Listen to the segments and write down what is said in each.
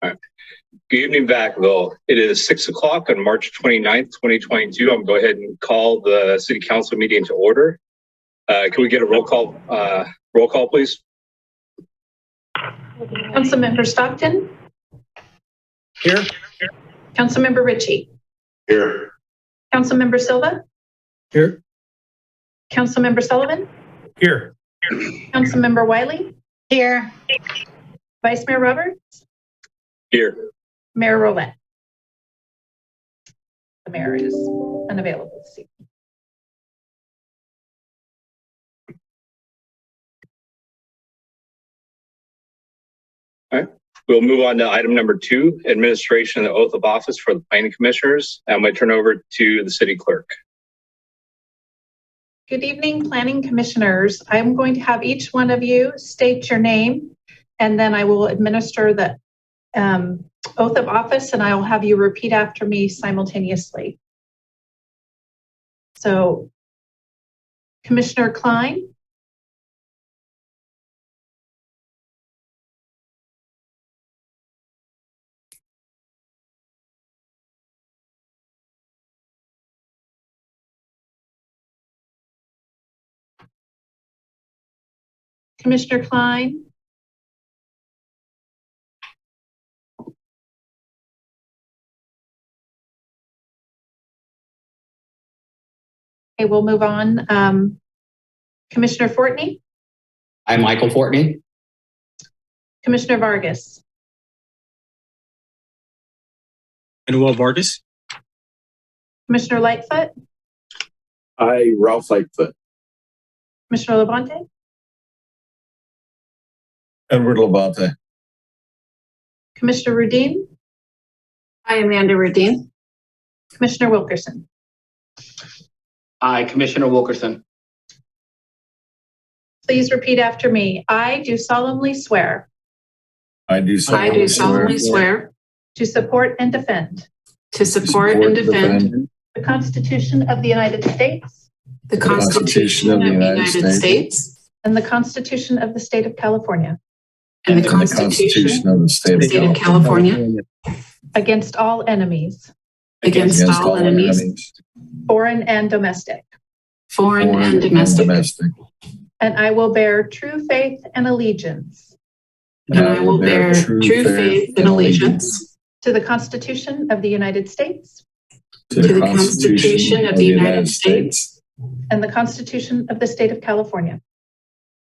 All right. Good evening, Vacaville. It is 6 o'clock on March 29th, 2022. I'm going to go ahead and call the City Council meeting to order. Can we get a roll call, please? Councilmember Stockton? Here. Councilmember Ritchie? Here. Councilmember Silva? Here. Councilmember Sullivan? Here. Councilmember Wiley? Here. Vice Mayor Roberts? Here. Mayor Roulette? The mayor is unavailable this evening. All right. We'll move on to item number 2, administration of the oath of office for the planning commissioners. I'm going to turn over to the city clerk. Good evening, planning commissioners. I'm going to have each one of you state your name, and then I will administer the oath of office, and I will have you repeat after me simultaneously. So, Commissioner Klein. Commissioner Klein. Okay, we'll move on. Commissioner Fortney. I'm Michael Fortney. Commissioner Vargas. Manuel Vargas. Commissioner Lightfoot. I, Ralph Lightfoot. Commissioner Labonte. Edward Labonte. Commissioner Rudin. I, Amanda Rudin. Commissioner Wilkerson. I, Commissioner Wilkerson. Please repeat after me. I do solemnly swear I do solemnly swear to support and defend to support and defend the Constitution of the United States the Constitution of the United States and the Constitution of the State of California and the Constitution of the State of California against all enemies, against all enemies, foreign and domestic. foreign and domestic. And I will bear true faith and allegiance And I will bear true faith and allegiance to the Constitution of the United States to the Constitution of the United States and the Constitution of the State of California.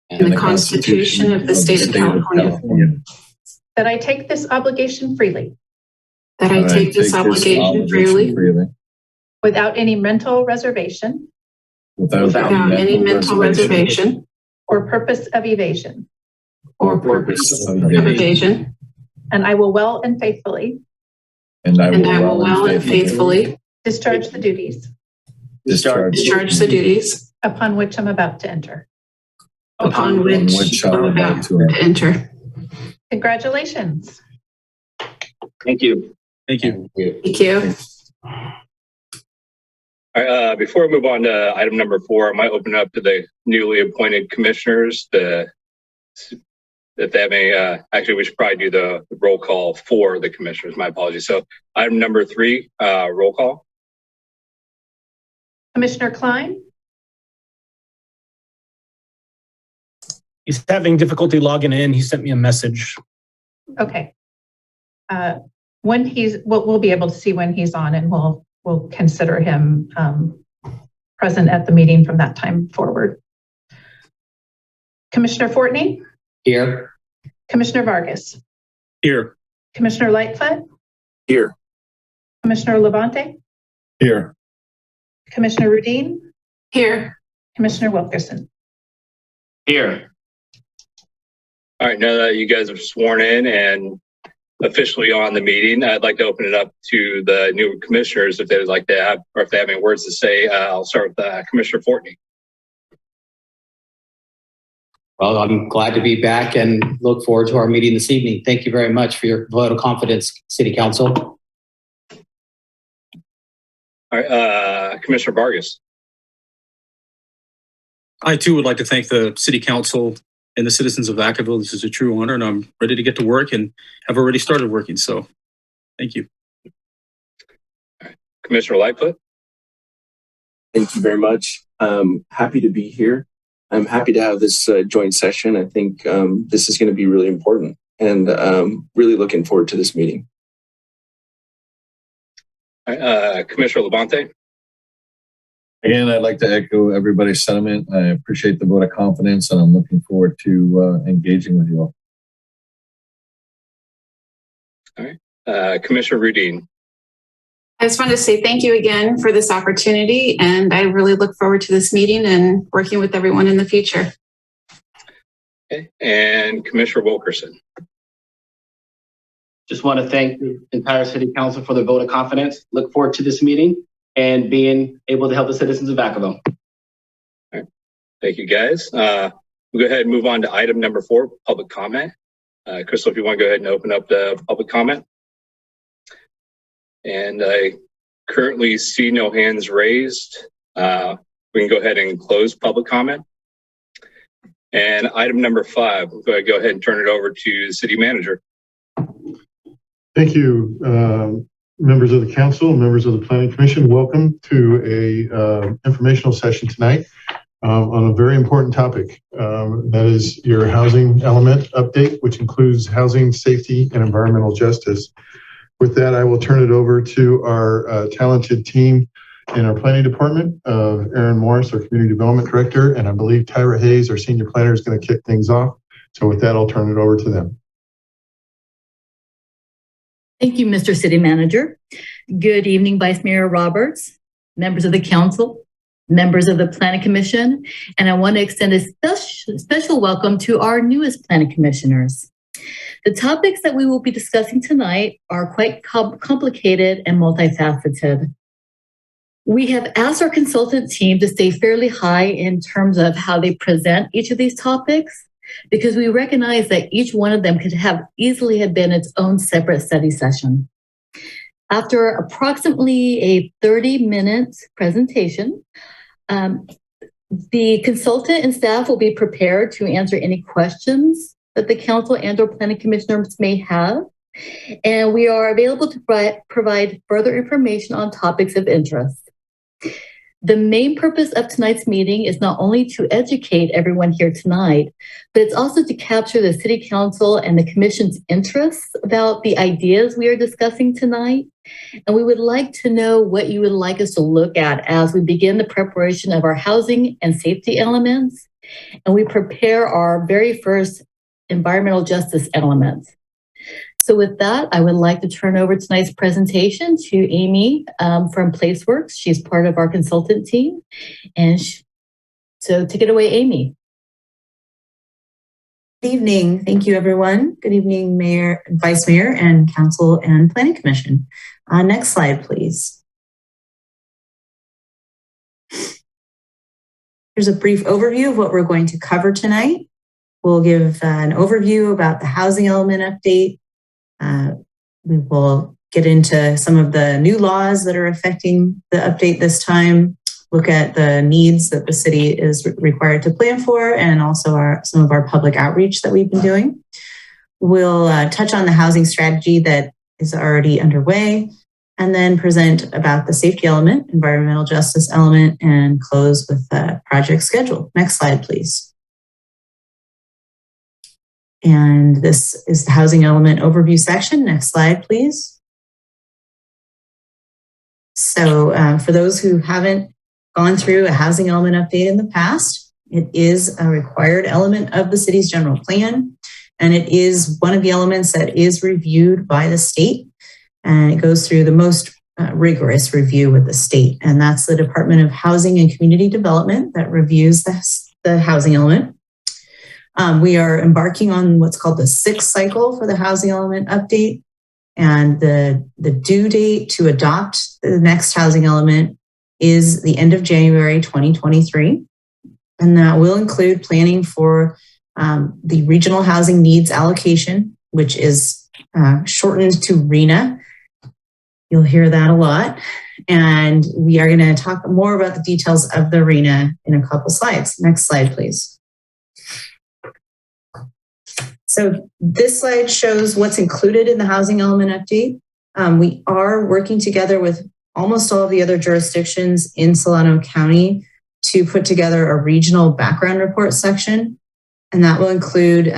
and the Constitution of the State of California. That I take this obligation freely, That I take this obligation freely without any mental reservation without any mental reservation or purpose of evasion. or purpose of evasion. And I will well and faithfully And I will well and faithfully discharge the duties discharge the duties upon which I'm about to enter. upon which I'm about to enter. Congratulations. Thank you. Thank you. Thank you. All right, before we move on to item number 4, I might open it up to the newly appointed commissioners. If they have any, actually, we should probably do the roll call for the commissioners. My apologies. So item number 3, roll call. Commissioner Klein. He's having difficulty logging in. He sent me a message. Okay. When we'll be able to see when he's on, and we'll consider him present at the meeting from that time forward. Commissioner Fortney. Here. Commissioner Vargas. Here. Commissioner Lightfoot. Here. Commissioner Labonte. Here. Commissioner Rudin. Here. Commissioner Wilkerson. Here. All right, now that you guys are sworn in and officially on the meeting, I'd like to open it up to the new commissioners if they'd like to have, or if they have any words to say. I'll start with Commissioner Fortney. Well, I'm glad to be back and look forward to our meeting this evening. Thank you very much for your vote of confidence, City Council. All right, Commissioner Vargas. I too would like to thank the City Council and the citizens of Vacaville. This is a true honor, and I'm ready to get to work and have already started working. So thank you. Commissioner Lightfoot. Thank you very much. Happy to be here. I'm happy to have this joint session. I think this is going to be really important, and really looking forward to this meeting. Commissioner Labonte. Again, I'd like to echo everybody's sentiment. I appreciate the vote of confidence, and I'm looking forward to engaging with you all. All right. Commissioner Rudin. I just want to say thank you again for this opportunity, and I really look forward to this meeting and working with everyone in the future. Okay. And Commissioner Wilkerson. Just want to thank the entire City Council for the vote of confidence. Look forward to this meeting and being able to help the citizens of Vacaville. All right. Thank you, guys. We'll go ahead and move on to item number 4, public comment. Crystal, if you want to go ahead and open up the public comment. And I currently see no hands raised. We can go ahead and close public comment. And item number 5, we'll go ahead and turn it over to the city manager. Thank you, members of the council, members of the planning commission. Welcome to a informational session tonight on a very important topic. That is your housing element update, which includes housing, safety, and environmental justice. With that, I will turn it over to our talented team in our planning department of Aaron Morris, our community development director, and I believe Tyra Hayes, our senior planner, is going to kick things off. So with that, I'll turn it over to them. Thank you, Mr. City Manager. Good evening, Vice Mayor Roberts, members of the council, members of the Planning Commission, and I want to extend a special welcome to our newest Planning Commissioners. The topics that we will be discussing tonight are quite complicated and multifaceted. We have asked our consultant team to stay fairly high in terms of how they present each of these topics, because we recognize that each one of them could have easily have been its own separate study session. After approximately a 30-minute presentation, the consultant and staff will be prepared to answer any questions that the council and or planning commissioners may have. And we are available to provide further information on topics of interest. The main purpose of tonight's meeting is not only to educate everyone here tonight, but it's also to capture the City Council and the Commission's interests about the ideas we are discussing tonight. And we would like to know what you would like us to look at as we begin the preparation of our housing and safety elements, and we prepare our very first environmental justice elements. So with that, I would like to turn over tonight's presentation to Amy from Placeworks. She's part of our consultant team. And so take it away, Amy. Good evening. Thank you, everyone. Good evening, Mayor, Vice Mayor, and Council and Planning Commission. Next slide, please. Here's a brief overview of what we're going to cover tonight. We'll give an overview about the housing element update. We will get into some of the new laws that are affecting the update this time, look at the needs that the city is required to plan for, and also some of our public outreach that we've been doing. We'll touch on the housing strategy that is already underway, and then present about the safety element, environmental justice element, and close with the project schedule. Next slide, please. And this is the housing element overview section. Next slide, please. So for those who haven't gone through a housing element update in the past, it is a required element of the city's general plan. And it is one of the elements that is reviewed by the state. And it goes through the most rigorous review with the state. And that's the Department of Housing and Community Development that reviews the housing element. We are embarking on what's called the 6th cycle for the housing element update. And the due date to adopt the next housing element is the end of January 2023. And that will include planning for the regional housing needs allocation, which is shortened to RHNA. You'll hear that a lot. And we are going to talk more about the details of the RHNA in a couple slides. Next slide, please. So this slide shows what's included in the housing element update. We are working together with almost all of the other jurisdictions in Solano County to put together a regional background report section. And that will include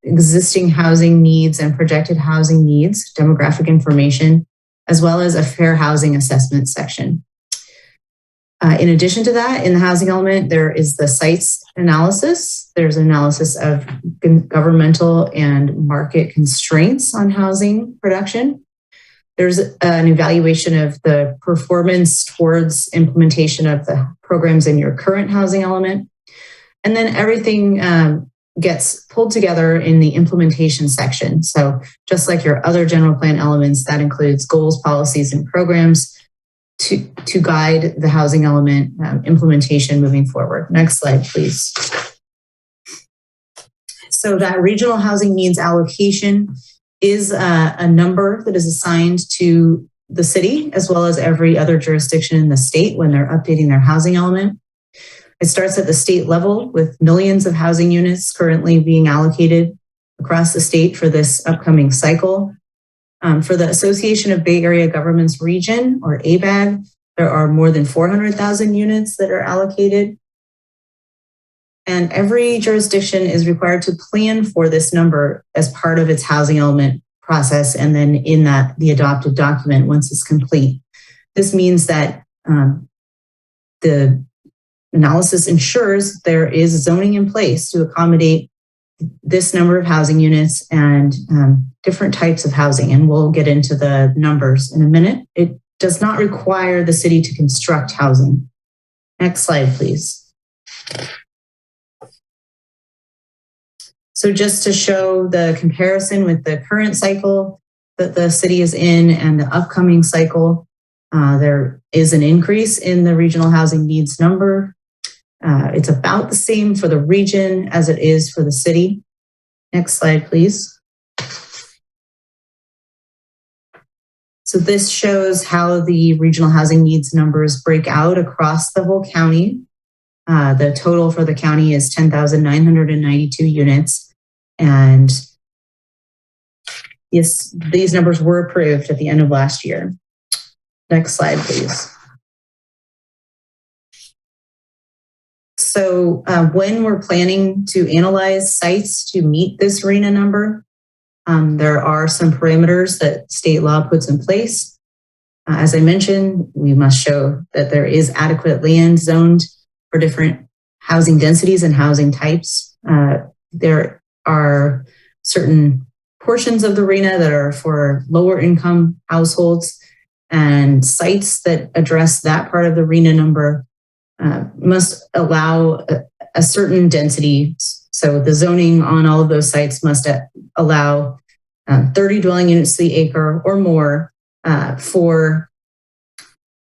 existing housing needs and projected housing needs, demographic information, as well as a fair housing assessment section. In addition to that, in the housing element, there is the sites analysis. There's analysis of governmental and market constraints on housing production. There's an evaluation of the performance towards implementation of the programs in your current housing element. And then everything gets pulled together in the implementation section. So just like your other general plan elements, that includes goals, policies, and programs to guide the housing element implementation moving forward. Next slide, please. So that regional housing needs allocation is a number that is assigned to the city as well as every other jurisdiction in the state when they're updating their housing element. It starts at the state level with millions of housing units currently being allocated across the state for this upcoming cycle. For the Association of Bay Area Governments Region, or ABAG, there are more than 400,000 units that are allocated. And every jurisdiction is required to plan for this number as part of its housing element process, and then in that, the adopted document once it's complete. This means that the analysis ensures there is zoning in place to accommodate this number of housing units and different types of housing. And we'll get into the numbers in a minute. It does not require the city to construct housing. Next slide, please. So just to show the comparison with the current cycle that the city is in and the upcoming cycle, there is an increase in the regional housing needs number. It's about the same for the region as it is for the city. Next slide, please. So this shows how the regional housing needs numbers break out across the whole county. The total for the county is 10,992 units. And yes, these numbers were approved at the end of last year. Next slide, please. So when we're planning to analyze sites to meet this RHNA number, there are some parameters that state law puts in place. As I mentioned, we must show that there is adequate land zoned for different housing densities and housing types. There are certain portions of the RHNA that are for lower income households, and sites that address that part of the RHNA number must allow a certain density. So the zoning on all of those sites must allow 30 dwelling units to the acre or more for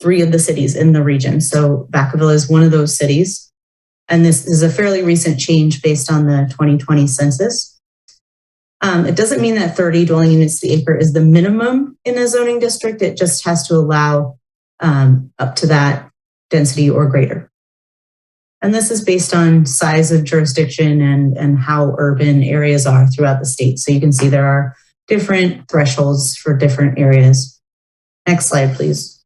3 of the cities in the region. So Vacaville is one of those cities. And this is a fairly recent change based on the 2020 census. It doesn't mean that 30 dwelling units to the acre is the minimum in a zoning district. It just has to allow up to that density or greater. And this is based on size of jurisdiction and how urban areas are throughout the state. So you can see there are different thresholds for different areas. Next slide, please.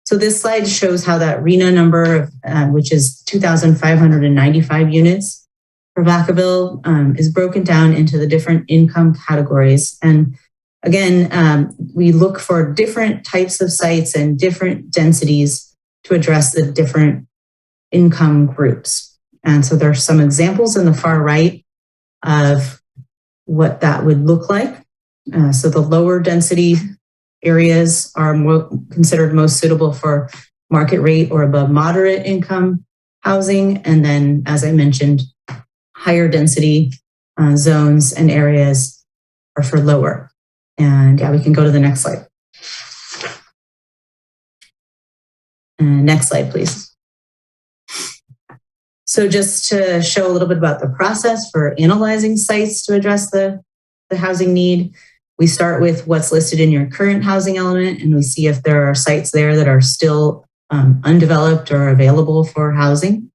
So this slide shows how that RHNA number, which is 2,595 units for Vacaville, is broken down into the different income categories. And again, we look for different types of sites and different densities to address the different income groups. And so there are some examples in the far right of what that would look like. So the lower density areas are considered most suitable for market rate or above moderate income housing. And then, as I mentioned, higher density zones and areas are for lower. And yeah, we can go to the next slide. Next slide, please. So just to show a little bit about the process for analyzing sites to address the housing need, we start with what's listed in your current housing element, and we see if there are sites there that are still undeveloped or available for housing.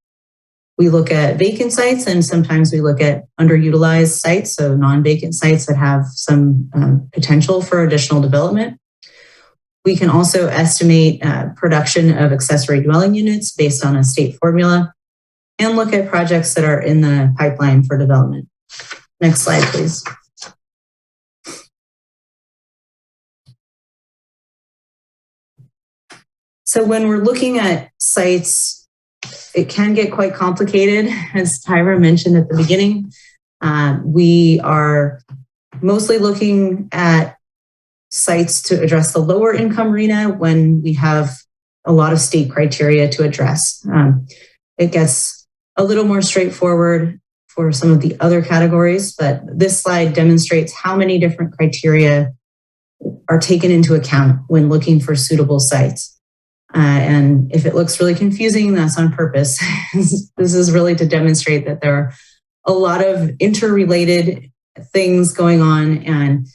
We look at vacant sites, and sometimes we look at underutilized sites, so non-vacant sites that have some potential for additional development. We can also estimate production of accessory dwelling units based on a state formula and look at projects that are in the pipeline for development. Next slide, please. So when we're looking at sites, it can get quite complicated. As Tyra mentioned at the beginning, we are mostly looking at sites to address the lower income RHNA when we have a lot of state criteria to address. It gets a little more straightforward for some of the other categories, but this slide demonstrates how many different criteria are taken into account when looking for suitable sites. And if it looks really confusing, that's on purpose. This is really to demonstrate that there are a lot of interrelated things going on and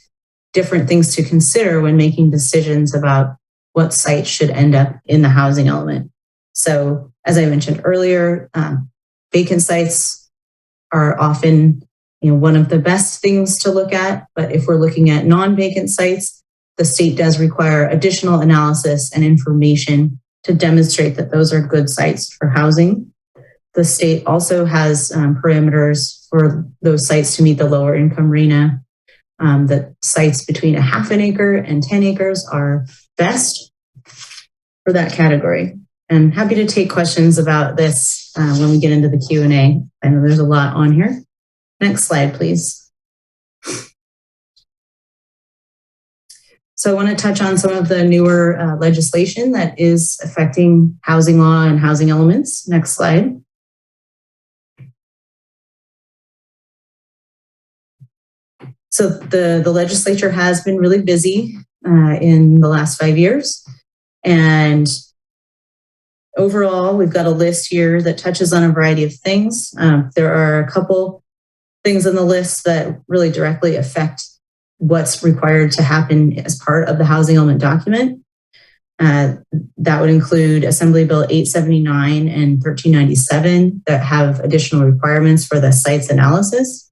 different things to consider when making decisions about what site should end up in the housing element. So as I mentioned earlier, vacant sites are often one of the best things to look at. But if we're looking at non-vacant sites, the state does require additional analysis and information to demonstrate that those are good sites for housing. The state also has parameters for those sites to meet the lower income RHNA. That sites between 1/2 acre and 10 acres are best for that category. And happy to take questions about this when we get into the Q&A. I know there's a lot on here. Next slide, please. So I want to touch on some of the newer legislation that is affecting housing law and housing elements. Next slide. So the legislature has been really busy in the last 5 years. And overall, we've got a list here that touches on a variety of things. There are a couple things on the list that really directly affect what's required to happen as part of the housing element document. That would include Assembly Bill 879 and 1397 that have additional requirements for the sites analysis.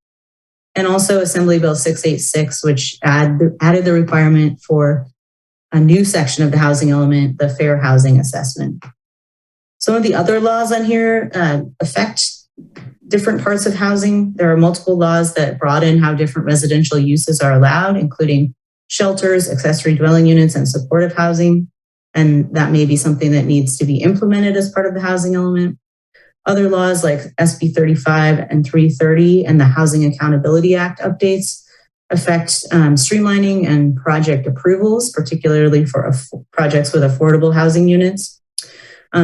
And also Assembly Bill 686, which added the requirement for a new section of the housing element, the fair housing assessment. Some of the other laws on here affect different parts of housing. There are multiple laws that broaden how different residential uses are allowed, including shelters, accessory dwelling units, and supportive housing. And that may be something that needs to be implemented as part of the housing element. Other laws like SB 35 and 330 and the Housing Accountability Act updates affect streamlining and project approvals, particularly for projects with affordable housing units.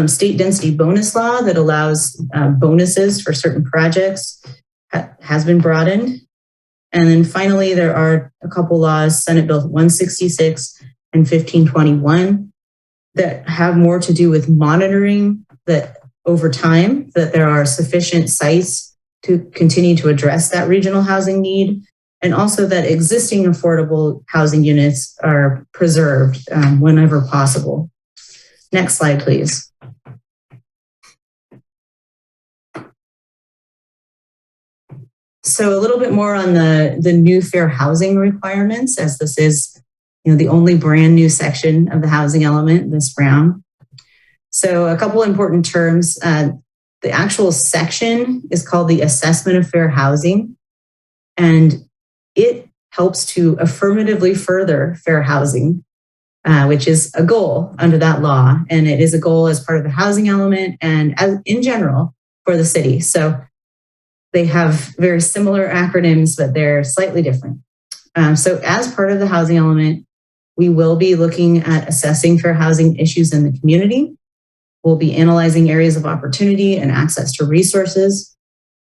State density bonus law that allows bonuses for certain projects has been broadened. And then finally, there are a couple laws, Senate Bill 166 and 1521, that have more to do with monitoring that over time, that there are sufficient sites to continue to address that regional housing need, and also that existing affordable housing units are preserved whenever possible. Next slide, please. So a little bit more on the new fair housing requirements, as this is the only brand new section of the housing element this round. So a couple important terms. The actual section is called the Assessment of Fair Housing, and it helps to affirmatively further fair housing, which is a goal under that law. And it is a goal as part of the housing element and in general for the city. So they have very similar acronyms, but they're slightly different. So as part of the housing element, we will be looking at assessing fair housing issues in the community. We'll be analyzing areas of opportunity and access to resources,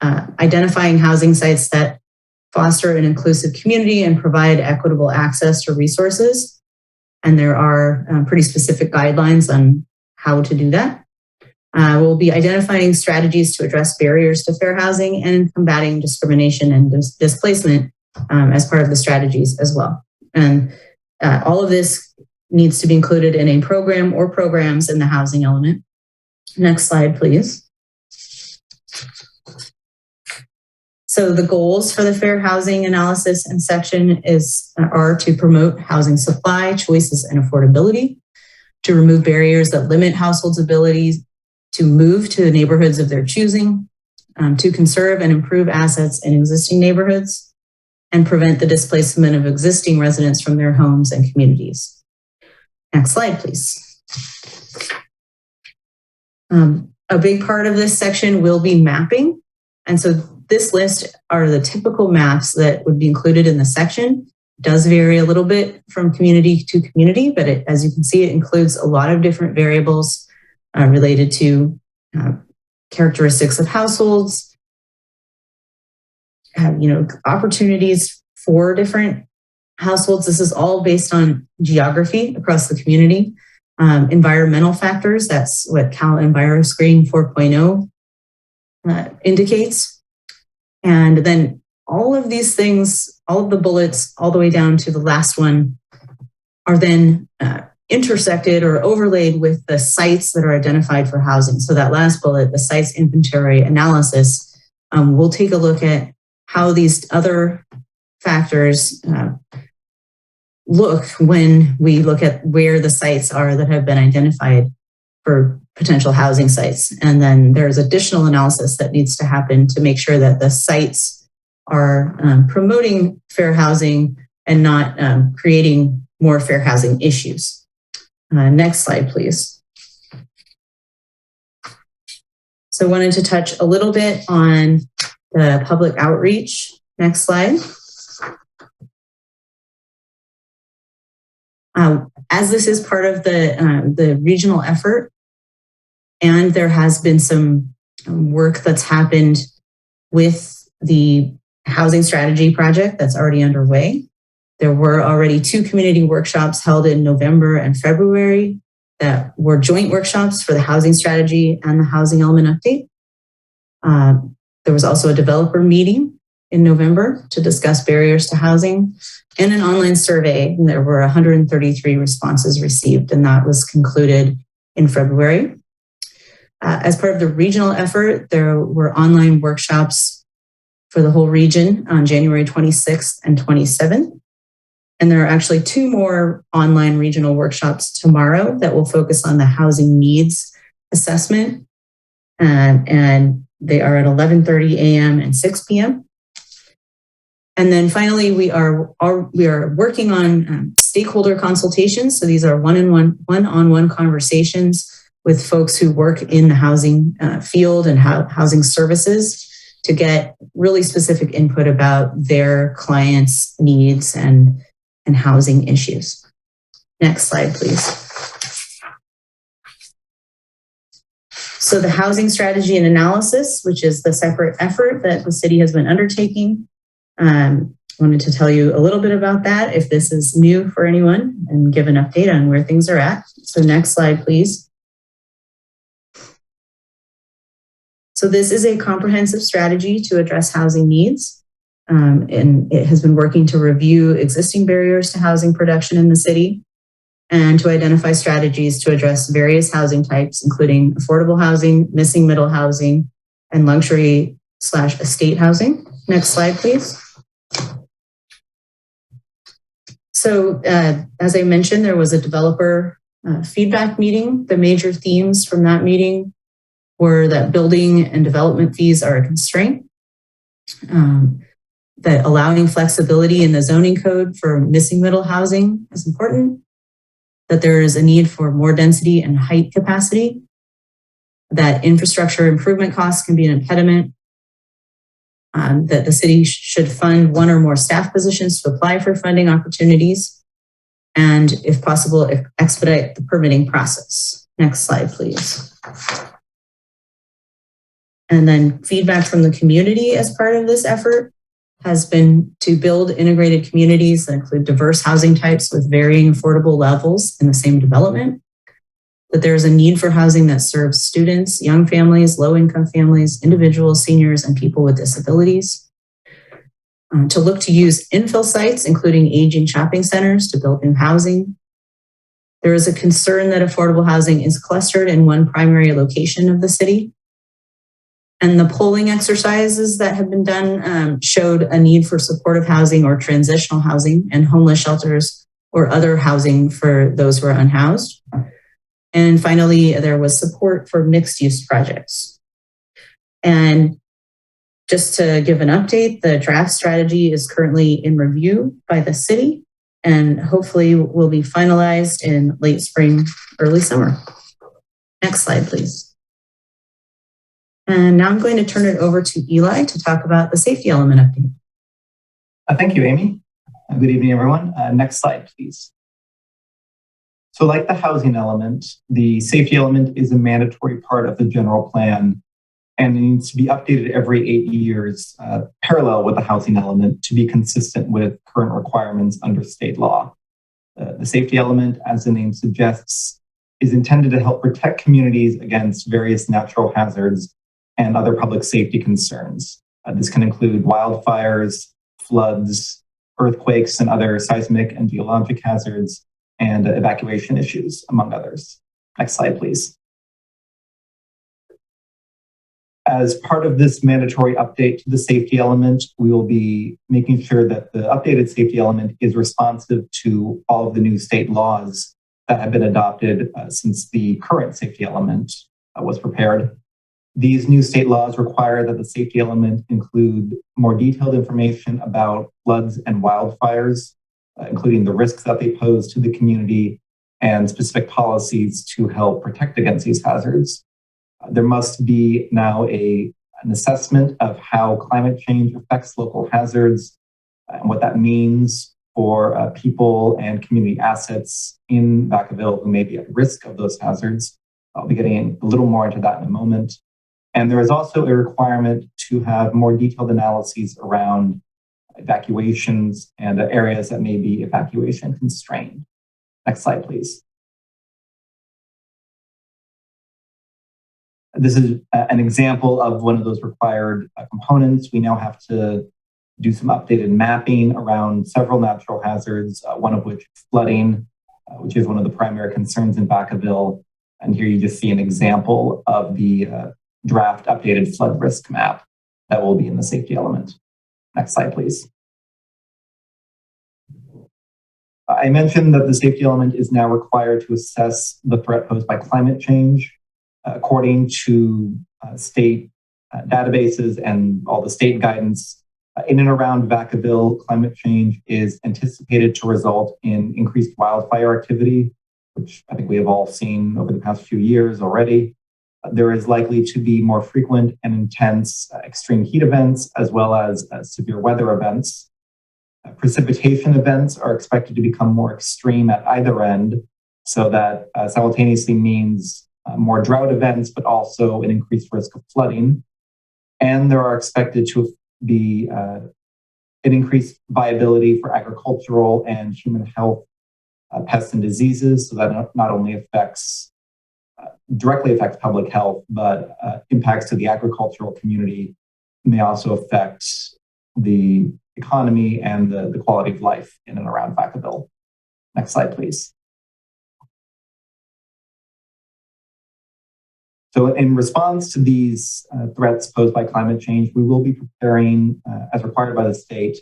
identifying housing sites that foster an inclusive community and provide equitable access to resources. And there are pretty specific guidelines on how to do that. We'll be identifying strategies to address barriers to fair housing and combating discrimination and displacement as part of the strategies as well. And all of this needs to be included in a program or programs in the housing element. Next slide, please. So the goals for the fair housing analysis and section are to promote housing supply, choices, and affordability, to remove barriers that limit households' abilities to move to the neighborhoods of their choosing, to conserve and improve assets in existing neighborhoods, and prevent the displacement of existing residents from their homes and communities. Next slide, please. A big part of this section will be mapping. And so this list are the typical maps that would be included in the section. It does vary a little bit from community to community, but as you can see, it includes a lot of different variables related to characteristics of households, opportunities for different households. This is all based on geography across the community. Environmental factors, that's what CalEnviroScreen 4.0 indicates. And then all of these things, all of the bullets, all the way down to the last one, are then intersected or overlaid with the sites that are identified for housing. So that last bullet, the sites inventory analysis, we'll take a look at how these other factors look when we look at where the sites are that have been identified for potential housing sites. And then there's additional analysis that needs to happen to make sure that the sites are promoting fair housing and not creating more fair housing issues. Next slide, please. So I wanted to touch a little bit on the public outreach. Next slide. As this is part of the regional effort, and there has been some work that's happened with the housing strategy project that's already underway. There were already 2 community workshops held in November and February that were joint workshops for the housing strategy and the housing element update. There was also a developer meeting in November to discuss barriers to housing, and an online survey. And there were 133 responses received, and that was concluded in February. As part of the regional effort, there were online workshops for the whole region on January 26th and 27th. And there are actually 2 more online regional workshops tomorrow that will focus on the housing needs assessment. And they are at 11:30 a.m. and 6 p.m. And then finally, we are working on stakeholder consultations. So these are one-on-one conversations with folks who work in the housing field and housing services to get really specific input about their clients' needs and housing issues. Next slide, please. So the housing strategy and analysis, which is the separate effort that the city has been undertaking. Wanted to tell you a little bit about that if this is new for anyone and give an update on where things are at. So next slide, please. So this is a comprehensive strategy to address housing needs. And it has been working to review existing barriers to housing production in the city and to identify strategies to address various housing types, including affordable housing, missing middle housing, and luxury/estate housing. Next slide, please. So as I mentioned, there was a developer feedback meeting. The major themes from that meeting were that building and development fees are a constraint, that allowing flexibility in the zoning code for missing middle housing is important, that there is a need for more density and height capacity, that infrastructure improvement costs can be an impediment, that the city should fund 1 or more staff positions to apply for funding opportunities, and if possible, expedite the permitting process. Next slide, please. And then feedback from the community as part of this effort has been to build integrated communities that include diverse housing types with varying affordable levels in the same development, that there is a need for housing that serves students, young families, low-income families, individuals, seniors, and people with disabilities. To look to use infill sites, including aging shopping centers, to build new housing. There is a concern that affordable housing is clustered in one primary location of the city. And the polling exercises that have been done showed a need for supportive housing or transitional housing and homeless shelters or other housing for those who are unhoused. And finally, there was support for mixed use projects. And just to give an update, the draft strategy is currently in review by the city and hopefully will be finalized in late spring, early summer. Next slide, please. And now I'm going to turn it over to Eli to talk about the safety element update. Thank you, Amy. Good evening, everyone. Next slide, please. So like the housing element, the safety element is a mandatory part of the general plan and it needs to be updated every 8 years, parallel with the housing element to be consistent with current requirements under state law. The safety element, as the name suggests, is intended to help protect communities against various natural hazards and other public safety concerns. This can include wildfires, floods, earthquakes, and other seismic and geologic hazards, and evacuation issues, among others. Next slide, please. As part of this mandatory update to the safety element, we will be making sure that the updated safety element is responsive to all of the new state laws that have been adopted since the current safety element was prepared. These new state laws require that the safety element include more detailed information about floods and wildfires, including the risks that they pose to the community and specific policies to help protect against these hazards. There must be now an assessment of how climate change affects local hazards and what that means for people and community assets in Vacaville who may be at risk of those hazards. I'll be getting a little more into that in a moment. And there is also a requirement to have more detailed analyses around evacuations and areas that may be evacuation constrained. Next slide, please. This is an example of one of those required components. We now have to do some updated mapping around several natural hazards, one of which is flooding, which is one of the primary concerns in Vacaville. And here you just see an example of the draft updated flood risk map that will be in the safety element. Next slide, please. I mentioned that the safety element is now required to assess the threat posed by climate change. According to state databases and all the state guidance, in and around Vacaville, climate change is anticipated to result in increased wildfire activity, which I think we have all seen over the past few years already. There is likely to be more frequent and intense extreme heat events, as well as severe weather events. Precipitation events are expected to become more extreme at either end, so that simultaneously means more drought events, but also an increased risk of flooding. And there are expected to be an increased viability for agricultural and human health pests and diseases, so that not only directly affects public health, but impacts to the agricultural community may also affect the economy and the quality of life in and around Vacaville. Next slide, please. So in response to these threats posed by climate change, we will be preparing, as required by the state,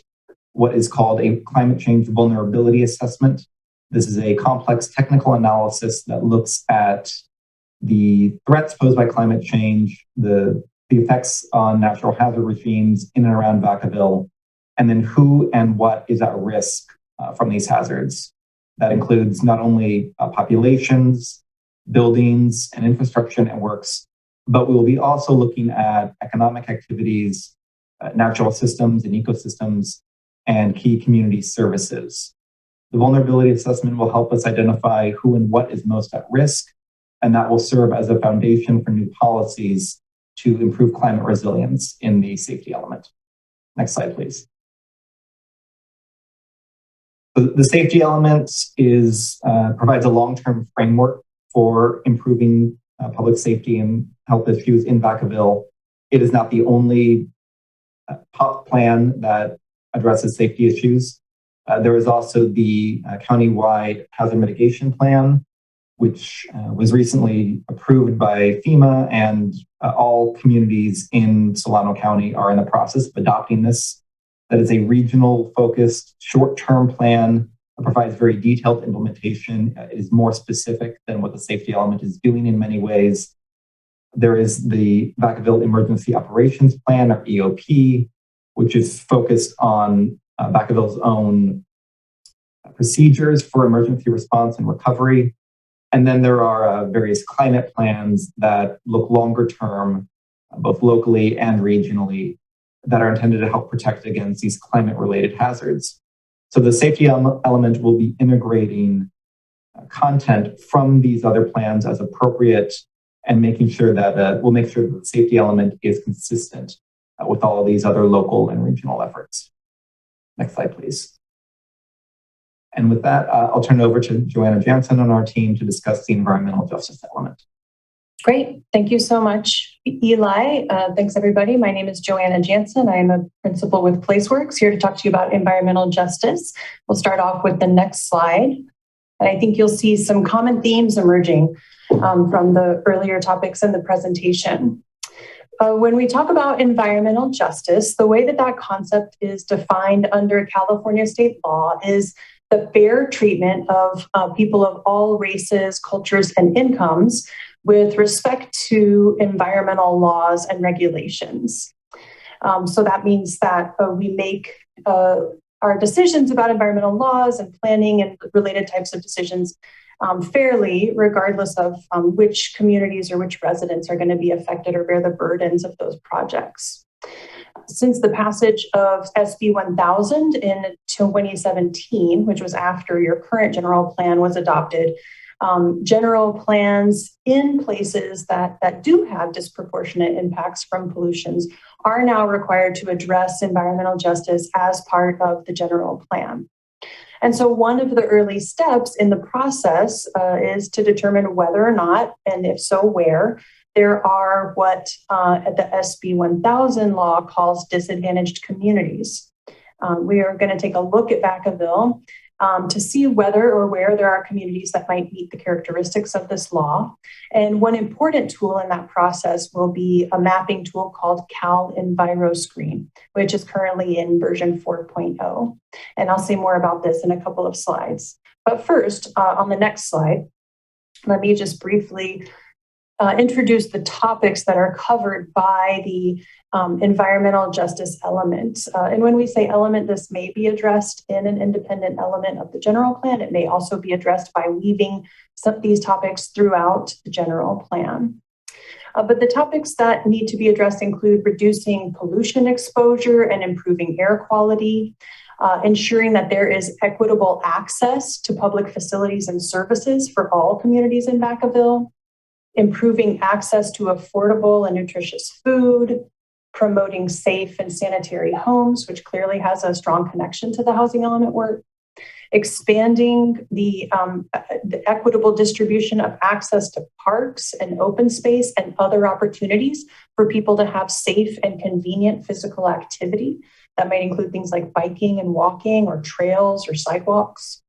what is called a climate change vulnerability assessment. This is a complex technical analysis that looks at the threats posed by climate change, the effects on natural hazard regimes in and around Vacaville, and then who and what is at risk from these hazards. That includes not only populations, buildings and infrastructure networks, but we will be also looking at economic activities, natural systems and ecosystems, and key community services. The vulnerability assessment will help us identify who and what is most at risk, and that will serve as a foundation for new policies to improve climate resilience in the safety element. Next slide, please. The safety element provides a long-term framework for improving public safety and health issues in Vacaville. It is not the only top plan that addresses safety issues. There is also the countywide hazard mitigation plan, which was recently approved by FEMA and all communities in Solano County are in the process of adopting this. That is a regional focused short-term plan that provides very detailed implementation. It is more specific than what the safety element is doing in many ways. There is the Vacaville Emergency Operations Plan, or EOP, which is focused on Vacaville's own procedures for emergency response and recovery. And then there are various climate plans that look longer term, both locally and regionally, that are intended to help protect against these climate-related hazards. So the safety element will be integrating content from these other plans as appropriate and making sure that we'll make sure that the safety element is consistent with all of these other local and regional efforts. Next slide, please. And with that, I'll turn it over to Joanna Jansen on our team to discuss the environmental justice element. Great. Thank you so much, Eli. Thanks, everybody. My name is Joanna Jansen. I am a principal with PlaceWorks, here to talk to you about environmental justice. We'll start off with the next slide. And I think you'll see some common themes emerging from the earlier topics in the presentation. When we talk about environmental justice, the way that that concept is defined under California state law is the fair treatment of people of all races, cultures, and incomes with respect to environmental laws and regulations. So that means that we make our decisions about environmental laws and planning and related types of decisions fairly, regardless of which communities or which residents are going to be affected or bear the burdens of those projects. Since the passage of SB 1000 in 2017, which was after your current general plan was adopted, general plans in places that do have disproportionate impacts from pollutions are now required to address environmental justice as part of the general plan. And so one of the early steps in the process is to determine whether or not, and if so, where, there are what the SB 1000 law calls disadvantaged communities. We are going to take a look at Vacaville to see whether or where there are communities that might meet the characteristics of this law. And one important tool in that process will be a mapping tool called CalEnviroScreen, which is currently in version 4.0. And I'll say more about this in a couple of slides. But first, on the next slide, let me just briefly introduce the topics that are covered by the environmental justice element. And when we say element, this may be addressed in an independent element of the general plan. It may also be addressed by weaving some of these topics throughout the general plan. But the topics that need to be addressed include reducing pollution exposure and improving air quality, ensuring that there is equitable access to public facilities and services for all communities in Vacaville, improving access to affordable and nutritious food, promoting safe and sanitary homes, which clearly has a strong connection to the housing element work, expanding the equitable distribution of access to parks and open space and other opportunities for people to have safe and convenient physical activity. That might include things like biking and walking or trails or sidewalks.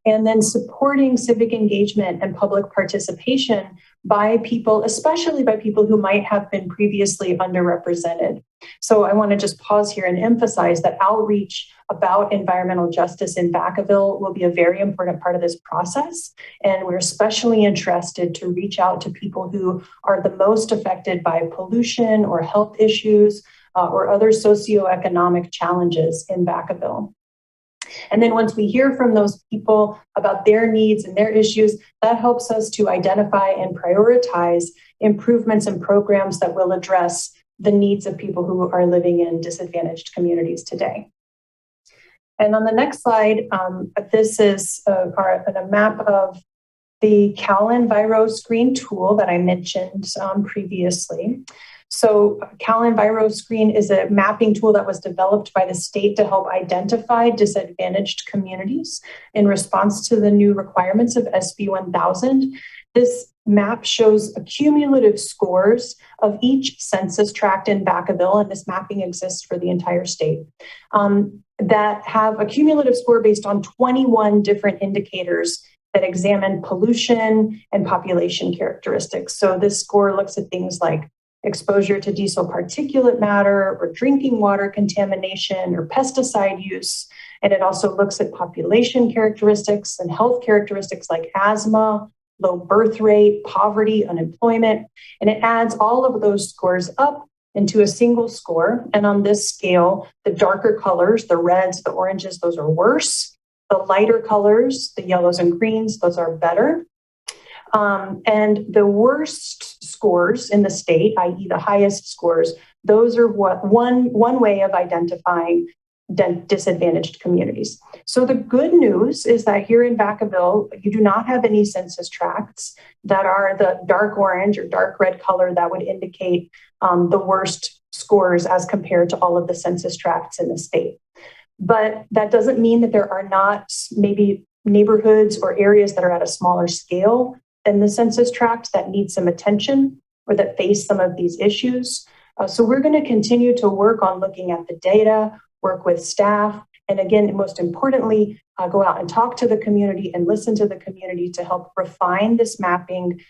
And then supporting civic engagement and public participation by people, especially by people who might have been previously underrepresented. So I want to just pause here and emphasize that outreach about environmental justice in Vacaville will be a very important part of this process. And we're especially interested to reach out to people who are the most affected by pollution or health issues or other socioeconomic challenges in Vacaville. And then once we hear from those people about their needs and their issues, that helps us to identify and prioritize improvements and programs that will address the needs of people who are living in disadvantaged communities today. And on the next slide, this is a map of the CalEnviroScreen tool that I mentioned previously. So CalEnviroScreen is a mapping tool that was developed by the state to help identify disadvantaged communities in response to the new requirements of SB 1000. This map shows cumulative scores of each census tract in Vacaville, and this mapping exists for the entire state, that have a cumulative score based on 21 different indicators that examine pollution and population characteristics. So this score looks at things like exposure to diesel particulate matter or drinking water contamination or pesticide use. And it also looks at population characteristics and health characteristics like asthma, low birth rate, poverty, unemployment. And it adds all of those scores up into a single score. And on this scale, the darker colors, the reds, the oranges, those are worse. The lighter colors, the yellows and greens, those are better. And the worst scores in the state, i.e. the highest scores, those are one way of identifying disadvantaged communities. So the good news is that here in Vacaville, you do not have any census tracts that are the dark orange or dark red color that would indicate the worst scores as compared to all of the census tracts in the state. But that doesn't mean that there are not maybe neighborhoods or areas that are at a smaller scale than the census tract that need some attention or that face some of these issues. So we're going to continue to work on looking at the data, work with staff, and again, most importantly, go out and talk to the community and listen to the community to help refine this mapping,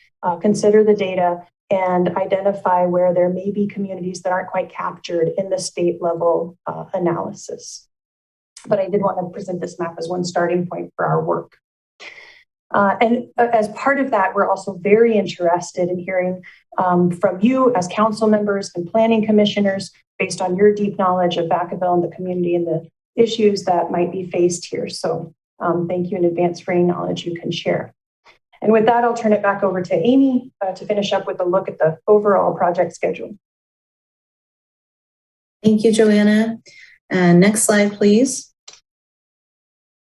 consider the data, and identify where there may be communities that aren't quite captured in the state level analysis. But I did want to present this map as one starting point for our work. And as part of that, we're also very interested in hearing from you as council members and planning commissioners based on your deep knowledge of Vacaville and the community and the issues that might be faced here. So thank you in advance for any knowledge you can share. And with that, I'll turn it back over to Amy to finish up with a look at the overall project schedule. Thank you, Joanna. Next slide, please.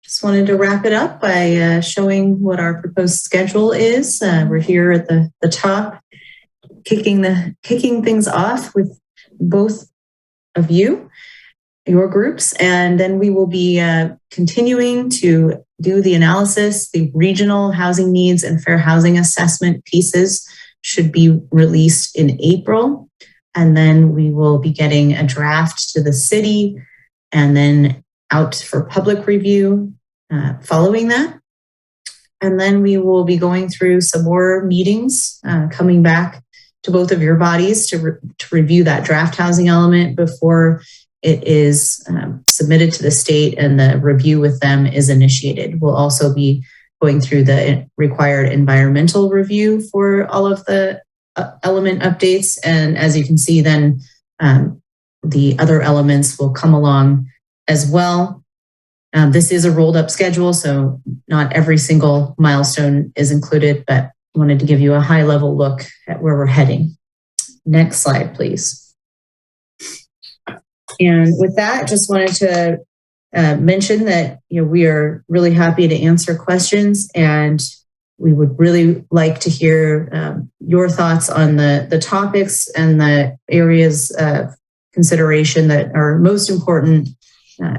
Just wanted to wrap it up by showing what our proposed schedule is. We're here at the top, kicking things off with both of you, your groups, and then we will be continuing to do the analysis. The regional housing needs and fair housing assessment pieces should be released in April, and then we will be getting a draft to the city and then out for public review following that. And then we will be going through some more meetings, coming back to both of your bodies to review that draft housing element before it is submitted to the state and the review with them is initiated. We'll also be going through the required environmental review for all of the element updates. And as you can see, then the other elements will come along as well. This is a rolled up schedule, so not every single milestone is included, but I wanted to give you a high level look at where we're heading. Next slide, please. And with that, just wanted to mention that we are really happy to answer questions, and we would really like to hear your thoughts on the topics and the areas of consideration that are most important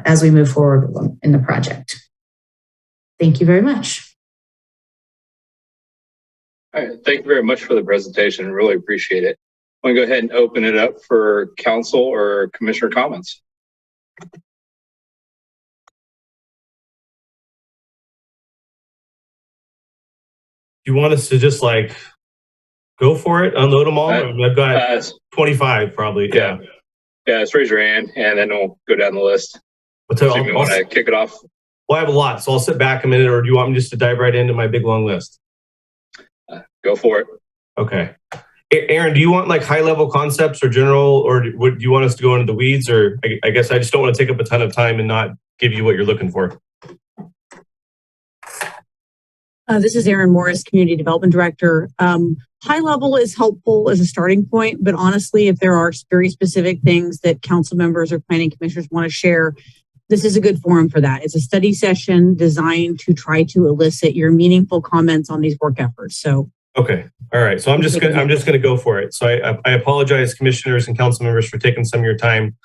as we move forward in the project. Thank you very much. All right, thank you very much for the presentation. Really appreciate it. I'm going to go ahead and open it up for council or commissioner comments. You want us to just like go for it, unload them all? I've got 25 probably. Yeah. Yeah, just raise your hand and then we'll go down the list. So you want to kick it off? Well, I have a lot, so I'll sit back a minute, or do you want me just to dive right into my big long list? Go for it. Okay. Aaron, do you want like high level concepts or general, or do you want us to go into the weeds? Or I guess I just don't want to take up a ton of time and not give you what you're looking for. This is Erin Morris, Community Development Director. High level is helpful as a starting point, but honestly, if there are very specific things that council members or planning commissioners want to share, this is a good forum for that. It's a study session designed to try to elicit your meaningful comments on these work efforts. So, okay, all right. So I'm just gonna go for it. So I apologize, commissioners and council members, for taking some of your time.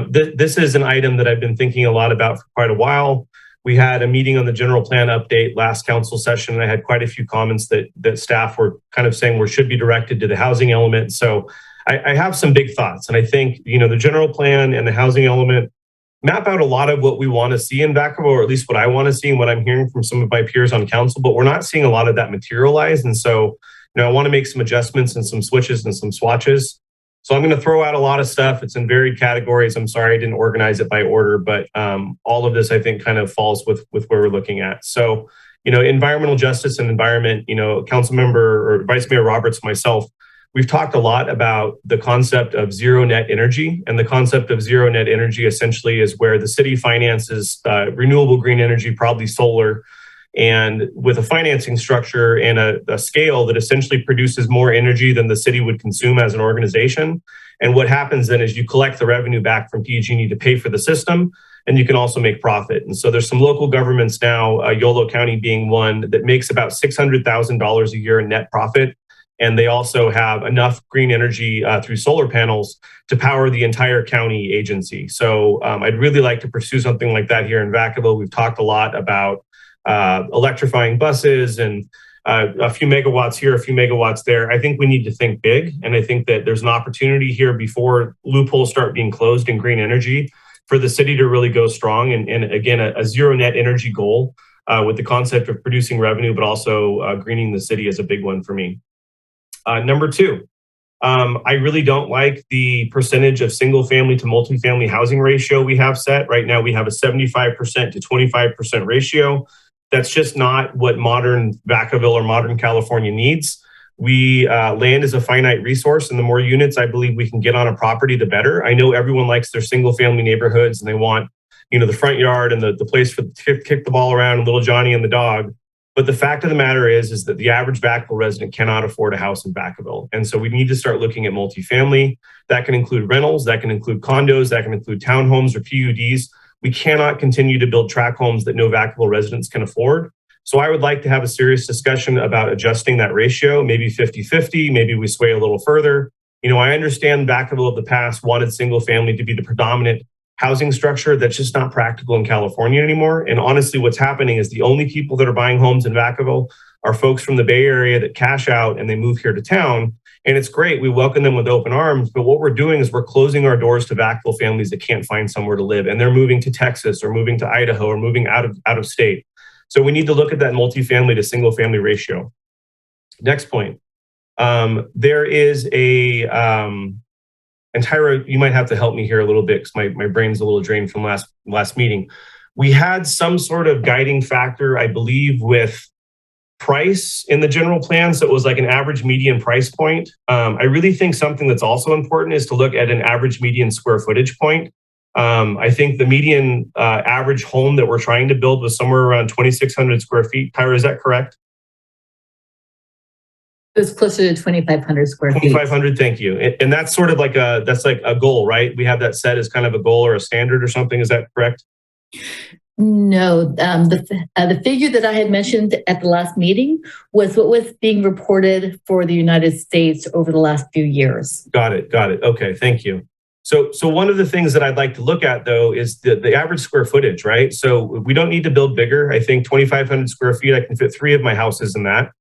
This is an item that I've been thinking a lot about for quite a while. We had a meeting on the general plan update last council session, and I had quite a few comments that staff were kind of saying should be directed to the housing element. So I have some big thoughts, and I think the general plan and the housing element map out a lot of what we want to see in Vacaville, or at least what I want to see and what I'm hearing from some of my peers on council, but we're not seeing a lot of that materialize. And so, I want to make some adjustments and some switches and some swatches. So I'm going to throw out a lot of stuff. It's in varied categories. I'm sorry I didn't organize it by order, but all of this I think kind of falls with where we're looking at. So, environmental justice and environment, Councilmember or Vice Mayor Roberts, myself, we've talked a lot about the concept of zero net energy. And the concept of zero net energy essentially is where the city finances renewable green energy, probably solar, and with a financing structure and a scale that essentially produces more energy than the city would consume as an organization. And what happens then is you collect the revenue back from PG&E to pay for the system, and you can also make profit. And so there's some local governments now, Yolo County being one, that makes about $600,000 a year in net profit. And they also have enough green energy through solar panels to power the entire county agency. So I'd really like to pursue something like that here in Vacaville. We've talked a lot about electrifying buses and a few megawatts here, a few megawatts there. I think we need to think big. And I think that there's an opportunity here before loopholes start being closed in green energy for the city to really go strong. And again, a zero net energy goal with the concept of producing revenue, but also greening the city is a big one for me. Number two, I really don't like the percentage of single family to multifamily housing ratio we have set. Right now, we have a 75% to 25% ratio. That's just not what modern Vacaville or modern California needs. Land is a finite resource, and the more units I believe we can get on a property, the better. I know everyone likes their single family neighborhoods and they want, the front yard and the place for kick the ball around and little Johnny and the dog. But the fact of the matter is that the average Vacaville resident cannot afford a house in Vacaville. And so we need to start looking at multifamily. That can include rentals, that can include condos, that can include townhomes or PUDs. We cannot continue to build tract homes that no Vacaville residents can afford. So I would like to have a serious discussion about adjusting that ratio, maybe 50-50, maybe we sway a little further. I understand Vacaville of the past wanted single family to be the predominant housing structure. That's just not practical in California anymore. And honestly, what's happening is the only people that are buying homes in Vacaville are folks from the Bay Area that cash out and they move here to town. And it's great. We welcome them with open arms. But what we're doing is we're closing our doors to Vacaville families that can't find somewhere to live. And they're moving to Texas or moving to Idaho or moving out of state. So we need to look at that multifamily to single family ratio. Next point. There is and Tyra, you might have to help me here a little bit because my brain's a little drained from last meeting. We had some sort of guiding factor, I believe, with price in the general plan. So it was like an average median price point. I really think something that's also important is to look at an average median square footage point. I think the median average home that we're trying to build was somewhere around 2,600 square feet. Tyra, is that correct? It was closer to 2,500 square feet. 2,500, thank you. And that's sort of like a goal, right? We have that set as kind of a goal or a standard or something. Is that correct? No, the figure that I had mentioned at the last meeting was what was being reported for the United States over the last few years. Got it. Okay, thank you. So one of the things that I'd like to look at, though, is the average square footage, right? So we don't need to build bigger. I think 2,500 square feet, I can fit 3 of my houses in that.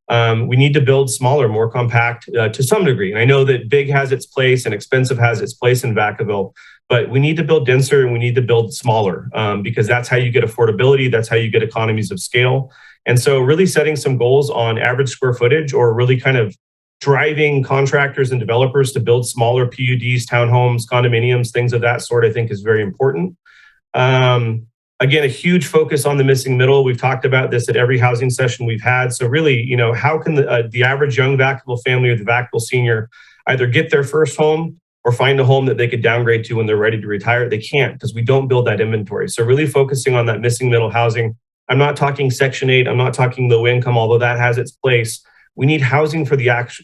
We need to build smaller, more compact to some degree. And I know that big has its place and expensive has its place in Vacaville, but we need to build denser and we need to build smaller because that's how you get affordability. That's how you get economies of scale. And so really setting some goals on average square footage or really kind of driving contractors and developers to build smaller PUDs, townhomes, condominiums, things of that sort, I think is very important. Again, a huge focus on the missing middle. We've talked about this at every housing session we've had. So really, how can the average young Vacaville family or the Vacaville senior either get their first home or find a home that they could downgrade to when they're ready to retire? They can't because we don't build that inventory. So really focusing on that missing middle housing. I'm not talking Section 8. I'm not talking low income, although that has its place. We need housing for the average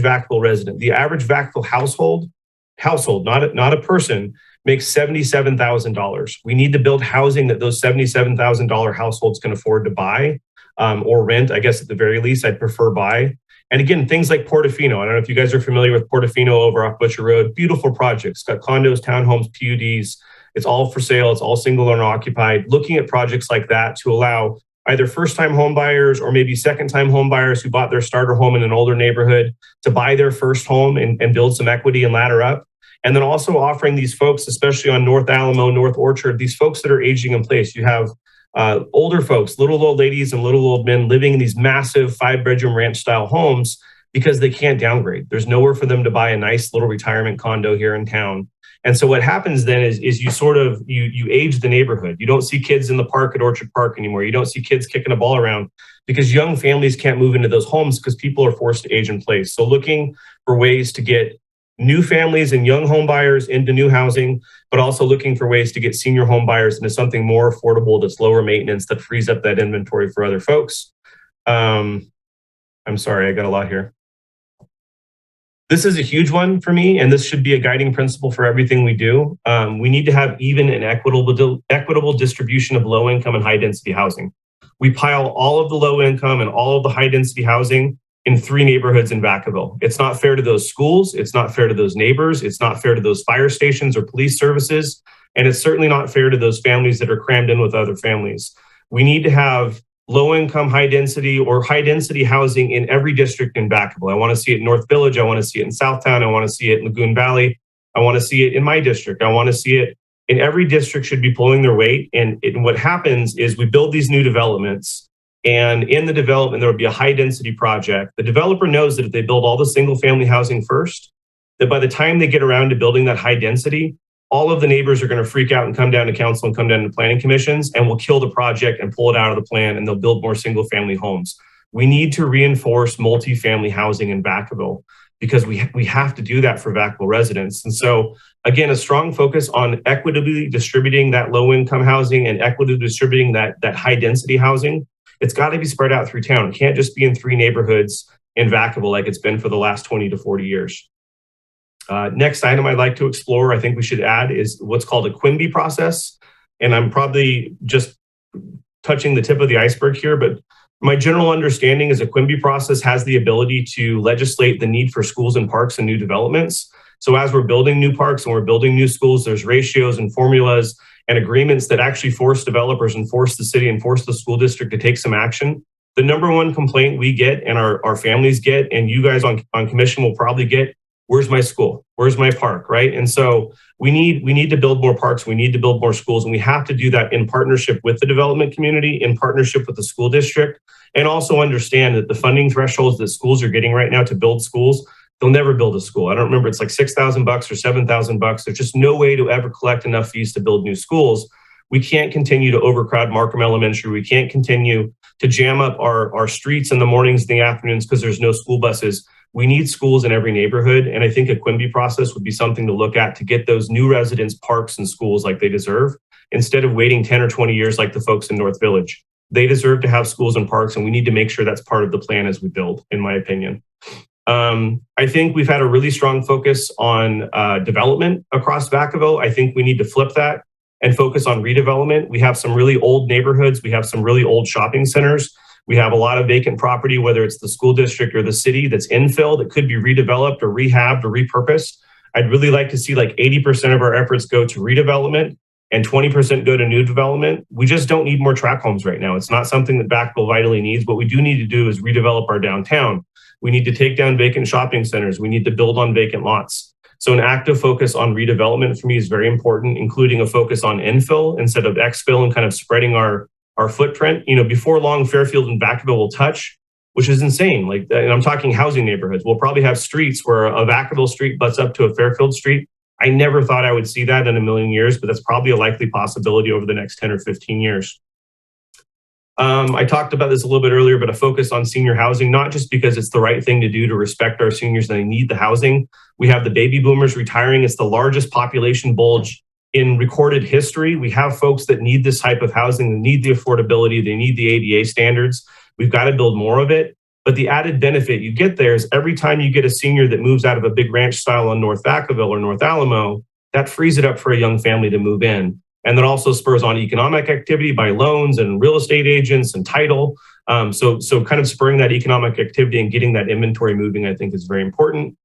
Vacaville resident. The average Vacaville household, not a person, makes $77,000. We need to build housing that those $77,000 households can afford to buy or rent. I guess at the very least, I'd prefer buy. And again, things like Portofino. I don't know if you guys are familiar with Portofino over off Butcher Road. Beautiful projects, got condos, townhomes, PUDs. It's all for sale. It's all single owner occupied. Looking at projects like that to allow either first-time home buyers or maybe second-time home buyers who bought their starter home in an older neighborhood to buy their first home and build some equity and ladder up. And then also offering these folks, especially on North Alamo, North Orchard, these folks that are aging in place. You have older folks, little old ladies and little old men living in these massive 5-bedroom ranch style homes because they can't downgrade. There's nowhere for them to buy a nice little retirement condo here in town. And so what happens then is you sort of, you age the neighborhood. You don't see kids in the park at Orchard Park anymore. You don't see kids kicking a ball around because young families can't move into those homes because people are forced to age in place. So looking for ways to get new families and young home buyers into new housing, but also looking for ways to get senior home buyers into something more affordable that's lower maintenance that frees up that inventory for other folks. I'm sorry, I got a lot here. This is a huge one for me, and this should be a guiding principle for everything we do. We need to have even and equitable distribution of low income and high density housing. We pile all of the low income and all of the high density housing in 3 neighborhoods in Vacaville. It's not fair to those schools. It's not fair to those neighbors. It's not fair to those fire stations or police services. And it's certainly not fair to those families that are crammed in with other families. We need to have low income, high density or high density housing in every district in Vacaville. I want to see it in North Village. I want to see it in Southtown. I want to see it in Lagoon Valley. I want to see it in my district. I want to see it in every district should be pulling their weight. And what happens is we build these new developments, and in the development, there will be a high density project. The developer knows that if they build all the single family housing first, that by the time they get around to building that high density, all of the neighbors are going to freak out and come down to council and come down to planning commissions and will kill the project and pull it out of the plan, and they'll build more single family homes. We need to reinforce multifamily housing in Vacaville because we have to do that for Vacaville residents. And so again, a strong focus on equitably distributing that low income housing and equitably distributing that high density housing. It's got to be spread out through town. It can't just be in 3 neighborhoods in Vacaville like it's been for the last 20 to 40 years. Next item I'd like to explore, I think we should add, is what's called a Quimby process. And I'm probably just touching the tip of the iceberg here, but my general understanding is a Quimby process has the ability to legislate the need for schools and parks and new developments. So as we're building new parks and we're building new schools, there's ratios and formulas and agreements that actually force developers and force the city and force the school district to take some action. The number one complaint we get and our families get, and you guys on commission will probably get, where's my school? Where's my park, right? And so we need to build more parks. We need to build more schools, and we have to do that in partnership with the development community, in partnership with the school district, and also understand that the funding thresholds that schools are getting right now to build schools, they'll never build a school. I don't remember, it's like $6,000 or $7,000. There's just no way to ever collect enough fees to build new schools. We can't continue to overcrowd Markham Elementary. We can't continue to jam up our streets in the mornings and the afternoons because there's no school buses. We need schools in every neighborhood. And I think a Quimby process would be something to look at to get those new residents parks and schools like they deserve, instead of waiting 10 or 20 years like the folks in North Village. They deserve to have schools and parks, and we need to make sure that's part of the plan as we build, in my opinion. I think we've had a really strong focus on development across Vacaville. I think we need to flip that and focus on redevelopment. We have some really old neighborhoods. We have some really old shopping centers. We have a lot of vacant property, whether it's the school district or the city, that's infill that could be redeveloped or rehabbed or repurposed. I'd really like to see like 80% of our efforts go to redevelopment and 20% go to new development. We just don't need more tract homes right now. It's not something that Vacaville vitally needs. What we do need to do is redevelop our downtown. We need to take down vacant shopping centers. We need to build on vacant lots. So an active focus on redevelopment for me is very important, including a focus on infill instead of exfill and kind of spreading our footprint. You know, before long, Fairfield and Vacaville will touch, which is insane. Like, and I'm talking housing neighborhoods. We'll probably have streets where a Vacaville street butts up to a Fairfield street. I never thought I would see that in a million years, but that's probably a likely possibility over the next 10 or 15 years. I talked about this a little bit earlier, but a focus on senior housing, not just because it's the right thing to do to respect our seniors and they need the housing. We have the baby boomers retiring. It's the largest population bulge in recorded history. We have folks that need this type of housing, they need the affordability, they need the ADA standards. We've got to build more of it. But the added benefit you get there is every time you get a senior that moves out of a big ranch style on North Vacaville or North Alamo, that frees it up for a young family to move in. And that also spurs on economic activity by loans and real estate agents and title. So kind of spurring that economic activity and getting that inventory moving, I think, is very important.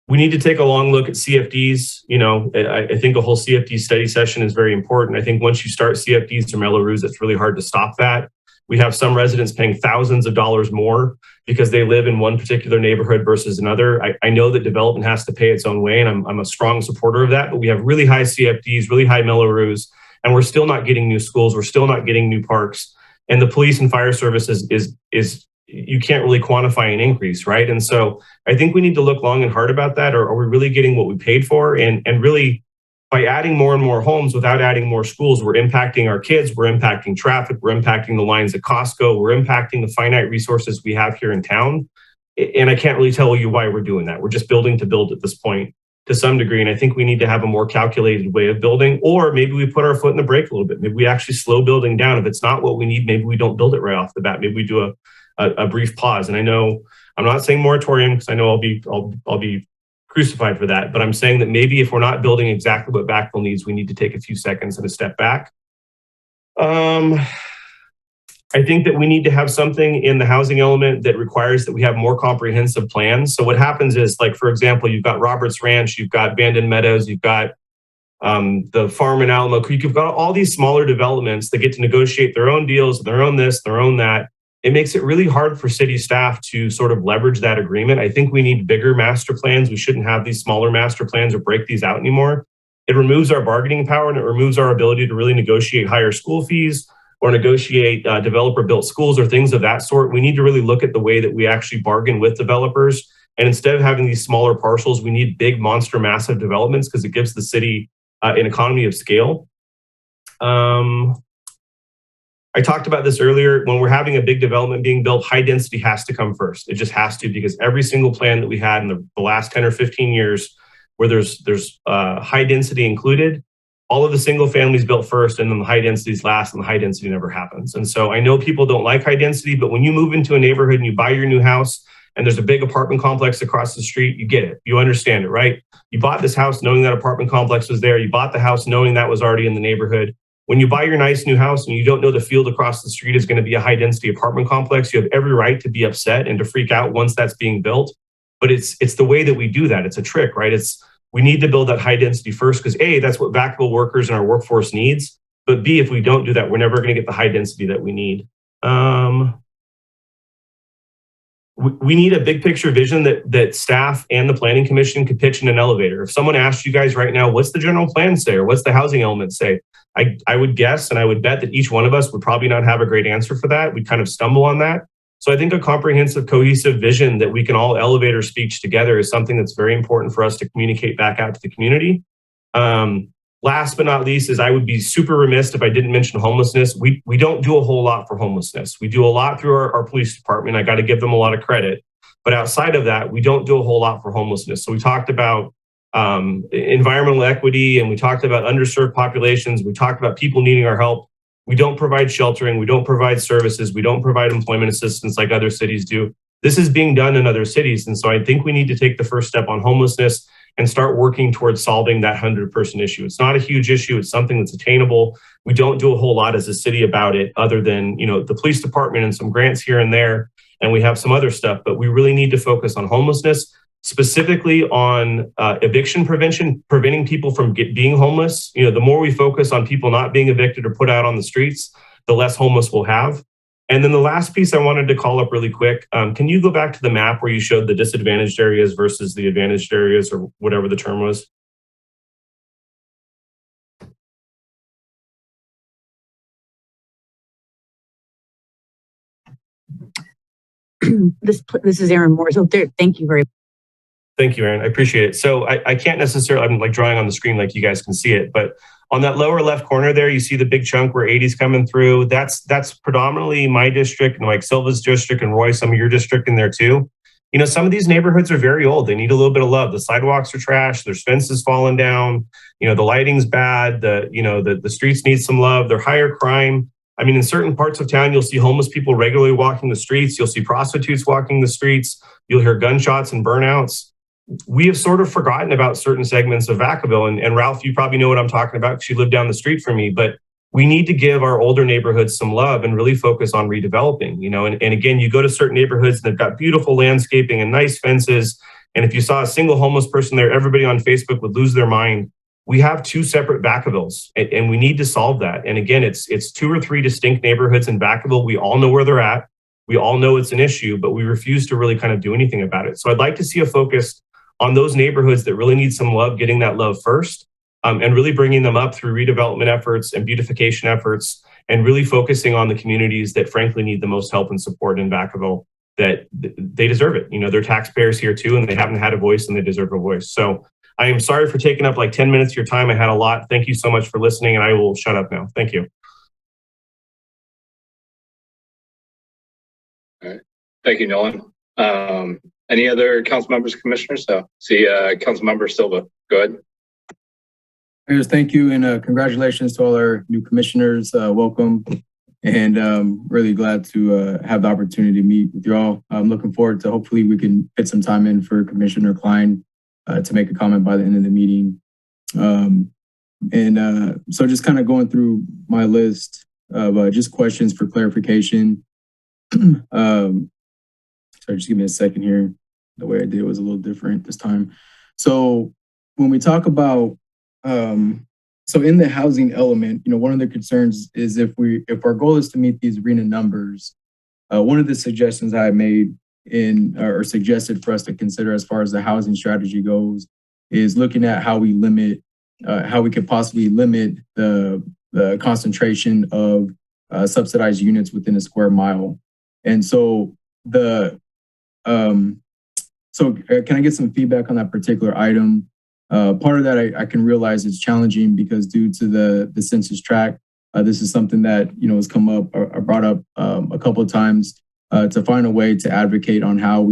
We need to take a long look at CFDs. You know, I think a whole CFD study session is very important. I think once you start CFDs to Melrose, it's really hard to stop that. We have some residents paying thousands of dollars more because they live in one particular neighborhood versus another. I know that development has to pay its own way, and I'm a strong supporter of that, but we have really high CFDs, really high Melrose, and we're still not getting new schools. We're still not getting new parks. And the police and fire service is you can't really quantify an increase, right? And so I think we need to look long and hard about that. Or are we really getting what we paid for? And really, by adding more and more homes without adding more schools, we're impacting our kids, we're impacting traffic, we're impacting the lines at Costco, we're impacting the finite resources we have here in town. And I can't really tell you why we're doing that. We're just building to build at this point to some degree. And I think we need to have a more calculated way of building, or maybe we put our foot in the brake a little bit. Maybe we actually slow building down. If it's not what we need, maybe we don't build it right off the bat. Maybe we do a brief pause. And I know I'm not saying moratorium because I know I'll be crucified for that, but I'm saying that maybe if we're not building exactly what Vacaville needs, we need to take a few seconds and a step back. I think that we need to have something in the housing element that requires that we have more comprehensive plans. So what happens is, like, for example, you've got Roberts Ranch, you've got Bandon Meadows, you've got the farm in Alamo Creek, you've got all these smaller developments that get to negotiate their own deals, their own this, their own that. It makes it really hard for city staff to sort of leverage that agreement. I think we need bigger master plans. We shouldn't have these smaller master plans or break these out anymore. It removes our bargaining power, and it removes our ability to really negotiate higher school fees or negotiate developer-built schools or things of that sort. We need to really look at the way that we actually bargain with developers. And instead of having these smaller parcels, we need big, monster, massive developments because it gives the city an economy of scale. I talked about this earlier. When we're having a big development being built, high density has to come first. It just has to, because every single plan that we had in the last 10 or 15 years where there's high density included, all of the single families built first, and then the high densities last, and the high density never happens. And so I know people don't like high density, but when you move into a neighborhood and you buy your new house and there's a big apartment complex across the street, you get it. You understand it, right? You bought this house knowing that apartment complex was there. You bought the house knowing that was already in the neighborhood. When you buy your nice new house and you don't know the field across the street is going to be a high density apartment complex, you have every right to be upset and to freak out once that's being built. But it's the way that we do that. It's a trick, right? We need to build that high density first because A, that's what Vacaville workers and our workforce needs. But B, if we don't do that, we're never going to get the high density that we need. We need a big picture vision that staff and the planning commission could pitch in an elevator. If someone asked you guys right now, what's the general plan say, or what's the housing element say? I would guess, and I would bet that each one of us would probably not have a great answer for that. We'd kind of stumble on that. So I think a comprehensive, cohesive vision that we can all elevator speech together is something that's very important for us to communicate back out to the community. Last but not least is I would be super remiss if I didn't mention homelessness. We don't do a whole lot for homelessness. We do a lot through our police department. I got to give them a lot of credit. But outside of that, we don't do a whole lot for homelessness. So we talked about environmental equity, and we talked about underserved populations. We talked about people needing our help. We don't provide sheltering. We don't provide services. We don't provide employment assistance like other cities do. This is being done in other cities. And so I think we need to take the first step on homelessness and start working towards solving that 100-person issue. It's not a huge issue. It's something that's attainable. We don't do a whole lot as a city about it other than, the police department and some grants here and there. And we have some other stuff, but we really need to focus on homelessness, specifically on eviction prevention, preventing people from being homeless. The more we focus on people not being evicted or put out on the streets, the less homeless we'll have. And then the last piece I wanted to call up really quick. Can you go back to the map where you showed the disadvantaged areas versus the advantaged areas, or whatever the term was? This is Aaron Morris. Oh, there. Thank you very much. Thank you, Aaron. I appreciate it. So I can't necessarily, I'm like drawing on the screen like you guys can see it, but on that lower left corner there, you see the big chunk where 80's coming through. That's predominantly my district, and like Silva's district, and Roy, some of your district in there too. Some of these neighborhoods are very old. They need a little bit of love. The sidewalks are trash. There's fences falling down. The lighting's bad. The streets need some love. They're higher crime. I mean, in certain parts of town, you'll see homeless people regularly walking the streets. You'll see prostitutes walking the streets. You'll hear gunshots and burnouts. We have sort of forgotten about certain segments of Vacaville. And Ralph, you probably know what I'm talking about because you live down the street from me. But we need to give our older neighborhoods some love and really focus on redeveloping. And again, you go to certain neighborhoods and they've got beautiful landscaping and nice fences. And if you saw a single homeless person there, everybody on Facebook would lose their mind. We have two separate Vacavilles, and we need to solve that. And again, it's 2 or 3 distinct neighborhoods in Vacaville. We all know where they're at. We all know it's an issue, but we refuse to really kind of do anything about it. So I'd like to see a focus on those neighborhoods that really need some love, getting that love first, and really bringing them up through redevelopment efforts and beautification efforts, and really focusing on the communities that frankly need the most help and support in Vacaville. that they deserve it. You know, they're taxpayers here too, and they haven't had a voice, and they deserve a voice. So I am sorry for taking up like 10 minutes of your time. I had a lot. Thank you so much for listening, and I will shut up now. Thank you. All right. Thank you, Nolan. Any other council members, commissioners? So see, council member Silva, go ahead. Yes, thank you, and congratulations to all our new commissioners. Welcome, and really glad to have the opportunity to meet with you all. I'm looking forward to hopefully we can fit some time in for Commissioner Klein to make a comment by the end of the meeting. So just kind of going through my list of just questions for clarification. Sorry, just give me a second here. The way I did it was a little different this time. So when we talk about so in the housing element, you know, one of the concerns is if our goal is to meet these RHNA numbers, one of the suggestions I made or suggested for us to consider as far as the housing strategy goes is looking at how we could possibly limit the concentration of subsidized units within a square mile. And so can I get some feedback on that particular item? Part of that I can realize is challenging because due to the census tract, this is something that, you know, has come up or brought up a couple of times to find a way to advocate on how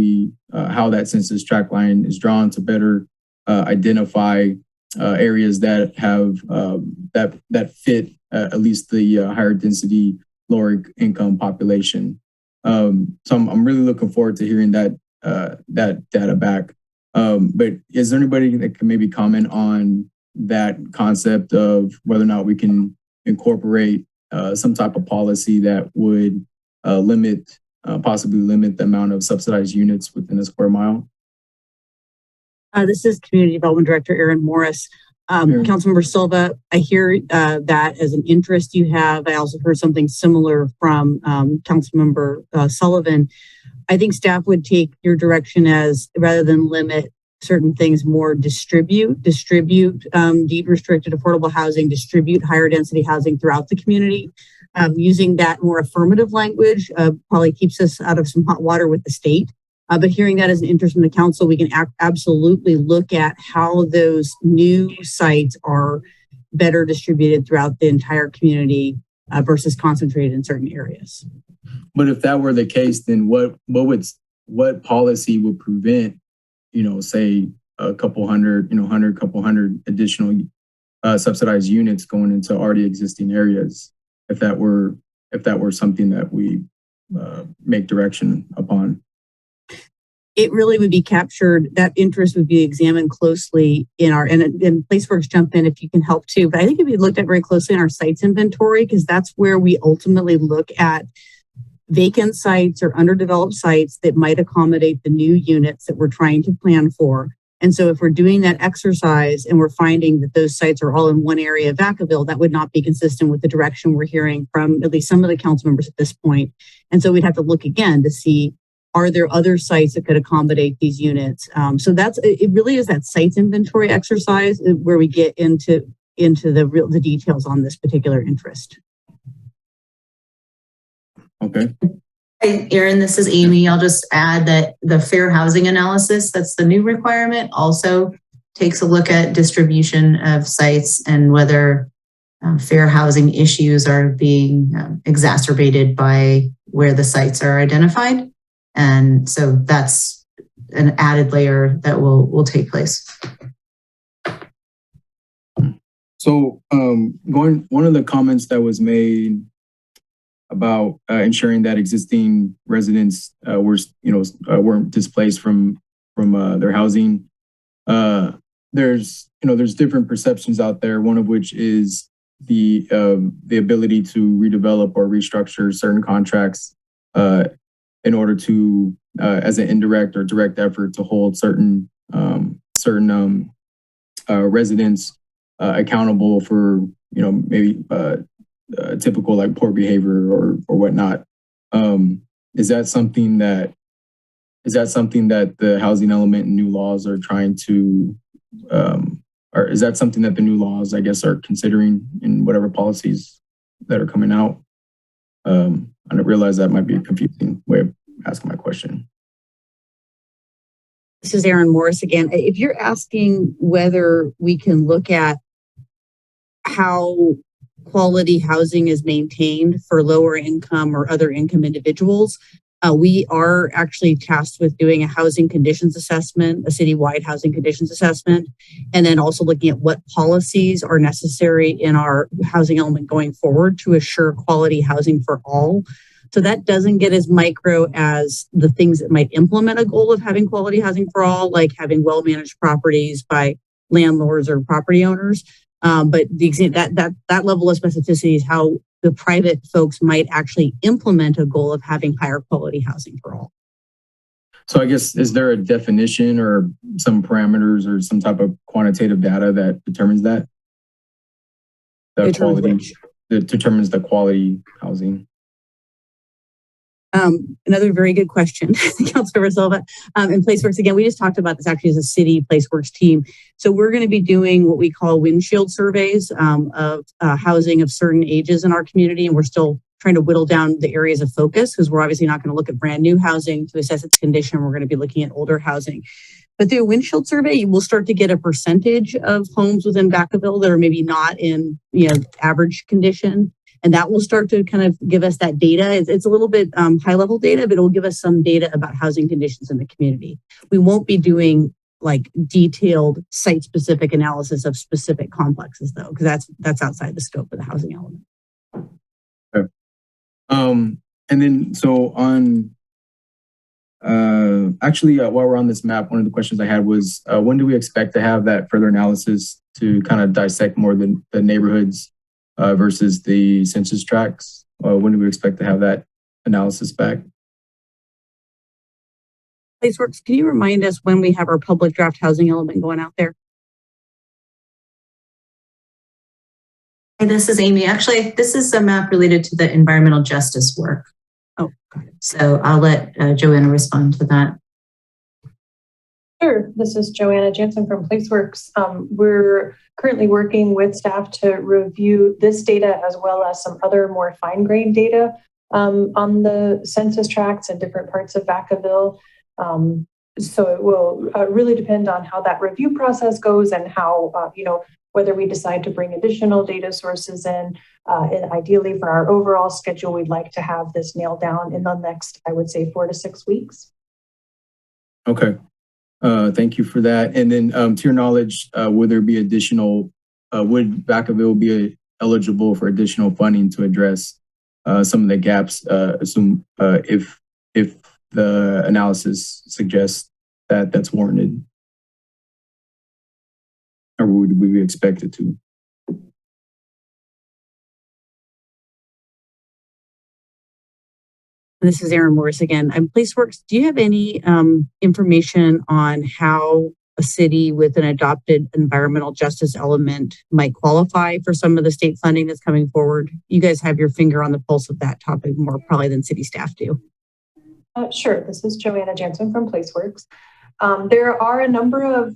that census tract line is drawn to better identify areas that have that fit at least the higher density, lower income population. So I'm really looking forward to hearing that data back. But is there anybody that can maybe comment on that concept of whether or not we can incorporate some type of policy that would possibly limit the amount of subsidized units within a square mile? This is Community Development Director Erin Morris. Councilmember Silva, I hear that as an interest you have. I also heard something similar from Councilmember Sullivan. I think staff would take your direction as rather than limit certain things, more distribute deed restricted affordable housing, distribute higher density housing throughout the community. Using that more affirmative language probably keeps us out of some hot water with the state. But hearing that as an interest from the council, we can absolutely look at how those new sites are better distributed throughout the entire community versus concentrated in certain areas. But if that were the case, then what policy would prevent, you know, say a couple hundred additional subsidized units going into already existing areas? If that were something that we make direction upon. It really would be captured. That interest would be examined closely in our, and PlaceWorks jump in if you can help too. But I think it'd be looked at very closely in our sites inventory, because that's where we ultimately look at vacant sites or underdeveloped sites that might accommodate the new units that we're trying to plan for. And so if we're doing that exercise and we're finding that those sites are all in one area of Vacaville, that would not be consistent with the direction we're hearing from at least some of the council members at this point. And so we'd have to look again to see, are there other sites that could accommodate these units? So it really is that sites inventory exercise where we get into the details on this particular interest. Okay. Hey, Erin, this is Amy. I'll just add that the fair housing analysis, that's the new requirement, also takes a look at distribution of sites and whether fair housing issues are being exacerbated by where the sites are identified. And so that's an added layer that will take place. So one of the comments that was made about ensuring that existing residents weren't displaced from their housing. There's different perceptions out there. One of which is the ability to redevelop or restructure certain contracts in order to as an indirect or direct effort to hold certain residents accountable for maybe typical like poor behavior or whatnot. Is that something that the housing element and new laws are trying to, or is that something that the new laws, I guess, are considering in whatever policies that are coming out? I realize that might be a confusing way of ask my question. This is Erin Morris again. If you're asking whether we can look at how quality housing is maintained for lower income or other income individuals, we are actually tasked with doing a housing conditions assessment, a citywide housing conditions assessment, and then also looking at what policies are necessary in our housing element going forward to assure quality housing for all. So that doesn't get as micro as the things that might implement a goal of having quality housing for all, like having well-managed properties by landlords or property owners. But that level of specificity is how the private folks might actually implement a goal of having higher quality housing for all. So I guess, is there a definition or some parameters or some type of quantitative data that determines that? The quality, that determines the quality housing? Another very good question, Councilor Silva. In PlaceWorks, again, we just talked about this actually as a city PlaceWorks team. So we're going to be doing what we call windshield surveys of housing of certain ages in our community. And we're still trying to whittle down the areas of focus because we're obviously not going to look at brand new housing to assess its condition. We're going to be looking at older housing. But through a windshield survey, you will start to get a percentage of homes within Vacaville that are maybe not in average condition. And that will start to kind of give us that data. It's a little bit high level data, but it will give us some data about housing conditions in the community. We won't be doing like detailed site specific analysis of specific complexes though, because that's outside the scope of the housing element. Okay. And then so on, while we're on this map, one of the questions I had was, when do we expect to have that further analysis to kind of dissect more the neighborhoods versus the census tracts? When do we expect to have that analysis back? PlaceWorks, can you remind us when we have our public draft housing element going out there? Hey, this is Amy. Actually, this is a map related to the environmental justice work. Oh, got it. So I'll let Joanna respond to that. Sure. This is Joanna Jansen from PlaceWorks. We're currently working with staff to review this data as well as some other more fine-grained data on the census tracts in different parts of Vacaville. So it will really depend on how that review process goes and how, whether we decide to bring additional data sources in. And ideally for our overall schedule, we'd like to have this nailed down in the next, I would say, 4 to 6 weeks. Okay. Thank you for that. And then to your knowledge, would there be additional, would Vacaville be eligible for additional funding to address some of the gaps, if the analysis suggests that that's warranted? Or would we expect it to? This is Erin Morris again. PlaceWorks, do you have any information on how a city with an adopted environmental justice element might qualify for some of the state funding that's coming forward? You guys have your finger on the pulse of that topic more probably than city staff do. Sure. This is Joanna Jansen from PlaceWorks. There are a number of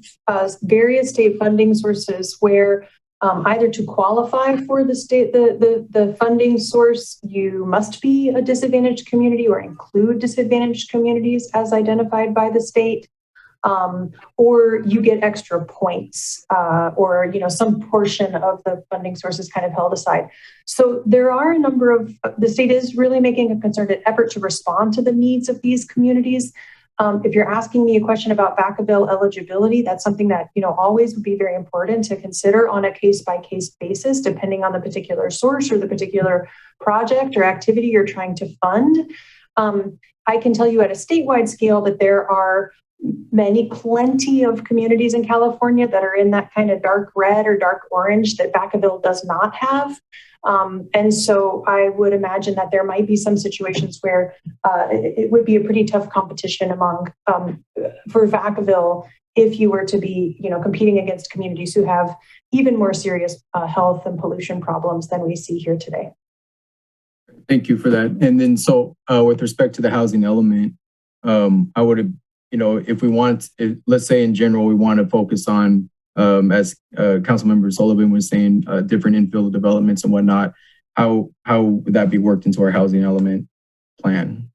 various state funding sources where either to qualify for the funding source, you must be a disadvantaged community or include disadvantaged communities as identified by the state, or you get extra points, or some portion of the funding source is kind of held aside. So there are a number of, the state is really making a concerted effort to respond to the needs of these communities. If you're asking me a question about Vacaville eligibility, that's something that always would be very important to consider on a case-by-case basis, depending on the particular source or the particular project or activity you're trying to fund. I can tell you at a statewide scale that there are plenty of communities in California that are in that kind of dark red or dark orange that Vacaville does not have. And so I would imagine that there might be some situations where it would be a pretty tough competition for Vacaville if you were to be, competing against communities who have even more serious health and pollution problems than we see here today. Thank you for that. And then so with respect to the housing element, I would have, if we want, let's say in general, we want to focus on as Councilmember Sullivan was saying, different infill developments and whatnot, how would that be worked into our housing element plan?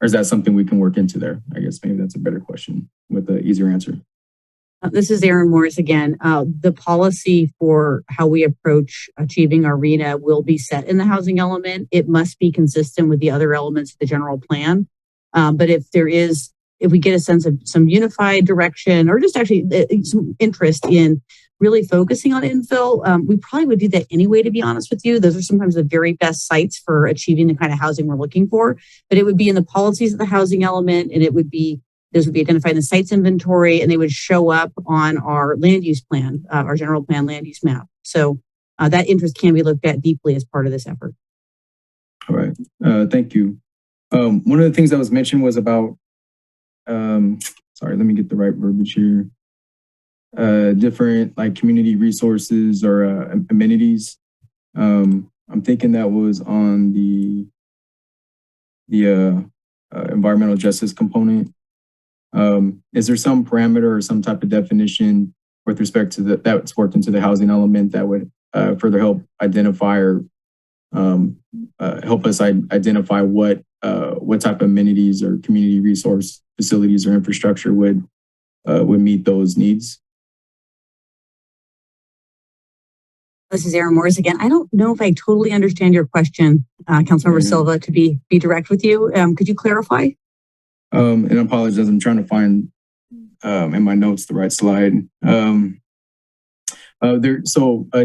or is that something we can work into there? I guess maybe that's a better question with an easier answer. This is Erin Morris again. The policy for how we approach achieving our RENA will be set in the housing element. It must be consistent with the other elements of the general plan. But if we get a sense of some unified direction or just actually some interest in really focusing on infill, we probably would do that anyway, to be honest with you. Those are sometimes the very best sites for achieving the kind of housing we're looking for. But it would be in the policies of the housing element, and those would be identified in the sites inventory, and they would show up on our land use plan, our general plan land use map. So that interest can be looked at deeply as part of this effort. All right, thank you. One of the things that was mentioned was about, sorry, let me get the right verbiage here. Different like community resources or amenities. I'm thinking that was on the environmental justice component. Is there some parameter or some type of definition with respect to that's worked into the housing element that would further help identify or help us identify what type of amenities or community resource facilities or infrastructure would meet those needs? This is Erin Morris again. I don't know if I totally understand your question, Councilmember Silva, to be direct with you. Could you clarify? And I apologize, I'm trying to find in my notes the right slide.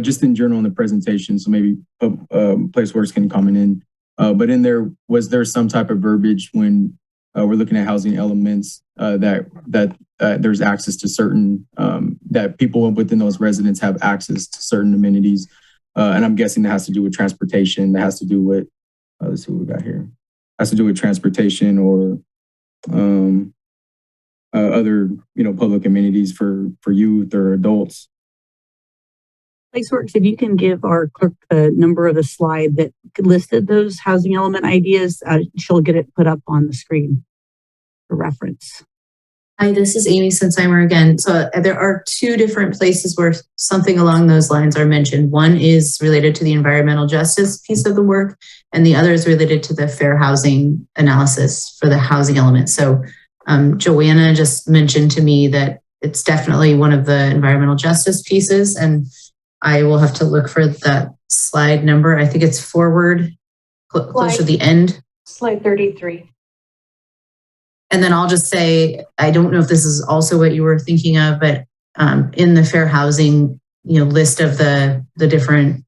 Just in general in the presentation, so maybe Placeworks can comment in, but in there, was there some type of verbiage when we're looking at housing elements that there's access to certain, that people within those residents have access to certain amenities? And I'm guessing that has to do with transportation, that has to do with, let's see what we got here, has to do with transportation or other, public amenities for youth or adults. Placeworks, if you can give our clerk the number of the slide that listed those housing element ideas, she'll get it put up on the screen for reference. Hi, this is Amy Sensheimer again. So there are two different places where something along those lines are mentioned. One is related to the environmental justice piece of the work, and the other is related to the fair housing analysis for the housing element. So Joanna just mentioned to me that it's definitely one of the environmental justice pieces, and I will have to look for that slide number. I think it's forward, closer to the end. Slide 33. And then I'll just say, I don't know if this is also what you were thinking of, but in the fair housing, list of the different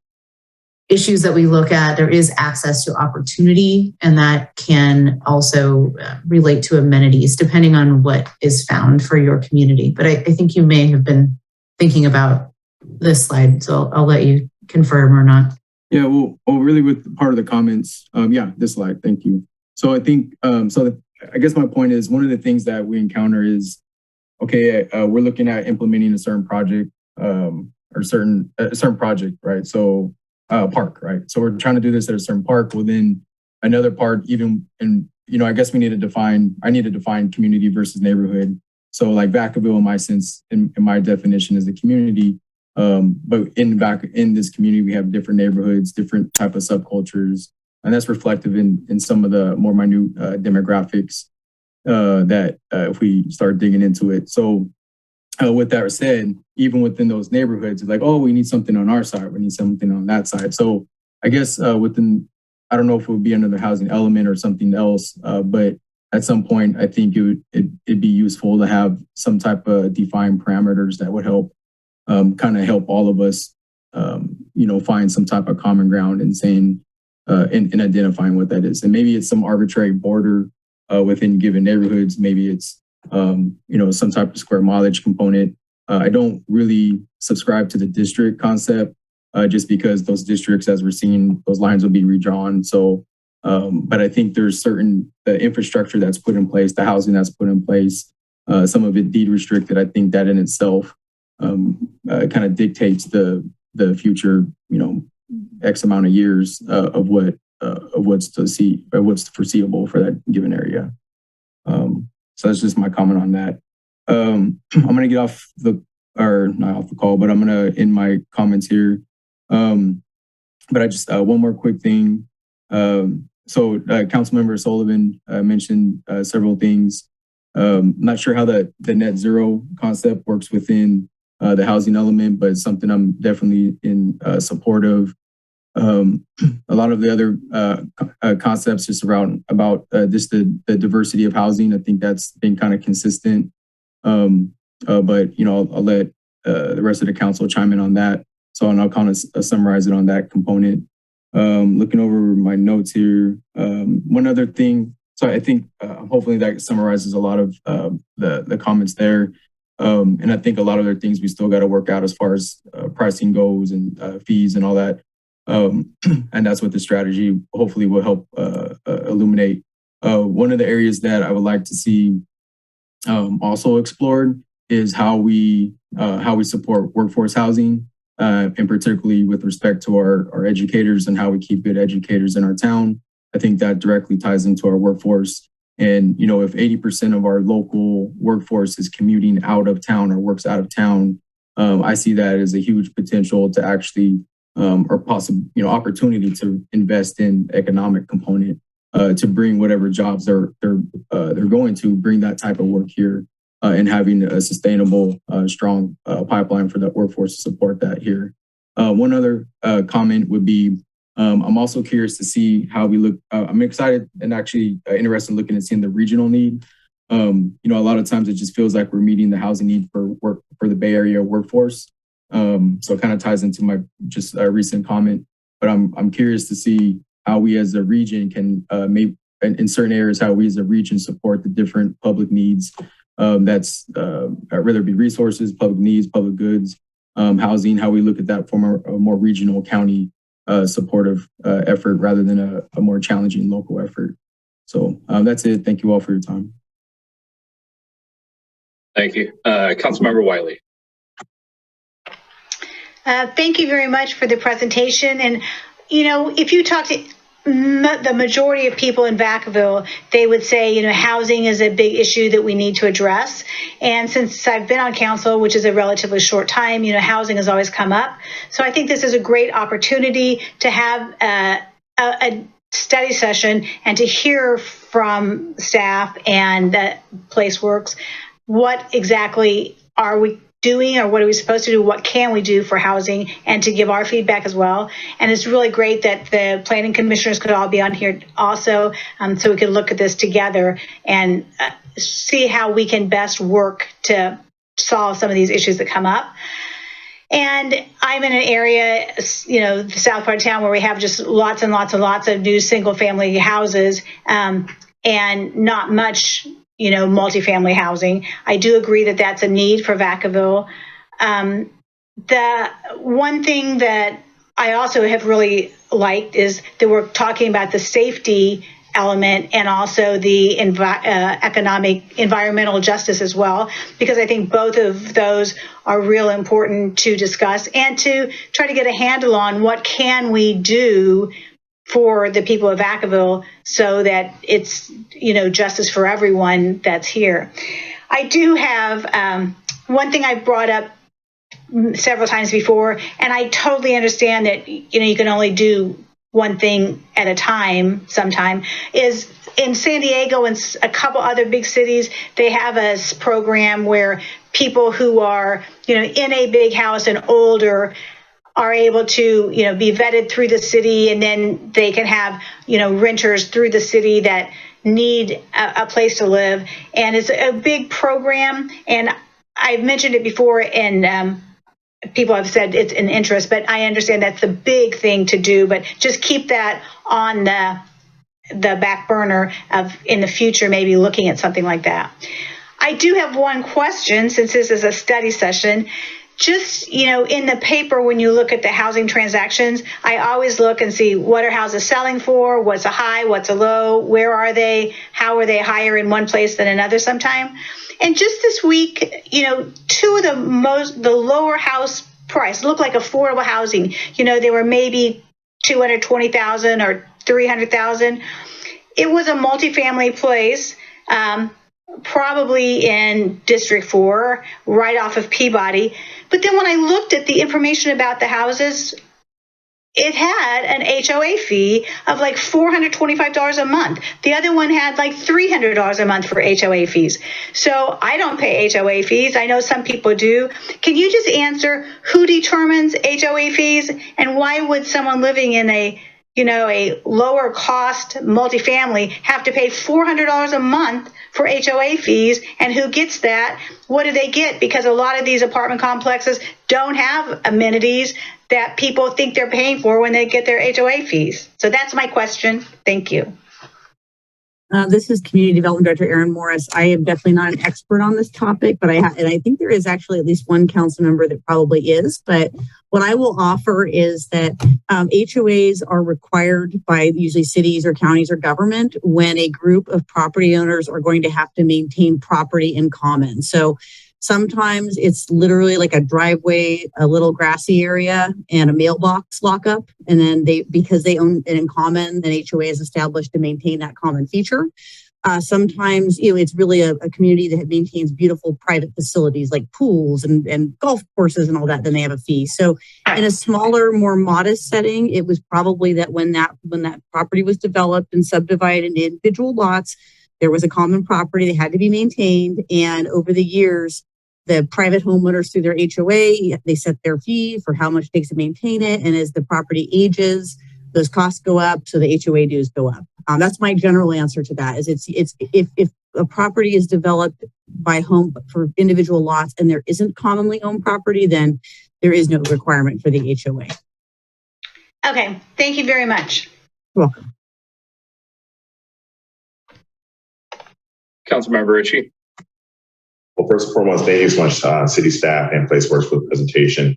issues that we look at, there is access to opportunity, and that can also relate to amenities depending on what is found for your community. But I think you may have been thinking about this slide, so I'll let you confirm or not. Yeah, well, really with part of the comments, yeah, this slide, thank you. So I think, I guess my point is one of the things that we encounter is, okay, we're looking at implementing a certain project or a certain project, right? So park, right? So we're trying to do this at a certain park. Well, then another part, even, and I guess I need to define community versus neighborhood. So like Vacaville, in my sense, in my definition, is the community. But in this community, we have different neighborhoods, different type of subcultures, and that's reflective in some of the more minute demographics that if we start digging into it. So with that said, even within those neighborhoods, it's like, oh, we need something on our side, we need something on that side. So I guess I don't know if it would be another housing element or something else, but at some point, I think it'd be useful to have some type of defined parameters that would help kind of help all of us, find some type of common ground and saying, in identifying what that is. And maybe it's some arbitrary border within given neighborhoods. Maybe it's, some type of square mileage component. I don't really subscribe to the district concept just because those districts, as we're seeing, those lines will be redrawn. So, but I think there's certain infrastructure that's put in place, the housing that's put in place, some of it deed restricted. I think that in itself kind of dictates the future, X amount of years of what's foreseeable for that given area. So that's just my comment on that. I'm going to get not off the call, but I'm going to end my comments here. But I just, one more quick thing. Councilmember Sullivan mentioned several things. Not sure how the net zero concept works within the housing element, but it's something I'm definitely in support of. A lot of the other concepts just about just the diversity of housing. I think that's been kind of consistent. But I'll let the rest of the council chime in on that. So I'll kind of summarize it on that component. Looking over my notes here, one other thing. So I think hopefully that summarizes a lot of the comments there. And I think a lot of other things we still got to work out as far as pricing goes and fees and all that. And that's what the strategy hopefully will help illuminate. One of the areas that I would like to see also explored is how we support workforce housing, and particularly with respect to our educators and how we keep good educators in our town. I think that directly ties into our workforce. And if 80% of our local workforce is commuting out of town or works out of town, I see that as a huge potential to actually or possible opportunity to invest in economic component to bring whatever jobs they're going to bring that type of work here and having a sustainable, strong pipeline for that workforce to support that here. One other comment would be, I'm also curious to see how we look. I'm excited and actually interested in looking and seeing the regional need. A lot of times it just feels like we're meeting the housing need for the Bay Area workforce. So it kind of ties into my just recent comment, but I'm curious to see how we as a region can maybe in certain areas, how we as a region support the different public needs. That's whether it be resources, public needs, public goods, housing, how we look at that from a more regional county supportive effort rather than a more challenging local effort. So that's it. Thank you all for your time. Thank you. Councilmember Wiley. Thank you very much for the presentation. And, if you talk to the majority of people in Vacaville, they would say, housing is a big issue that we need to address. And since I've been on council, which is a relatively short time, housing has always come up. So I think this is a great opportunity to have a study session and to hear from staff and that PlaceWorks, what exactly are we doing or what are we supposed to do? What can we do for housing, and to give our feedback as well. And it's really great that the planning commissioners could all be on here also, so we could look at this together and see how we can best work to solve some of these issues that come up. And I'm in an area, the south part of town, where we have just lots and lots and lots of new single family houses, and not much multifamily housing. I do agree that that's a need for Vacaville. The one thing that I also have really liked is that we're talking about the safety element and also the environmental justice as well, because I think both of those are real important to discuss and to try to get a handle on what can we do for the people of Vacaville so that it's, justice for everyone that's here. I do have one thing I've brought up several times before, and I totally understand that, you can only do one thing at a time sometime, is in San Diego and a couple other big cities, they have a program where people who are, in a big house and older are able to, be vetted through the city, and then they can have, renters through the city that need a place to live. And it's a big program. And I've mentioned it before, and people have said it's an interest, but I understand that's the big thing to do. But just keep that on the back burner of in the future, maybe looking at something like that. I do have one question, since this is a study session. Just, in the paper, when you look at the housing transactions, I always look and see what are houses selling for, what's a high, what's a low, where are they, how are they higher in one place than another sometime. And just this week, two of the lower house price look like affordable housing. They were maybe $220,000 or $300,000. It was a multifamily place, probably in District 4, right off of Peabody. But then when I looked at the information about the houses, it had an HOA fee of like $425 a month. The other one had like $300 a month for HOA fees. So I don't pay HOA fees. I know some people do. Can you just answer who determines HOA fees, and why would someone living in a lower cost multifamily have to pay $400 a month for HOA fees, and who gets that? What do they get? Because a lot of these apartment complexes don't have amenities that people think they're paying for when they get their HOA fees. So that's my question. Thank you. This is Community Development Director Erin Morris. I am definitely not an expert on this topic, but I think there is actually at least one council member that probably is. But what I will offer is that HOAs are required by usually cities or counties or government when a group of property owners are going to have to maintain property in common. So sometimes it's literally like a driveway, a little grassy area, and a mailbox lockup. And then because they own it in common, then HOA is established to maintain that common feature. Sometimes, it's really a community that maintains beautiful private facilities like pools and golf courses and all that, then they have a fee. So in a smaller, more modest setting, it was probably that when that property was developed and subdivided into individual lots, there was a common property that had to be maintained. And over the years, the private homeowners through their HOA, they set their fee for how much it takes to maintain it. And as the property ages, those costs go up, so the HOA dues go up. That's my general answer to that. Is it's if a property is developed by home for individual lots and there isn't commonly owned property, then there is no requirement for the HOA. Okay, thank you very much. You're welcome. Councilmember Ritchie. Well, first and foremost, thank you so much, city staff and PlaceWorks for the presentation.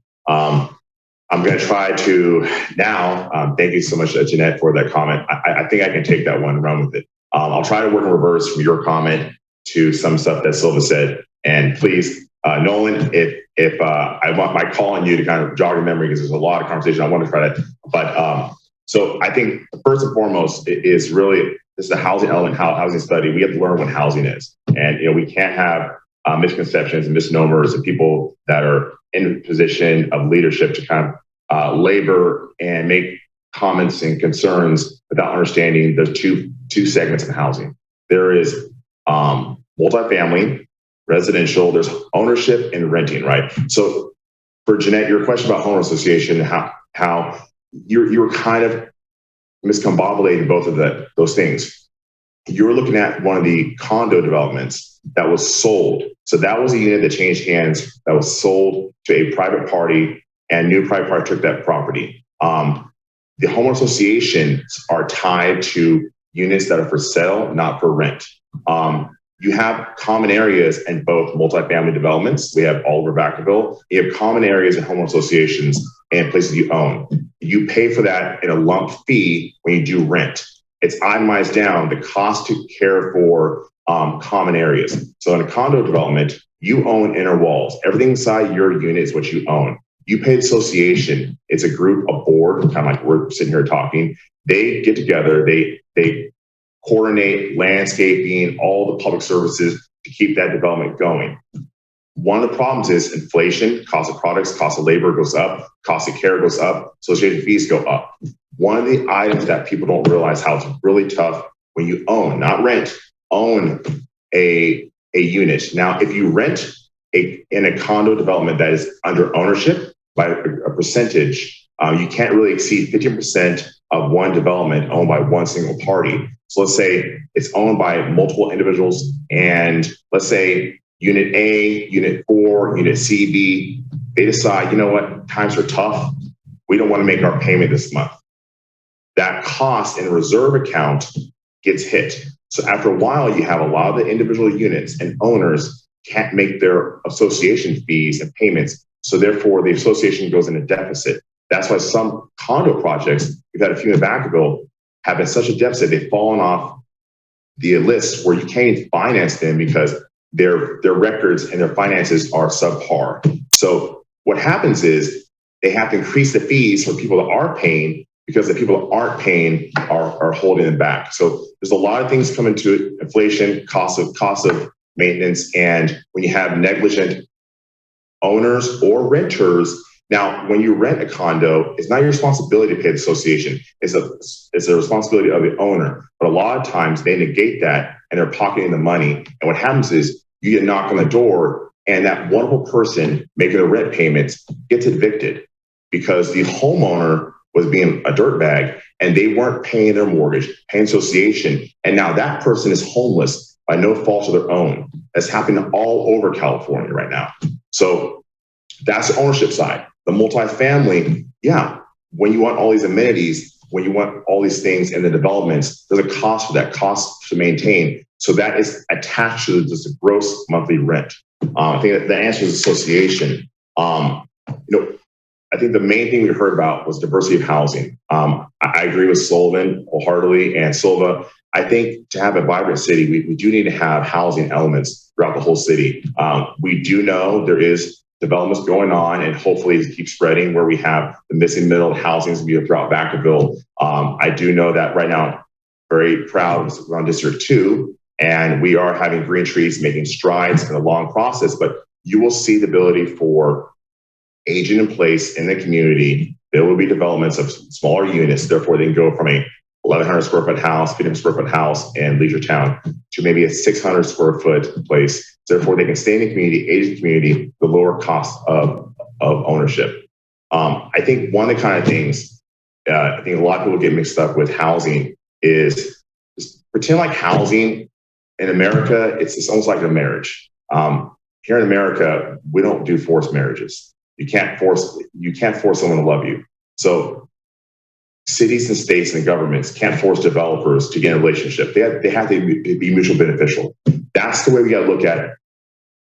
I'm going to try to now, thank you so much, Jeanette, for that comment. I think I can take that one and run with it. I'll try to work in reverse from your comment to some stuff that Silva said. And please, Nolan, if I want my call on you to kind of jog your memory, because there's a lot of conversation I want to try to, but so I think first and foremost is really, this is a housing element, housing study. We have to learn what housing is. And, we can't have misconceptions and misnomers of people that are in position of leadership to kind of labor and make comments and concerns without understanding there's two segments of housing. There is multifamily, residential, there's ownership and renting, right? So for Jeanette, your question about homeowner association, how you were kind of miscombobulating both of those things. You're looking at one of the condo developments that was sold. So that was a unit that changed hands, that was sold to a private party, and new private party took that property. The homeowner associations are tied to units that are for sale, not for rent. You have common areas in both multifamily developments. We have all over Vacaville. You have common areas in homeowner associations and places you own. You pay for that in a lump fee when you do rent. It's itemized down the cost to care for common areas. So in a condo development, you own inner walls. Everything inside your unit is what you own. You pay the association. It's a group, a board, kind of like we're sitting here talking. They get together, they coordinate landscaping, all the public services to keep that development going. One of the problems is inflation, cost of products, cost of labor goes up, cost of care goes up, association fees go up. One of the items that people don't realize how it's really tough when you own, not rent, own a unit. Now, if you rent in a condo development that is under ownership by a percentage, you can't really exceed 15% of one development owned by one single party. So let's say it's owned by multiple individuals, and let's say Unit A, Unit 4, Unit C, B, they decide, you know what, times are tough. We don't want to make our payment this month. That cost in the reserve account gets hit. So after a while, you have a lot of the individual units and owners can't make their association fees and payments. So therefore, the association goes in a deficit. That's why some condo projects, we've had a few in Vacaville, have been such a deficit, they've fallen off the list where you can't even finance them because their records and their finances are subpar. So what happens is they have to increase the fees for people that are paying because the people that aren't paying are holding them back. So there's a lot of things coming to it: inflation, cost of maintenance, and when you have negligent owners or renters, Now, when you rent a condo, it's not your responsibility to pay the association. It's a responsibility of the owner. But a lot of times they negate that and they're pocketing the money. And what happens is you get knocked on the door and that wonderful person making the rent payments gets evicted because the homeowner was being a dirtbag and they weren't paying their mortgage, paying association. And now that person is homeless by no fault of their own. That's happening all over California right now. So that's the ownership side. The multifamily, yeah, when you want all these amenities, when you want all these things in the developments, there's a cost for that, cost to maintain. So that is attached to just a gross monthly rent. I think that the answer is association. I think the main thing we heard about was diversity of housing. I agree with Sullivan wholeheartedly and Silva. I think to have a vibrant city, we do need to have housing elements throughout the whole city. We do know there is developments going on and hopefully it keeps spreading where we have the missing middle housing throughout Vacaville. I do know that right now, very proud we're on District 2 and we are having green trees making strides in a long process, but you will see the ability for aging in place in the community. There will be developments of smaller units. Therefore, they can go from a 1,100 square foot house, 1,500 square foot house in Leisure Town to maybe a 600 square foot place. Therefore, they can stay in the community, age the community, the lower cost of ownership. I think one of the kind of things I think a lot of people get mixed up with housing is just pretend like housing in America, it's almost like a marriage. Here in America, we don't do forced marriages. You can't force someone to love you. So cities and states and governments can't force developers to get in a relationship. They have to be mutually beneficial. That's the way we got to look at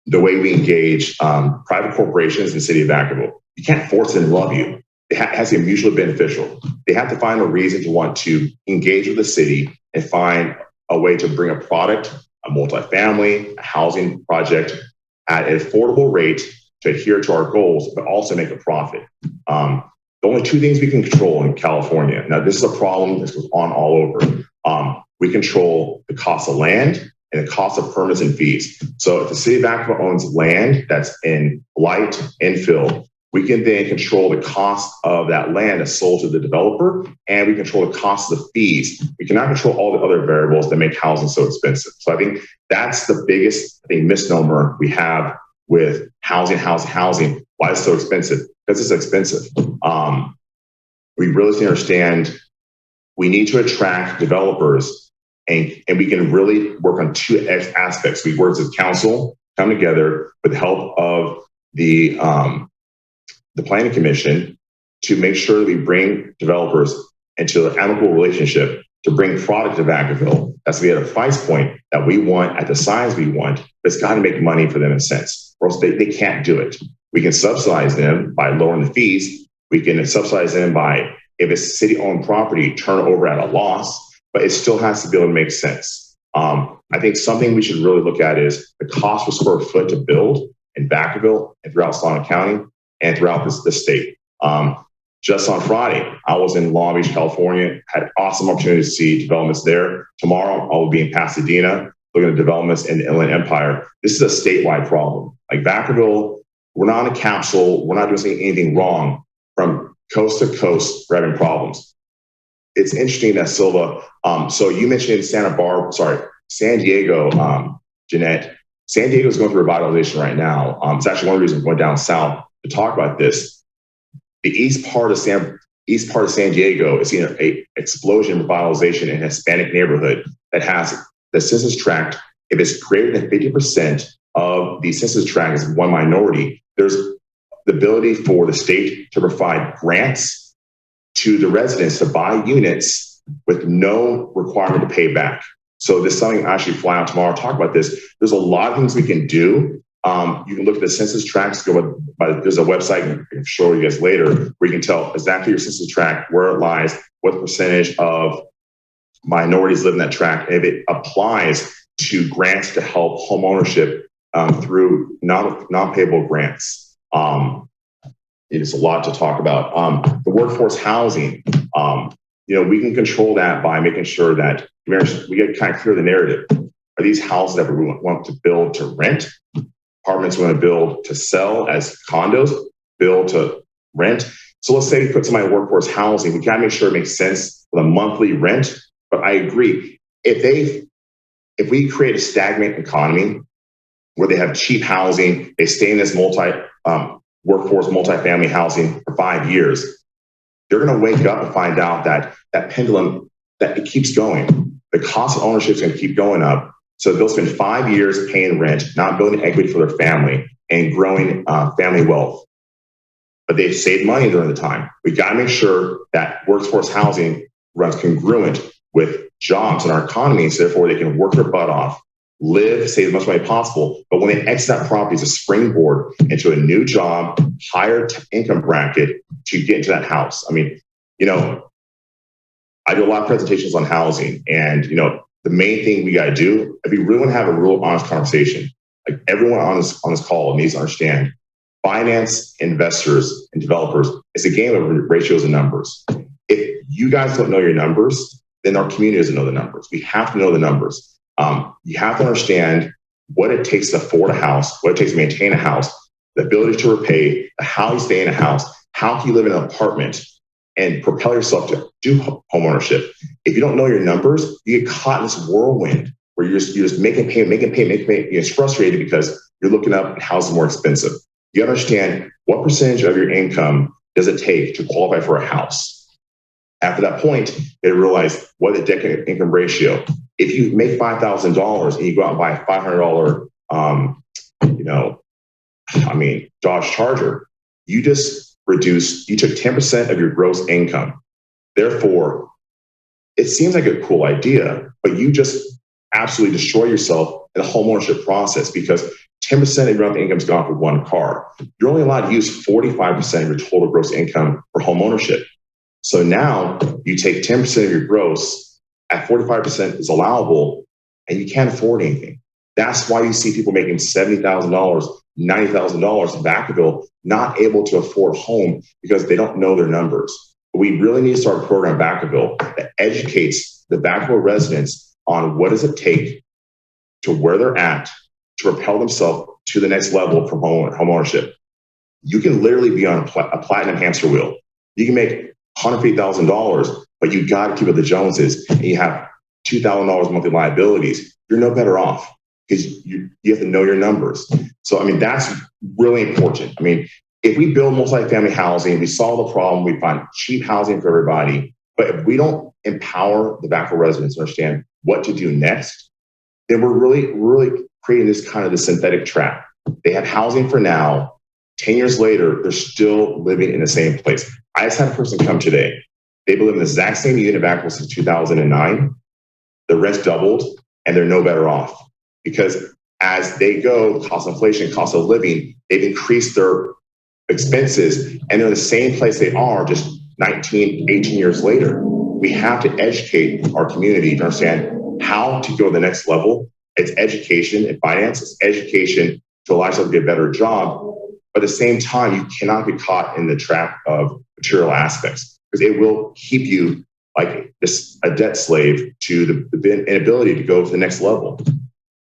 the way we engage private corporations in the city of Vacaville. You can't force them to love you. It has to be mutually beneficial. They have to find a reason to want to engage with the city and find a way to bring a product, a multifamily, a housing project at an affordable rate to adhere to our goals, but also make a profit. The only two things we can control in California. Now, this is a problem that goes on all over. We control the cost of land and the cost of permits and fees. So if the city of Vacaville owns land that's in light infill, we can then control the cost of that land that's sold to the developer, and we control the cost of the fees. We cannot control all the other variables that make housing so expensive. So I think that's the biggest misnomer we have with housing. Why it's so expensive? Because it's expensive. We really need to understand we need to attract developers, and we can really work on two aspects. We work as a council, come together with the help of the Planning Commission to make sure that we bring developers into an amicable relationship to bring product to Vacaville. That's to be at a price point that we want at the size we want, but it's got to make money for them in a sense, or else they can't do it. We can subsidize them by lowering the fees. We can subsidize them by, if it's city-owned property, turn it over at a loss, but it still has to be able to make sense. I think something we should really look at is the cost per square foot to build in Vacaville and throughout Solano County and throughout the state. Just on Friday, I was in Long Beach, California, had awesome opportunity to see developments there. Tomorrow, I will be in Pasadena, looking at developments in the Inland Empire. This is a statewide problem. Like Vacaville, we're not in a capsule. We're not doing anything wrong. From coast to coast, we're having problems. It's interesting that Silva, so you mentioned San Diego, Jeanette. San Diego is going through revitalization right now. It's actually one of the reasons we're going down south to talk about this. The east part of San Diego is seeing an explosion of revitalization in a Hispanic neighborhood that has the census tract. If it's greater than 50% of the census tract is one minority, there's the ability for the state to provide grants to the residents to buy units with no requirement to pay back. So this is something I actually fly out tomorrow to talk about this. There's a lot of things we can do. You can look at the census tracts. There's a website I can show you guys later where you can tell exactly your census tract, where it lies, what percentage of minorities live in that tract, and if it applies to grants to help home ownership through non-payable grants. It is a lot to talk about. The workforce housing, we can control that by making sure that we get kind of clear the narrative. Are these houses that we want to build to rent? Apartments we want to build to sell as condos, build to rent. So let's say you put somebody in workforce housing, we gotta make sure it makes sense for the monthly rent. But I agree, if we create a stagnant economy where they have cheap housing, they stay in this workforce multifamily housing for 5 years, they're going to wake up and find out that that pendulum, that it keeps going. The cost of ownership is going to keep going up. So they'll spend 5 years paying rent, not building equity for their family and growing family wealth. But they've saved money during the time. We got to make sure that workforce housing runs congruent with jobs in our economy, so therefore they can work their butt off, live, save as much money possible. But when they exit that property, it's a springboard into a new job, higher income bracket to get into that house. I mean, you know, I do a lot of presentations on housing, and, you know, the main thing we got to do, if we really want to have a real honest conversation, like everyone on this call needs to understand, finance, investors, and developers, it's a game of ratios and numbers. If you guys don't know your numbers, then our community doesn't know the numbers. We have to know the numbers. You have to understand what it takes to afford a house, what it takes to maintain a house, the ability to repay, how you stay in a house, how can you live in an apartment and propel yourself to do home ownership. If you don't know your numbers, you get caught in this whirlwind where you're just making payment. You're frustrated because you're looking up at houses more expensive. You understand what percentage of your income does it take to qualify for a house. After that point, you realize what the debt income ratio. If you make $5,000 and you go out and buy a $500, Dodge Charger, you just you took 10% of your gross income. Therefore, it seems like a cool idea, but you just absolutely destroy yourself in the homeownership process because 10% of your income is gone for one car. You're only allowed to use 45% of your total gross income for homeownership. So now you take 10% of your gross at 45% is allowable, and you can't afford anything. That's why you see people making $70,000, $90,000 in Vacaville, not able to afford home because they don't know their numbers. But we really need to start a program in Vacaville that educates the Vacaville residents on what does it take to where they're at to propel themselves to the next level from home ownership. You can literally be on a platinum hamster wheel. You can make $150,000, but you got to keep up the Joneses, and you have $2,000 monthly liabilities. You're no better off because you have to know your numbers. So, I mean, that's really important. I mean, if we build multifamily housing, we solve the problem, we find cheap housing for everybody, but if we don't empower the Vacaville residents to understand what to do next, then we're really creating this kind of the synthetic trap. They have housing for now. 10 years later, they're still living in the same place. I just had a person come today. They've been living in the exact same unit of Vacaville since 2009. The rent's doubled, and they're no better off because as they go, cost of inflation, cost of living, they've increased their expenses, and they're in the same place they are just 19, 18 years later. We have to educate our community to understand how to go to the next level. It's education and finance. It's education to allow yourself to get a better job. But at the same time, you cannot be caught in the trap of material aspects because it will keep you like a debt slave to the inability to go to the next level.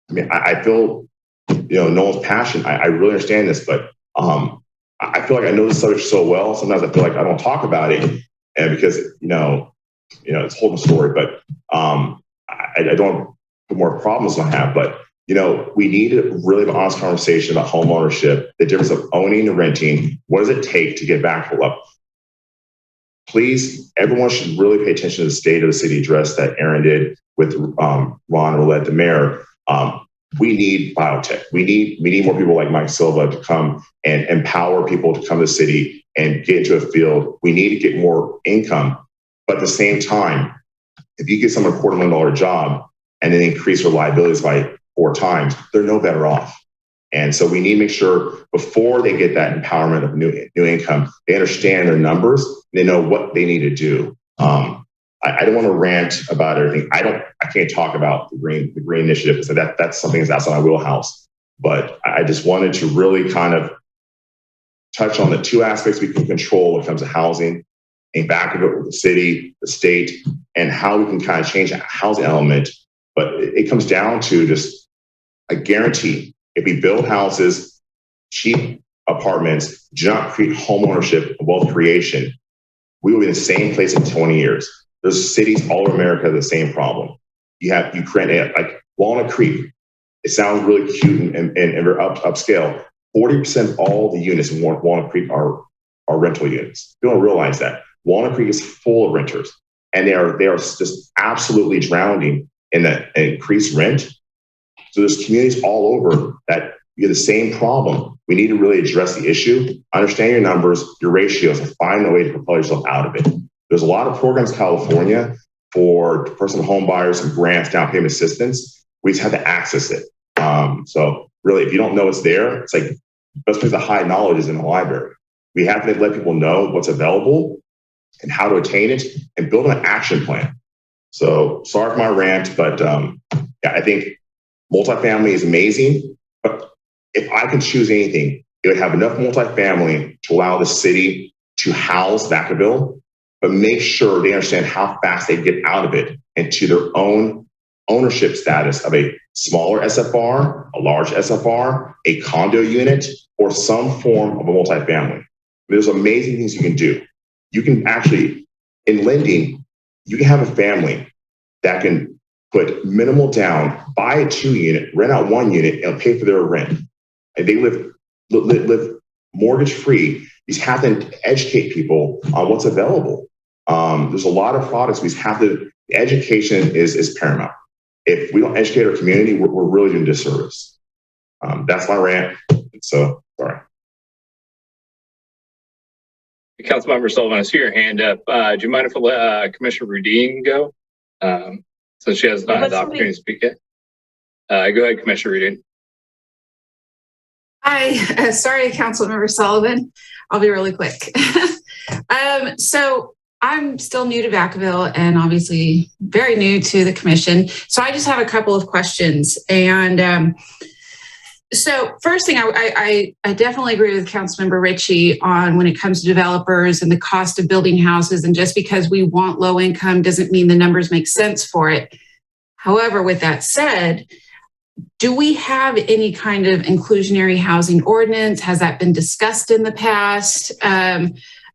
I mean, I feel, Noel's passion. I really understand this, but I feel like I know this subject so well. Sometimes I feel like I don't talk about it, and because it's a whole story. But I don't put more problems than I have. But we need to really have an honest conversation about home ownership, the difference of owning and renting. What does it take to get Vacaville up? Please, everyone should really pay attention to the State of the City address that Aaron did with Ron Roulette, the mayor. We need biotech. We need more people like Mike Silva to come and empower people to come to the city and get into a field. We need to get more income. But at the same time, if you get someone a $250,000 job and then increase their liabilities by 4 times, they're no better off. And so we need to make sure before they get that empowerment of new income, they understand their numbers, they know what they need to do. I don't want to rant about everything. I can't talk about the green initiative because that's something that's outside my wheelhouse. But I just wanted to really kind of touch on the 2 aspects we can control when it comes to housing, and Vacaville, the city, the state, and how we can kind of change the housing element. But it comes down to just a guarantee. If we build houses cheap apartments do not create homeownership and wealth creation, we will be in the same place in 20 years. There's cities all over America the same problem. You create like Walnut Creek. It sounds really cute and very upscale. 40% of all the units in Walnut Creek are rental units. You don't realize that. Walnut Creek is full of renters, and they are just absolutely drowning in the increased rent. So there's communities all over that you have the same problem. We need to really address the issue, understand your numbers, your ratios, and find a way to propel yourself out of it. There's a lot of programs in California for personal home buyers and grants, down payment assistance. We just have to access it. So really, if you don't know it's there, it's like the best place to hide knowledge is in the library. We have to let people know what's available and how to attain it and build an action plan. So sorry for my rant, but yeah, I think multifamily is amazing. But if I could choose anything, it would have enough multifamily to allow the city to house Vacaville, but make sure they understand how fast they get out of it into their own ownership status of a smaller SFR, a large SFR, a condo unit, or some form of a multifamily. There's amazing things you can do. You can actually, in lending, you can have a family that can put minimal down, buy a 2-unit, rent out 1 unit, and pay for their rent. And they live mortgage free. You just have to educate people on what's available. There's a lot of products. We just have to. Education is paramount. If we don't educate our community, we're really doing disservice. That's my rant. So sorry. Councilmember Sullivan, I see your hand up. Do you mind if I let Commissioner Rudin go? So she has not had the opportunity to speak yet. Go ahead, Commissioner Rudin. Hi, sorry, Councilmember Sullivan. I'll be really quick. So I'm still new to Vacaville and obviously very new to the commission. So I just have a couple of questions. And so first thing, I definitely agree with Councilmember Ritchie on when it comes to developers and the cost of building houses. And just because we want low income doesn't mean the numbers make sense for it. However, with that said, do we have any kind of inclusionary housing ordinance? Has that been discussed in the past?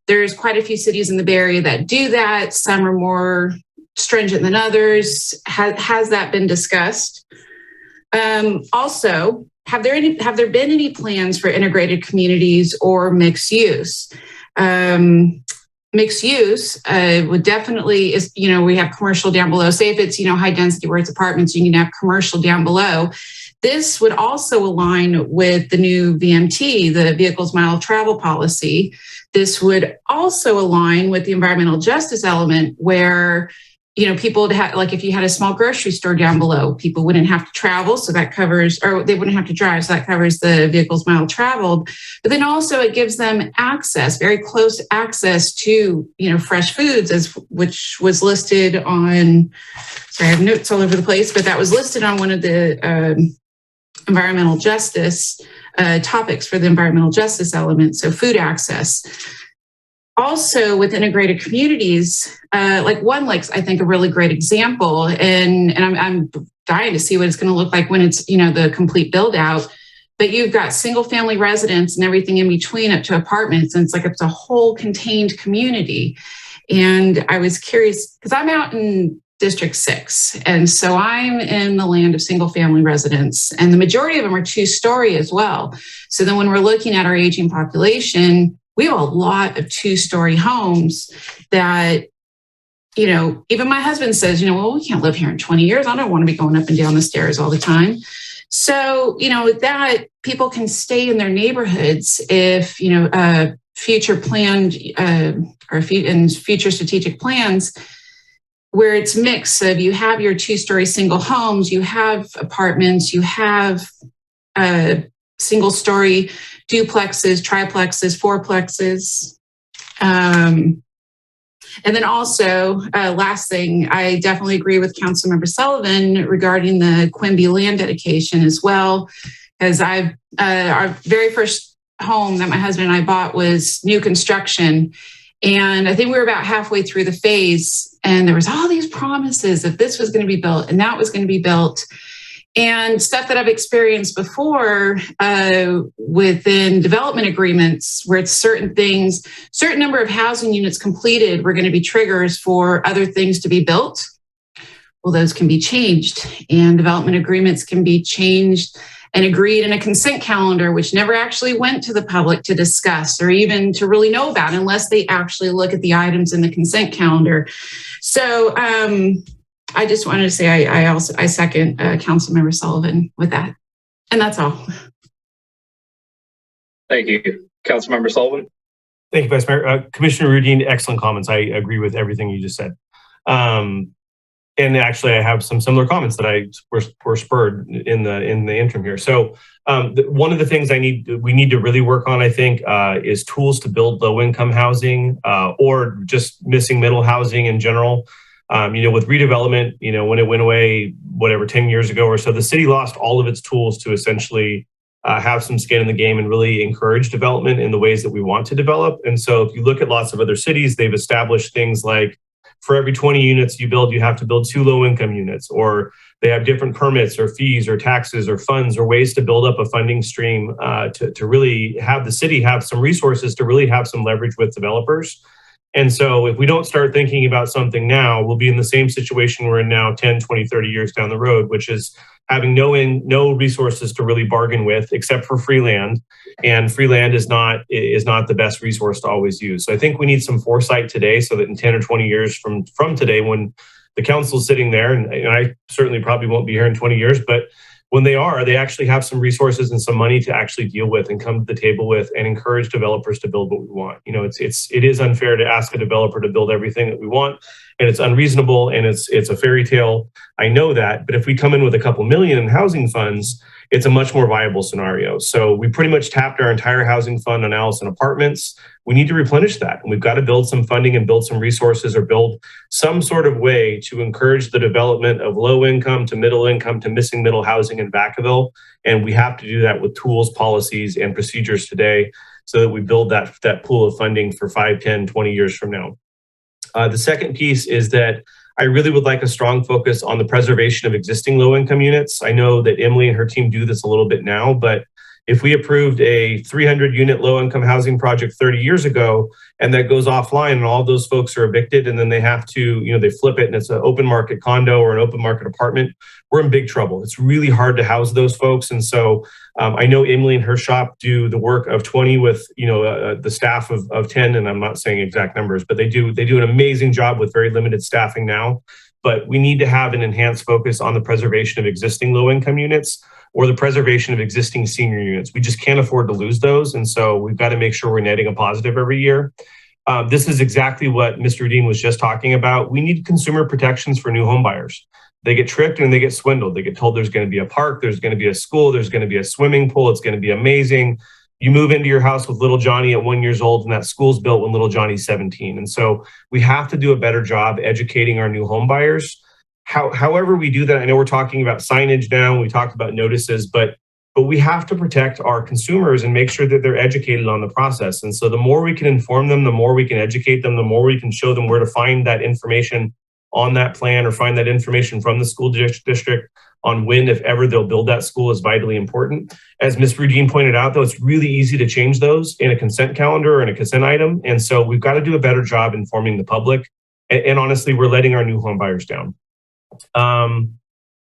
There's quite a few cities in the Bay Area that do that. Some are more stringent than others. Has that been discussed? Also, have there been any plans for integrated communities or mixed use? Mixed use would definitely is, we have commercial down below. Say if it's, high density where it's apartments, you can have commercial down below. This would also align with the new VMT, the Vehicles Mile Travel Policy. This would also align with the environmental justice element where, people would have, like if you had a small grocery store down below, people wouldn't have to travel. So that covers, or they wouldn't have to drive. So that covers the vehicles mile traveled. But then also it gives them access, very close access to, fresh foods, which was listed on, sorry, I have notes all over the place, but that was listed on one of the environmental justice topics for the environmental justice element. So food access. Also with integrated communities, like One Lake's, I think, a really great example. And I'm dying to see what it's going to look like when it's, the complete build out. But you've got single family residents and everything in between up to apartments. And it's a whole contained community. And I was curious because I'm out in District 6. And so I'm in the land of single family residents. And the majority of them are 2-story as well. So then when we're looking at our aging population, we have a lot of 2-story homes that, even my husband says, well, we can't live here in 20 years. I don't want to be going up and down the stairs all the time. So, with that, people can stay in their neighborhoods if, future planned or future strategic plans where it's mixed of you have your 2-story single homes, you have apartments, you have single-story duplexes, triplexes, fourplexes. And then also, last thing, I definitely agree with Councilmember Sullivan regarding the Quimby land dedication as well, because our very first home that my husband and I bought was new construction. And I think we were about halfway through the phase and there was all these promises that this was going to be built and that was going to be built. And stuff that I've experienced before within development agreements where it's certain things, certain number of housing units completed were going to be triggers for other things to be built. Well, those can be changed, and development agreements can be changed and agreed in a consent calendar, which never actually went to the public to discuss or even to really know about unless they actually look at the items in the consent calendar. So I just wanted to say I second Councilmember Sullivan with that. And that's all. Thank you. Councilmember Sullivan. Thank you, Vice Mayor. Commissioner Rudin, excellent comments. I agree with everything you just said. And actually, I have some similar comments that were spurred in the interim here. So one of the things we need to really work on, I think, is tools to build low-income housing or just missing middle housing in general. With redevelopment, when it went away, 10 years ago or so, the city lost all of its tools to essentially have some skin in the game and really encourage development in the ways that we want to develop. And so if you look at lots of other cities, they've established things like for every 20 units you build, you have to build 2 low-income units, or they have different permits or fees or taxes or funds or ways to build up a funding stream to really have the city have some resources to really have some leverage with developers. And so if we don't start thinking about something now, we'll be in the same situation we're in now 10, 20, 30 years down the road, which is having no resources to really bargain with except for free land. And free land is not the best resource to always use. So I think we need some foresight today so that in 10 or 20 years from today, when the council's sitting there, and I certainly probably won't be here in 20 years, but when they actually have some resources and some money to actually deal with and come to the table with and encourage developers to build what we want. It is unfair to ask a developer to build everything that we want, and it's unreasonable, and it's a fairy tale. I know that, but if we come in with a couple million in housing funds, it's a much more viable scenario. So we pretty much tapped our entire housing fund on Allison Apartments. We need to replenish that, and we've got to build some funding and build some resources or build some sort of way to encourage the development of low income to middle income to missing middle housing in Vacaville. And we have to do that with tools, policies, and procedures today so that we build that pool of funding for 5, 10, 20 years from now. The second piece is that I really would like a strong focus on the preservation of existing low-income units. I know that Emily and her team do this a little bit now, but if we approved a 300-unit low-income housing project 30 years ago, and that goes offline and all those folks are evicted, and then they have to, they flip it and it's an open market condo or an open market apartment, we're in big trouble. It's really hard to house those folks. And so I know Emily and her shop do the work of 20 with, the staff of 10, and I'm not saying exact numbers, but they do an amazing job with very limited staffing now. But we need to have an enhanced focus on the preservation of existing low-income units or the preservation of existing senior units. We just can't afford to lose those. And so we've got to make sure we're netting a positive every year. This is exactly what Mr. Dean was just talking about. We need consumer protections for new home buyers. They get tricked and they get swindled. They get told there's going to be a park, there's going to be a school, there's going to be a swimming pool, it's going to be amazing. You move into your house with little Johnny at 1 year old, and that school's built when little Johnny's 17. And so we have to do a better job educating our new home buyers. However we do that, I know we're talking about signage now, we talked about notices, but we have to protect our consumers and make sure that they're educated on the process. And so the more we can inform them, the more we can educate them, the more we can show them where to find that information on that plan or find that information from the school district on when, if ever, they'll build that school is vitally important. As Ms. Rudin pointed out, though, it's really easy to change those in a consent calendar or in a consent item. And so we've got to do a better job informing the public. And honestly, we're letting our new home buyers down.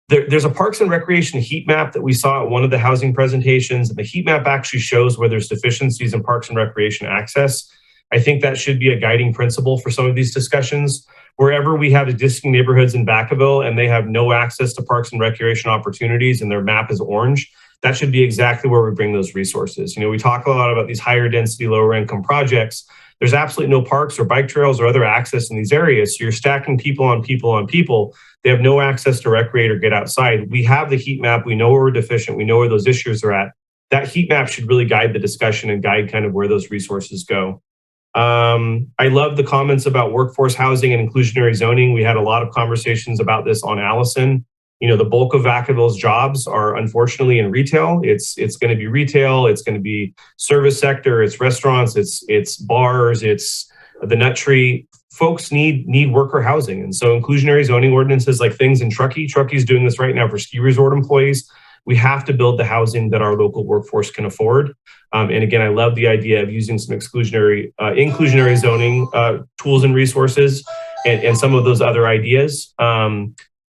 There's a Parks and Recreation heat map that we saw at one of the housing presentations. And the heat map actually shows where there's deficiencies in Parks and Recreation access. I think that should be a guiding principle for some of these discussions. Wherever we have existing neighborhoods in Vacaville and they have no access to parks and recreation opportunities and their map is orange, that should be exactly where we bring those resources. We talk a lot about these higher density, lower income projects. There's absolutely no parks or bike trails or other access in these areas. So you're stacking people on people on people. They have no access to recreate or get outside. We have the heat map. We know where we're deficient. We know where those issues are at. That heat map should really guide the discussion and guide kind of where those resources go. I love the comments about workforce housing and inclusionary zoning. We had a lot of conversations about this on Allison. The bulk of Vacaville's jobs are unfortunately in retail. It's going to be retail. It's going to be service sector. It's restaurants. It's bars. It's the Nut Tree. Folks need worker housing. And so inclusionary zoning ordinances like things in Truckee's doing this right now for ski resort employees. We have to build the housing that our local workforce can afford. And again, I love the idea of using some inclusionary zoning tools and resources and some of those other ideas.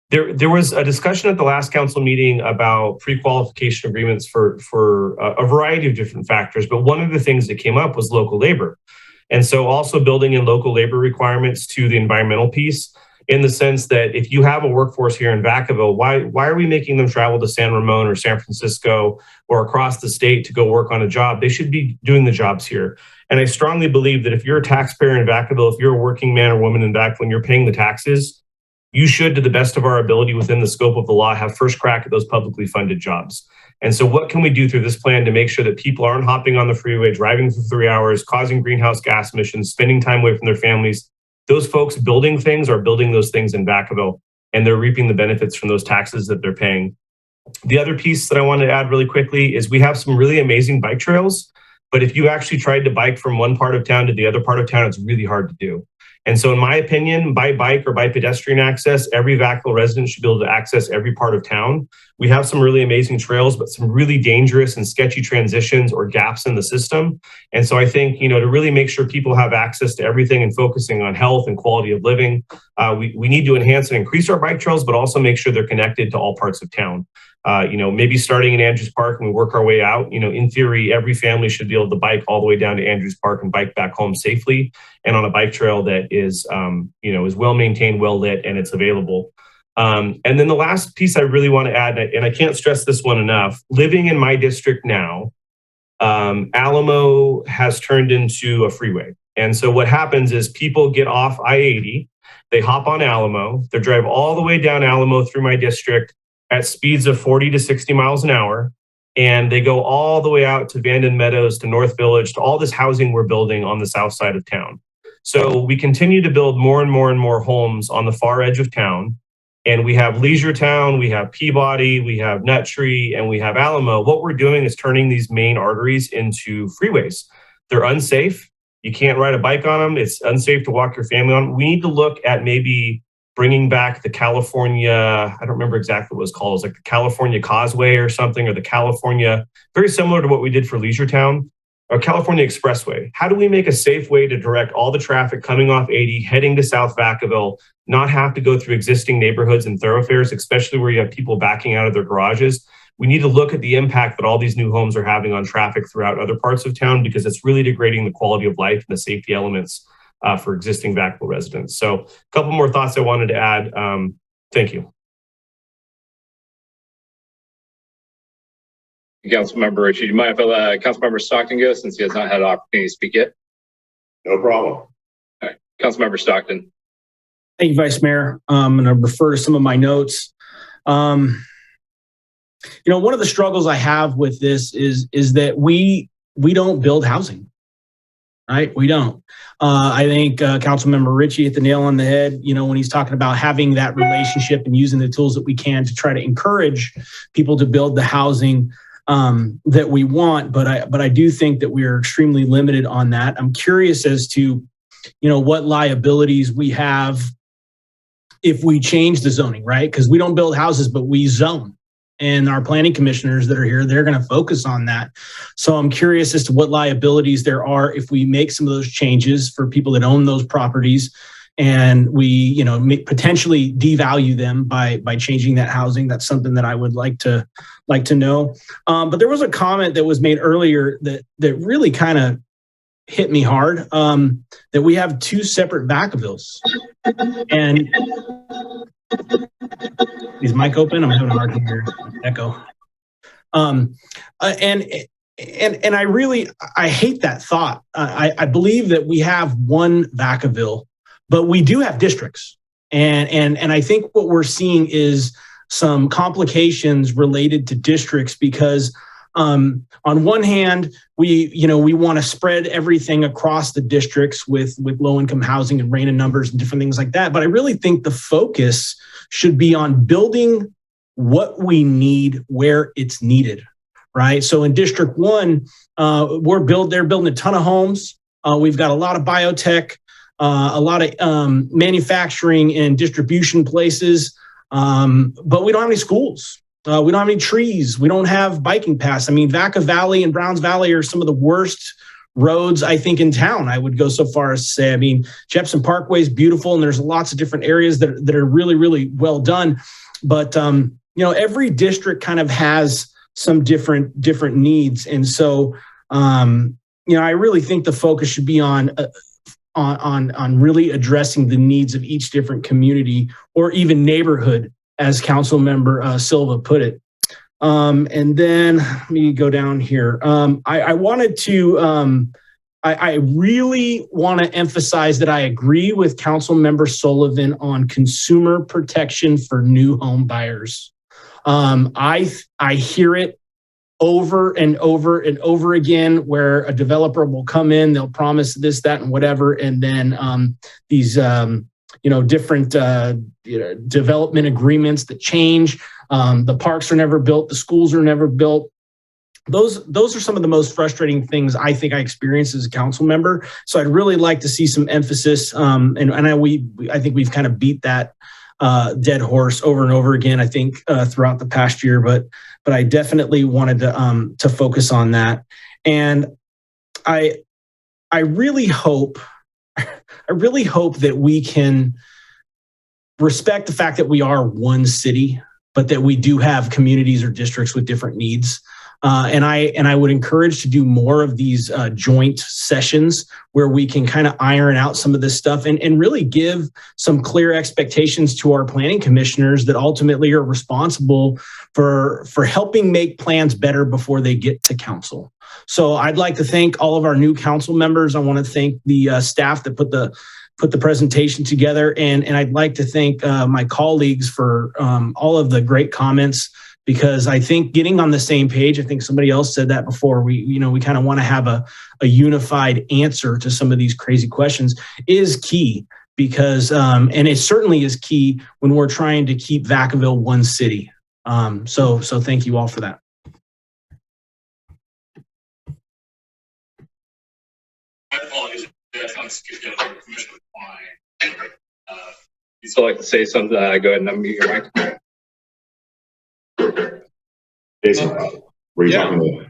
There was a discussion at the last council meeting about pre-qualification agreements for a variety of different factors, but one of the things that came up was local labor. And so also building in local labor requirements to the environmental piece, in the sense that if you have a workforce here in Vacaville, why are we making them travel to San Ramon or San Francisco or across the state to go work on a job? They should be doing the jobs here. And I strongly believe that if you're a taxpayer in Vacaville, if you're a working man or woman in Vacaville and you're paying the taxes, you should, to the best of our ability within the scope of the law, have first crack at those publicly funded jobs. And so what can we do through this plan to make sure that people aren't hopping on the freeway, driving for 3 hours, causing greenhouse gas emissions, spending time away from their families? Those folks building things are building those things in Vacaville, and they're reaping the benefits from those taxes that they're paying. The other piece that I want to add really quickly is we have some really amazing bike trails, but if you actually tried to bike from one part of town to the other part of town, it's really hard to do. And so in my opinion, by bike or by pedestrian access, every Vacaville resident should be able to access every part of town. We have some really amazing trails, but some really dangerous and sketchy transitions or gaps in the system. And so I think, to really make sure people have access to everything and focusing on health and quality of living, we need to enhance and increase our bike trails, but also make sure they're connected to all parts of town. Maybe starting in Andrews Park and we work our way out. In theory, every family should be able to bike all the way down to Andrews Park and bike back home safely and on a bike trail that is well maintained, well lit, and it's available. And then the last piece I really want to add, and I can't stress this one enough, living in my district now, Alamo has turned into a freeway. And so what happens is people get off I-80, they hop on Alamo, they drive all the way down Alamo through my district at speeds of 40 to 60 miles an hour. And they go all the way out to Vanden Meadows, to North Village, to all this housing we're building on the south side of town. So we continue to build more and more and more homes on the far edge of town. And we have Leisure Town, we have Peabody, we have Nut Tree, and we have Alamo. What we're doing is turning these main arteries into freeways. They're unsafe. You can't ride a bike on them. It's unsafe to walk your family on. We need to look at maybe bringing back the California, I don't remember exactly what it was called. It was like the California Causeway or something, or the California, very similar to what we did for Leisure Town, or California Expressway. How do we make a safe way to direct all the traffic coming off 80, heading to South Vacaville, not have to go through existing neighborhoods and thoroughfares, especially where you have people backing out of their garages? We need to look at the impact that all these new homes are having on traffic throughout other parts of town, because it's really degrading the quality of life and the safety elements for existing Vacaville residents. So a couple more thoughts I wanted to add. Thank you. Councilmember Ritchie, do you mind if I let Councilmember Stockton go, since he has not had an opportunity to speak yet? No problem. All right, Councilmember Stockton. Thank you, Vice Mayor. I'm going to refer to some of my notes. One of the struggles I have with this is that we don't build housing, right? We don't. I think Councilmember Ritchie hit the nail on the head, when he's talking about having that relationship and using the tools that we can to try to encourage people to build the housing that we want. But I do think that we are extremely limited on that. I'm curious as to, what liabilities we have if we change the zoning, right? Because we don't build houses, but we zone. And our planning commissioners that are here, they're going to focus on that. So I'm curious as to what liabilities there are if we make some of those changes for people that own those properties, and we, potentially devalue them by changing that housing. That's something that I would like to know. But there was a comment that was made earlier that really kind of hit me hard, that we have two separate Vacavilles. And is mic open? I'm having a hard time hearing echo. And I hate that thought. I believe that we have one Vacaville, but we do have districts. And I think what we're seeing is some complications related to districts, because on one hand, we want to spread everything across the districts with low-income housing and RANA numbers and different things like that. But I really think the focus should be on building what we need where it's needed, right? So in District 1, they're building a ton of homes. We've got a lot of biotech. a lot of manufacturing and distribution places, but we don't have any schools. We don't have any trees. We don't have biking paths. I mean, Vaca Valley and Browns Valley are some of the worst roads, I think, in town. I would go so far as to say, I mean, Jepson Parkway is beautiful, and there's lots of different areas that are really, really well done. But, every district kind of has some different needs. And so, I really think the focus should be on really addressing the needs of each different community or even neighborhood, as Council Member Silva put it. And then let me go down here. I wanted to, I really want to emphasize that I agree with Council Member Sullivan on consumer protection for new home buyers. I hear it over and over and over again, where a developer will come in, they'll promise this, that, and whatever, and then these different development agreements that change. The parks are never built, the schools are never built. Those are some of the most frustrating things I think I experienced as a council member. So I'd really like to see some emphasis, and I think we've kind of beat that dead horse over and over again, I think, throughout the past year, but I definitely wanted to focus on that. And I really hope that we can respect the fact that we are one city, but that we do have communities or districts with different needs. And I would encourage to do more of these joint sessions where we can kind of iron out some of this stuff and really give some clear expectations to our planning commissioners that ultimately are responsible for helping make plans better before they get to council. So I'd like to thank all of our new council members. I want to thank the staff that put the presentation together, and I'd like to thank my colleagues for all of the great comments, because I think getting on the same page, I think somebody else said that before, we kind of want to have a unified answer to some of these crazy questions is key, because, and it certainly is key when we're trying to keep Vacaville one city. So thank you all for that. My apologies. I kind of skipped over Commissioner Klein. You still like to say something? Go ahead and unmute your mic. Jason, were you talking about?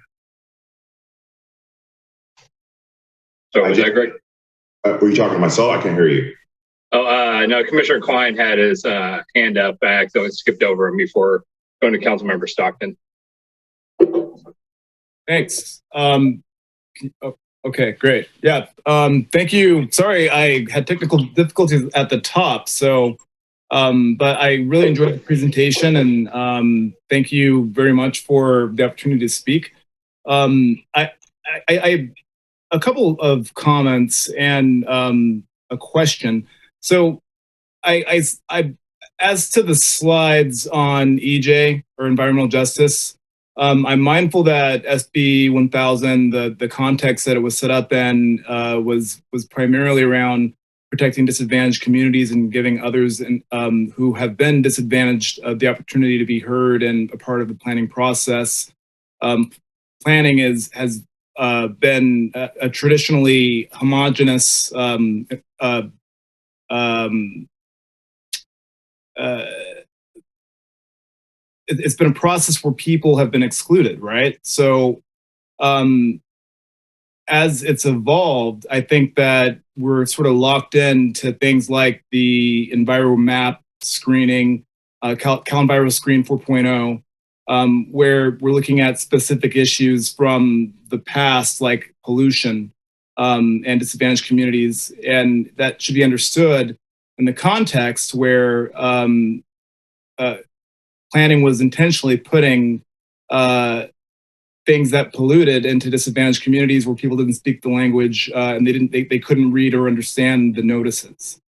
So was that Greg? Were you talking to myself? I can't hear you. Oh, no, Commissioner Klein had his hand up back, so I skipped over him before going to Councilmember Stockton. Thanks. Okay, great. Yeah, thank you. Sorry, I had technical difficulties at the top, so but I really enjoyed the presentation, and thank you very much for the opportunity to speak. I a couple of comments and a question. So I as to the slides on EJ, or environmental justice, I'm mindful that SB 1000, the context that it was set up in was primarily around protecting disadvantaged communities and giving others who have been disadvantaged the opportunity to be heard and a part of the planning process. Planning has been a traditionally homogenous it's been a process where people have been excluded, right? So as it's evolved, I think that we're sort of locked into things like the EnviroMap screening, CalEnviroScreen 4.0, where we're looking at specific issues from the past, like pollution and disadvantaged communities. And that should be understood in the context where planning was intentionally putting things that polluted into disadvantaged communities where people didn't speak the language and they couldn't read or understand the notices.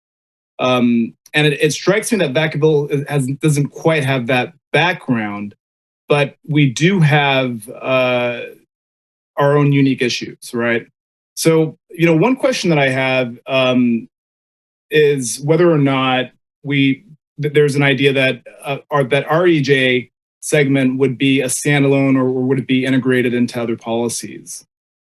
And it strikes me that Vacaville doesn't quite have that background, but we do have our own unique issues, right? So, one question that I have is whether or not there's an idea that that REJ segment would be a standalone, or would it be integrated into other policies?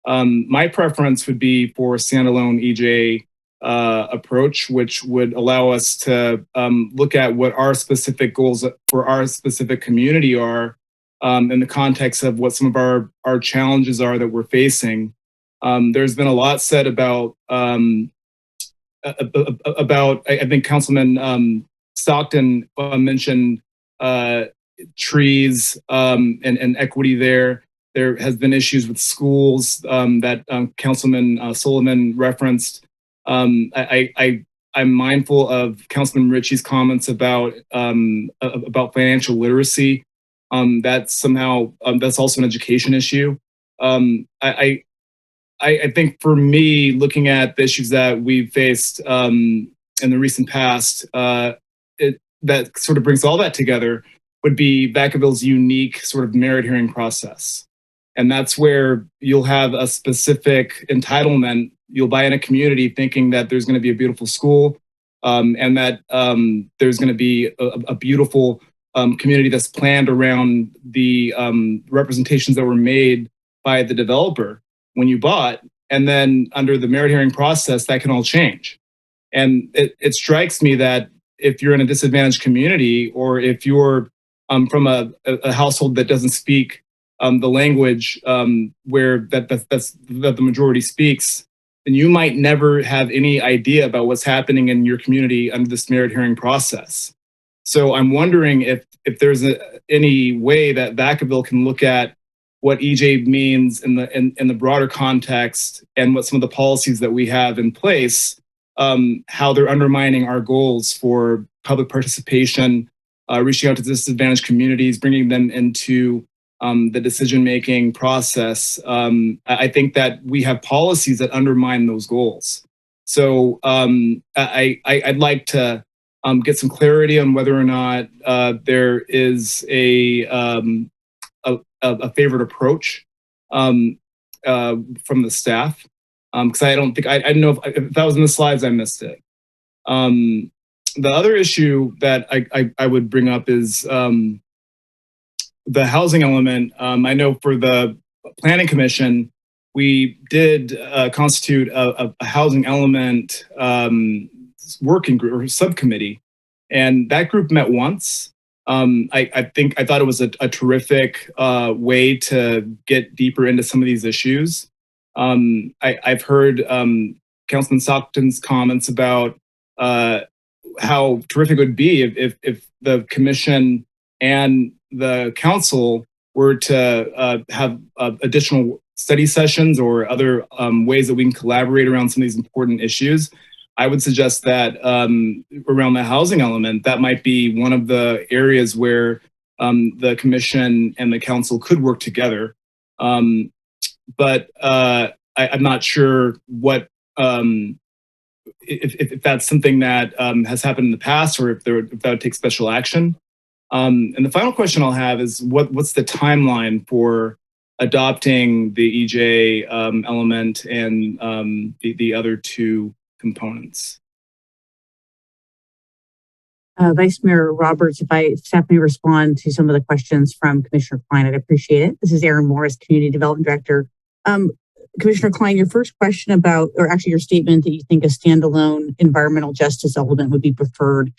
My preference would be for a standalone EJ approach, which would allow us to look at what our specific goals for our specific community are in the context of what some of our challenges are that we're facing. There's been a lot said about I think Councilman Stockton mentioned trees and equity there. There has been issues with schools that Councilman Sullivan referenced. I'm mindful of Councilman Ritchie's comments about financial literacy. That's somehow that's also an education issue. I think for me, looking at the issues that we've faced in the recent past, that sort of brings all that together would be Vacaville's unique sort of merit hearing process. And that's where you'll have a specific entitlement. You'll buy in a community thinking that there's going to be a beautiful school and that there's going to be a beautiful community that's planned around the representations that were made by the developer when you bought. And then under the merit hearing process, that can all change. And it strikes me that if you're in a disadvantaged community, or if you're from a household that doesn't speak the language where that the majority speaks, then you might never have any idea about what's happening in your community under this merit hearing process. So I'm wondering if there's any way that Vacaville can look at what EJ means in the broader context and what some of the policies that we have in place, how they're undermining our goals for public participation, reaching out to disadvantaged communities, bringing them into the decision-making process. I think that we have policies that undermine those goals. So I'd like to get some clarity on whether or not there is a favored approach from the staff, because I don't think I don't know if that was in the slides, I missed it. The other issue that I would bring up is the housing element. I know for the Planning Commission, we did constitute a housing element working group or subcommittee, and that group met once. I thought it was a terrific way to get deeper into some of these issues. I've heard Councilman Stockton's comments about how terrific it would be if the commission and the council were to have additional study sessions or other ways that we can collaborate around some of these important issues. I would suggest that around the housing element, that might be one of the areas where the commission and the council could work together. But I'm not sure what if that's something that has happened in the past, or if that would take special action. And the final question I'll have is what's the timeline for adopting the EJ element and the other two components? Vice Mayor Roberts, if staff may respond to some of the questions from Commissioner Klein, I'd appreciate it. This is Erin Morris, Community Development Director. Commissioner Klein, your first question about, or actually your statement that you think a standalone environmental justice element would be preferred.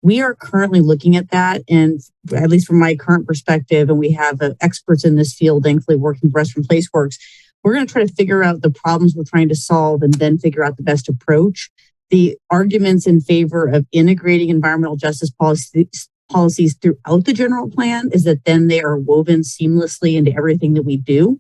We are currently looking at that, and at least from my current perspective, and we have experts in this field, thankfully working for us from PlaceWorks, we're going to try to figure out the problems we're trying to solve and then figure out the best approach. The arguments in favor of integrating environmental justice policies throughout the general plan is that then they are woven seamlessly into everything that we do.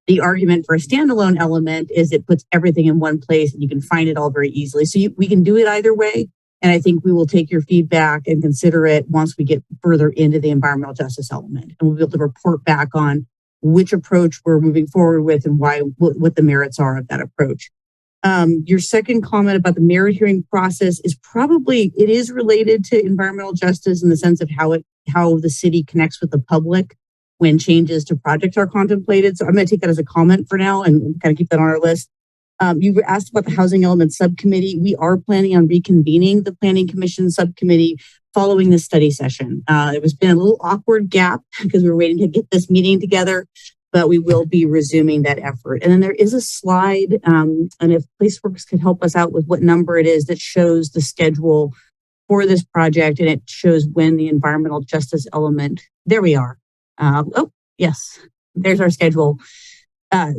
The argument for a standalone element is it puts everything in one place and you can find it all very easily. So we can do it either way. And I think we will take your feedback and consider it once we get further into the environmental justice element. And we'll be able to report back on which approach we're moving forward with and what the merits are of that approach. Your second comment about the merit hearing process is it is related to environmental justice in the sense of how the city connects with the public when changes to projects are contemplated. So I'm going to take that as a comment for now and kind of keep that on our list. You asked about the housing element subcommittee. We are planning on reconvening the Planning Commission subcommittee following this study session. It was been a little awkward gap because we were waiting to get this meeting together. but we will be resuming that effort. And then there is a slide, and if PlaceWorks could help us out with what number it is that shows the schedule for this project, and it shows when the environmental justice element, there we are. Oh, yes, there's our schedule.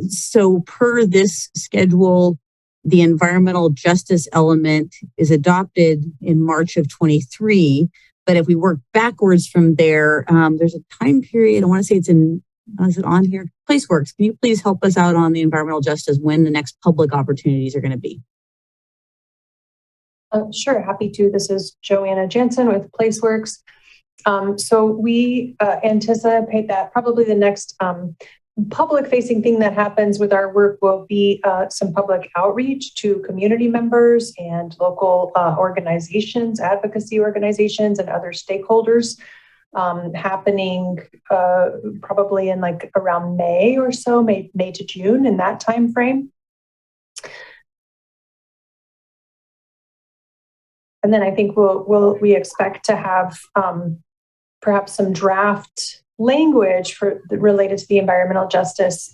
So per this schedule, the environmental justice element is adopted in March of 23. But if we work backwards from there, there's a time period. I want to say it's in, is it on here? PlaceWorks, can you please help us out on the environmental justice, when the next public opportunities are going to be? Sure, happy to. This is Joanna Jansen with PlaceWorks. So we anticipate that probably the next public-facing thing that happens with our work will be some public outreach to community members and local organizations, advocacy organizations, and other stakeholders happening probably in like around May or so, May to June, in that time frame. And then I think we expect to have perhaps some draft language related to the environmental justice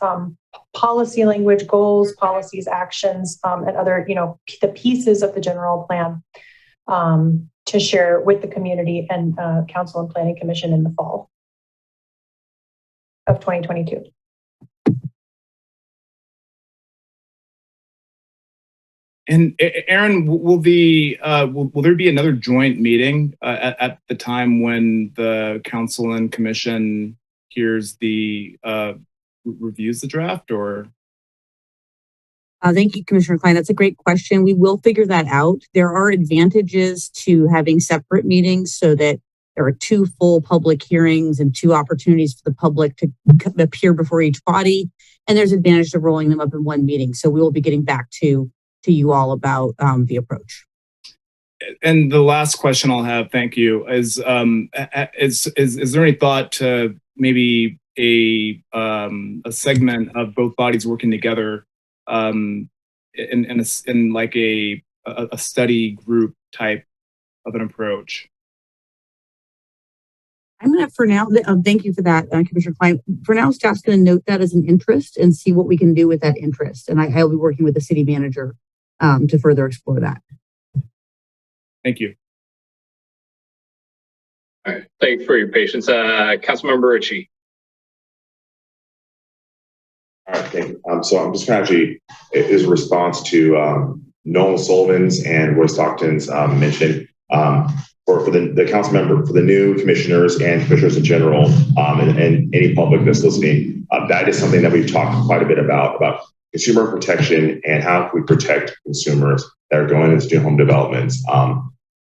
policy language, goals, policies, actions, and other, the pieces of the general plan to share with the community and Council and Planning Commission in the fall of 2022. And Aaron, will there be another joint meeting at the time when the council and commission hears the reviews the draft, or? Thank you, Commissioner Klein. That's a great question. We will figure that out. There are advantages to having separate meetings so that there are 2 full public hearings and 2 opportunities for the public to appear before each body. And there's advantage to rolling them up in one meeting. So we will be getting back to you all about the approach. And the last question I'll have, thank you, is there any thought to maybe a segment of both bodies working together in like a study group type of an approach? I'm going to, for now, thank you for that, Commissioner Klein. For now, staff's going to note that as an interest and see what we can do with that interest. And I'll be working with the city manager to further explore that. Thank you. All right, thank you for your patience. Councilmember Ritchie. All right, thank you. So I'm just going to actually, is a response to Noel Sullivan's and Roy Stockton's mention for the council member, for the new commissioners and commissioners in general, and any public that's listening. That is something that we've talked quite a bit about consumer protection and how can we protect consumers that are going into new home developments.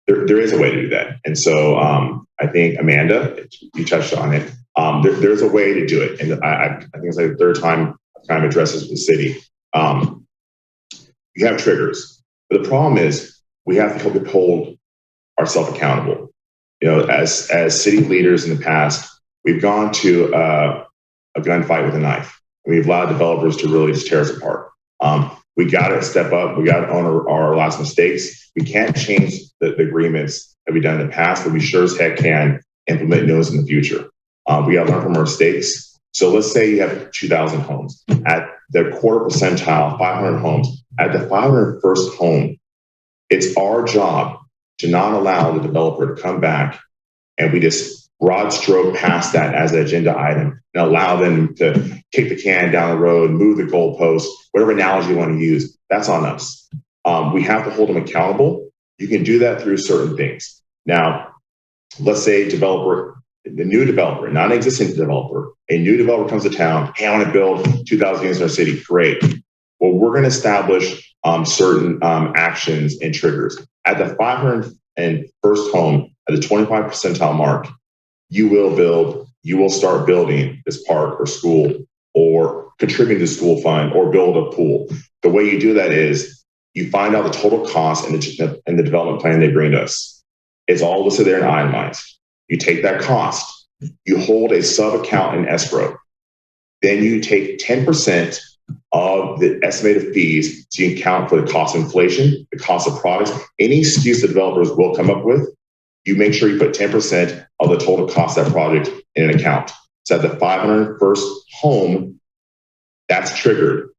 There is a way to do that. And so I think, Amanda, you touched on it. There's a way to do it. And I think it's like the third time I've kind of addressed this with the city. You have triggers. But the problem is we have to hold ourselves accountable. As city leaders in the past, we've gone to a gunfight with a knife. We've allowed developers to really just tear us apart. We got to step up. We got to own our last mistakes. We can't change the agreements that we've done in the past, but we sure as heck can implement those in the future. We got to learn from our mistakes. So let's say you have 2,000 homes. At the quarter percentile, 500 homes. At the 501st home, it's our job to not allow the developer to come back and we just broad stroke past that as an agenda item and allow them to kick the can down the road, move the goalpost, whatever analogy you want to use. That's on us. We have to hold them accountable. You can do that through certain things. Now, let's say the new developer, not an existing developer, a new developer comes to town, hey, I want to build 2,000 units in our city. Great. Well, we're going to establish certain actions and triggers. At the 501st home, at the 25 percentile mark, you will start building this park or school or contributing to the school fund or build a pool. The way you do that is you find out the total cost in the development plan they bring to us. It's all listed there in itemized. You take that cost, you hold a sub account in escrow. Then you take 10% of the estimated fees so you can account for the cost of inflation, the cost of products, any excuse the developers will come up with. You make sure you put 10% of the total cost of that project in an account. So at the 501st home, that's triggered.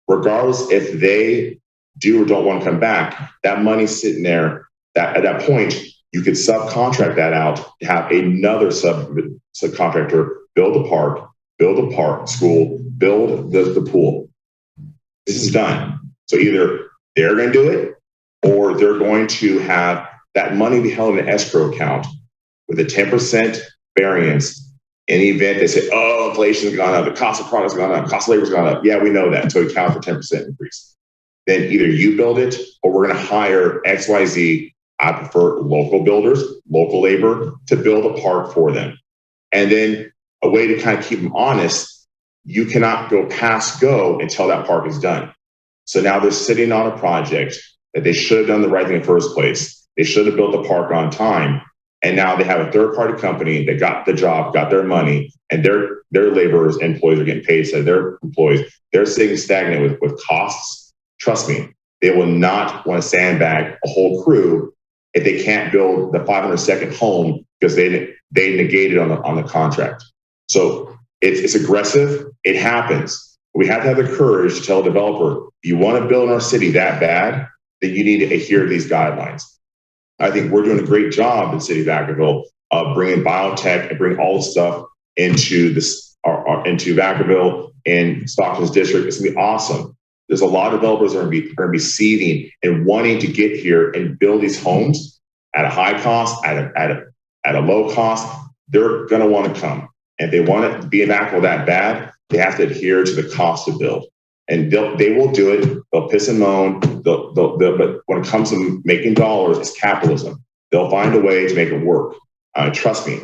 Regardless if they do or don't want to come back, that money's sitting there. That at that point, you could subcontract that out to have another subcontractor build a park, school, build the pool. This is done. So either they're going to do it or they're going to have that money be held in an escrow account with a 10% variance in the event they say, oh, inflation's gone up, the cost of products gone up, cost of labor's gone up. Yeah, we know that. So we account for 10% increase. Then either you build it or we're going to hire XYZ. I prefer local builders, local labor to build a park for them. And then a way to kind of keep them honest, you cannot go past go until that park is done. So now they're sitting on a project that they should have done the right thing in the first place. They should have built the park on time. And now they have a third-party company that got the job, got their money, and their laborers, employees are getting paid. So their employees, they're sitting stagnant with costs. Trust me, they will not want to sandbag a whole crew if they can't build the 502nd home because they negated on the contract. So it's aggressive. It happens. We have to have the courage to tell a developer, if you want to build in our city that bad, then you need to adhere to these guidelines. I think we're doing a great job in the city of Vacaville of bringing biotech and bringing all the stuff into into Vacaville and Stockton's district. It's going to be awesome. There's a lot of developers that are going to be seeding and wanting to get here and build these homes at a high cost, at a low cost. They're going to want to come. And if they want to be in Vacaville that bad, they have to adhere to the cost to build. And they will do it. They'll piss and moan. But when it comes to making dollars, it's capitalism. They'll find a way to make it work. Trust me.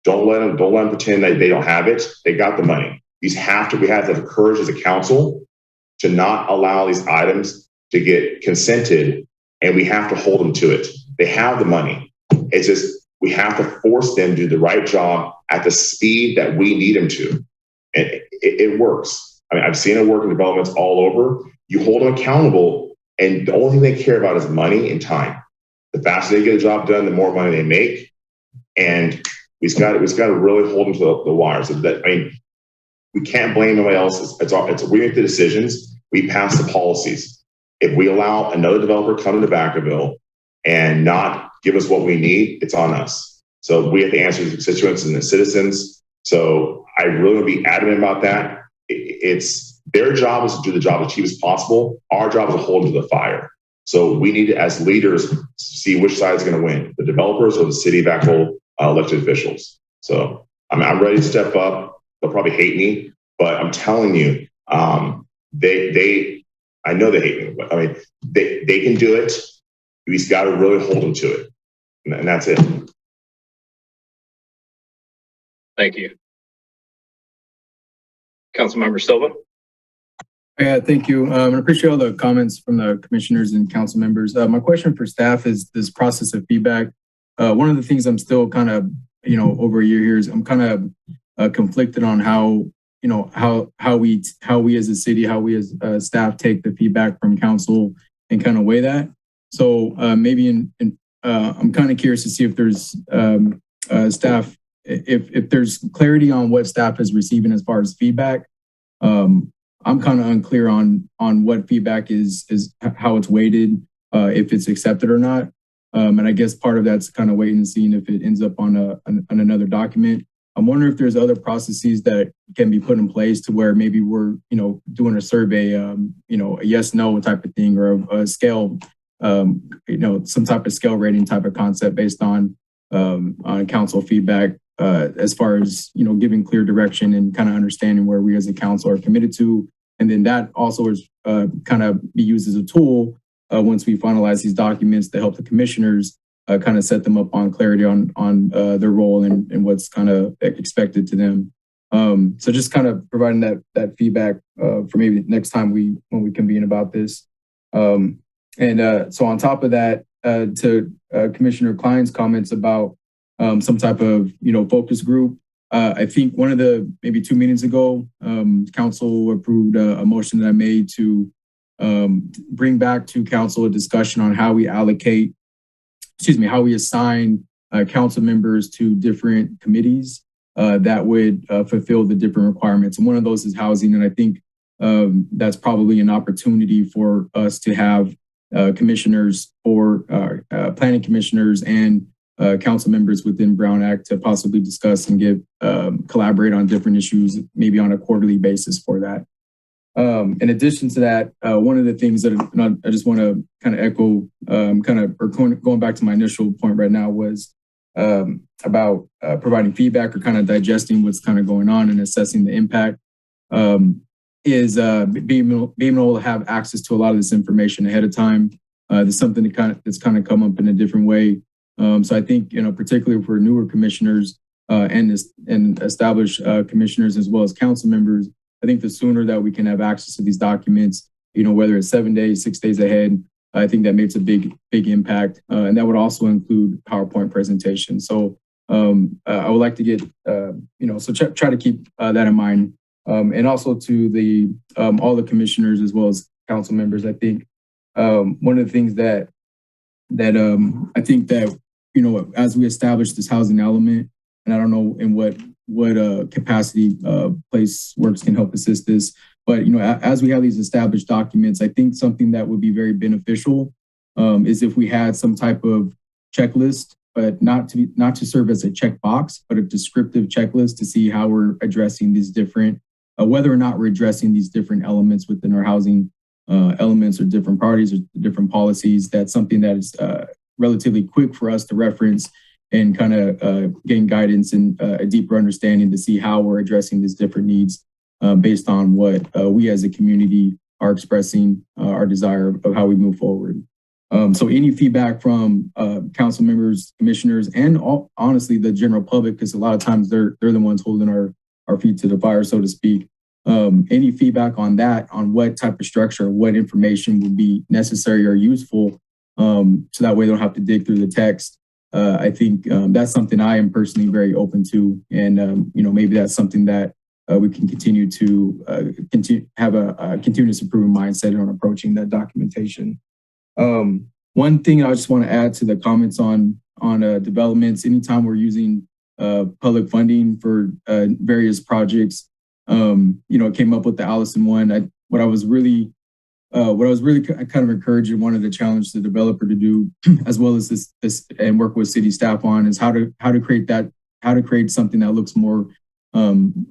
Don't let them pretend that they don't have it. They got the money. We have to have the courage as a council to not allow these items to get consented, and we have to hold them to it. They have the money. It's just we have to force them to do the right job at the speed that we need them to. And it works. I mean, I've seen it work in developments all over. You hold them accountable, and the only thing they care about is money and time. The faster they get a job done, the more money they make. And we've got to really hold them to the wires. We can't blame anybody else. We make the decisions. We pass the policies. If we allow another developer to come to Vacaville and not give us what we need, it's on us. So we have to answer the constituents and the citizens. So I really want to be adamant about that. It's their job is to do the job as cheap as possible. Our job is to hold them to the fire. So we need to, as leaders, see which side is going to win, the developers or the city of Vacaville elected officials. So I'm ready to step up. They'll probably hate me, but I'm telling you, I know they hate me, but I mean, they can do it. We just got to really hold them to it. And that's it. Thank you. Councilmember Silva. Yeah, thank you. I appreciate all the comments from the commissioners and council members. My question for staff is this process of feedback. One of the things I'm still kind of, over a year here is I'm kind of conflicted on how we as a city, how we as staff take the feedback from council and kind of weigh that. So maybe I'm kind of curious to see if there's staff, if there's clarity on what staff is receiving as far as feedback. I'm kind of unclear on what feedback is how it's weighted, if it's accepted or not. And I guess part of that's kind of waiting and seeing if it ends up on another document. I'm wondering if there's other processes that can be put in place to where maybe we're, doing a survey, a yes, no type of thing, or a scale, some type of scale rating type of concept based on council feedback, as far as, giving clear direction and kind of understanding where we as a council are committed to. And then that also is kind of be used as a tool once we finalize these documents to help the commissioners kind of set them up on clarity on their role and what's kind of expected to them. So just kind of providing that feedback for maybe next time when we convene about this. So on top of that, to Commissioner Klein's comments about some type of focus group, I think one of the maybe 2 meetings ago, council approved a motion that I made to bring back to council a discussion on how we assign council members to different committees that would fulfill the different requirements. And one of those is housing. And I think that's probably an opportunity for us to have commissioners or planning commissioners and council members within Brown Act to possibly discuss and collaborate on different issues, maybe on a quarterly basis for that. In addition to that, one of the things that I just want to kind of echo, going back to my initial point right now was about providing feedback or kind of digesting what's kind of going on and assessing the impact. Is being able to have access to a lot of this information ahead of time. There's something that's kind of come up in a different way. So I think, particularly for newer commissioners and established commissioners as well as council members, I think the sooner that we can have access to these documents, whether it's 7 days, 6 days ahead, I think that makes a big impact. And that would also include PowerPoint presentations. So I would like to get, so try to keep that in mind. And also to the all the commissioners as well as council members, I think one of the things that I think that as we establish this housing element, and I don't know in what capacity PlaceWorks can help assist this, but as we have these established documents, I think something that would be very beneficial is if we had some type of checklist, but not to serve as a checkbox, but a descriptive checklist to see how we're addressing these different. Whether or not we're addressing these different elements within our housing elements or different parties or different policies, that's something that is relatively quick for us to reference and kind of gain guidance and a deeper understanding to see how we're addressing these different needs based on what we as a community are expressing our desire of how we move forward. So any feedback from council members, commissioners, and honestly, the general public, because a lot of times they're the ones holding our feet to the fire, so to speak. Any feedback on that, on what type of structure, what information would be necessary or useful, so that way they don't have to dig through the text. I think that's something I am personally very open to, and maybe that's something that we can continue to have a continuous improvement mindset on approaching that documentation. One thing I just want to add to the comments on developments, anytime we're using public funding for various projects. It came up with the Allison one. What I was really kind of encouraging, wanted to challenge the developer to do, as well as this and work with city staff on, is how to create something that looks more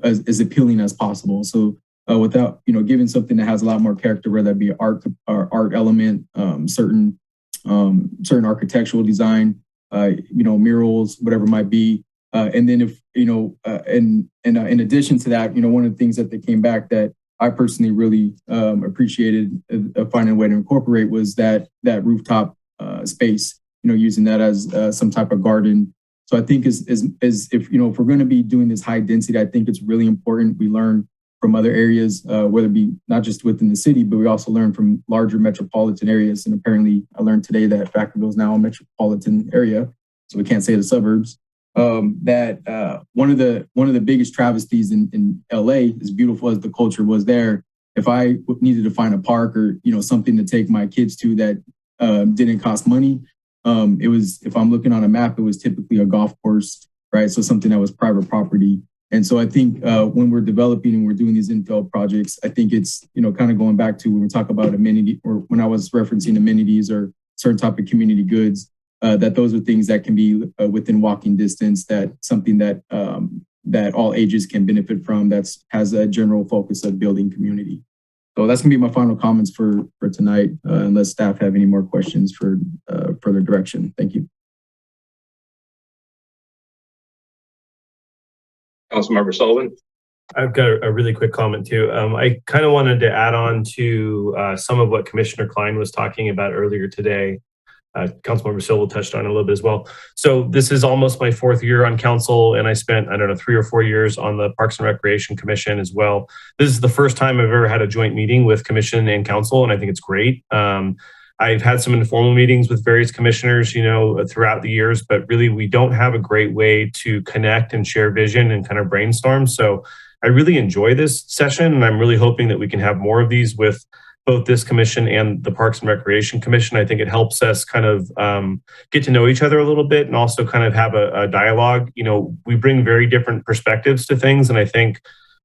as appealing as possible. So without giving something that has a lot more character, whether that be art element, certain architectural design, murals, whatever it might be. And then if, in addition to that, one of the things that they came back that I personally really appreciated finding a way to incorporate was that rooftop space, using that as some type of garden. So I think if we're going to be doing this high density, I think it's really important we learn from other areas, whether it be not just within the city, but we also learn from larger metropolitan areas. And apparently I learned today that Vacaville is now a metropolitan area, so we can't say the suburbs. That one of the biggest travesties in LA, as beautiful as the culture was there, if I needed to find a park or something to take my kids to that didn't cost money, it was, if I'm looking on a map, it was typically a golf course, right? So something that was private property. And so I think when we're developing and we're doing these infill projects, I think it's kind of going back to when we talk about amenity, or when I was referencing amenities or certain type of community goods. That those are things that can be within walking distance, that something that that all ages can benefit from, that's has a general focus of building community. So that's gonna be my final comments for tonight, unless staff have any more questions for further direction. Thank you. Councilmember Sullivan. I've got a really quick comment too. I kind of wanted to add on to some of what Commissioner Klein was talking about earlier today. Councilmember Silva touched on it a little bit as well. So this is almost my 4th year on council, and I spent, 3 or 4 years on the Parks and Recreation Commission as well. This is the first time I've ever had a joint meeting with commission and council, and I think it's great. I've had some informal meetings with various commissioners, throughout the years, but really we don't have a great way to connect and share vision and kind of brainstorm. So I really enjoy this session, and I'm really hoping that we can have more of these with both this commission and the Parks and Recreation Commission. I think it helps us kind of get to know each other a little bit and also kind of have a dialogue. You know, we bring very different perspectives to things. And I think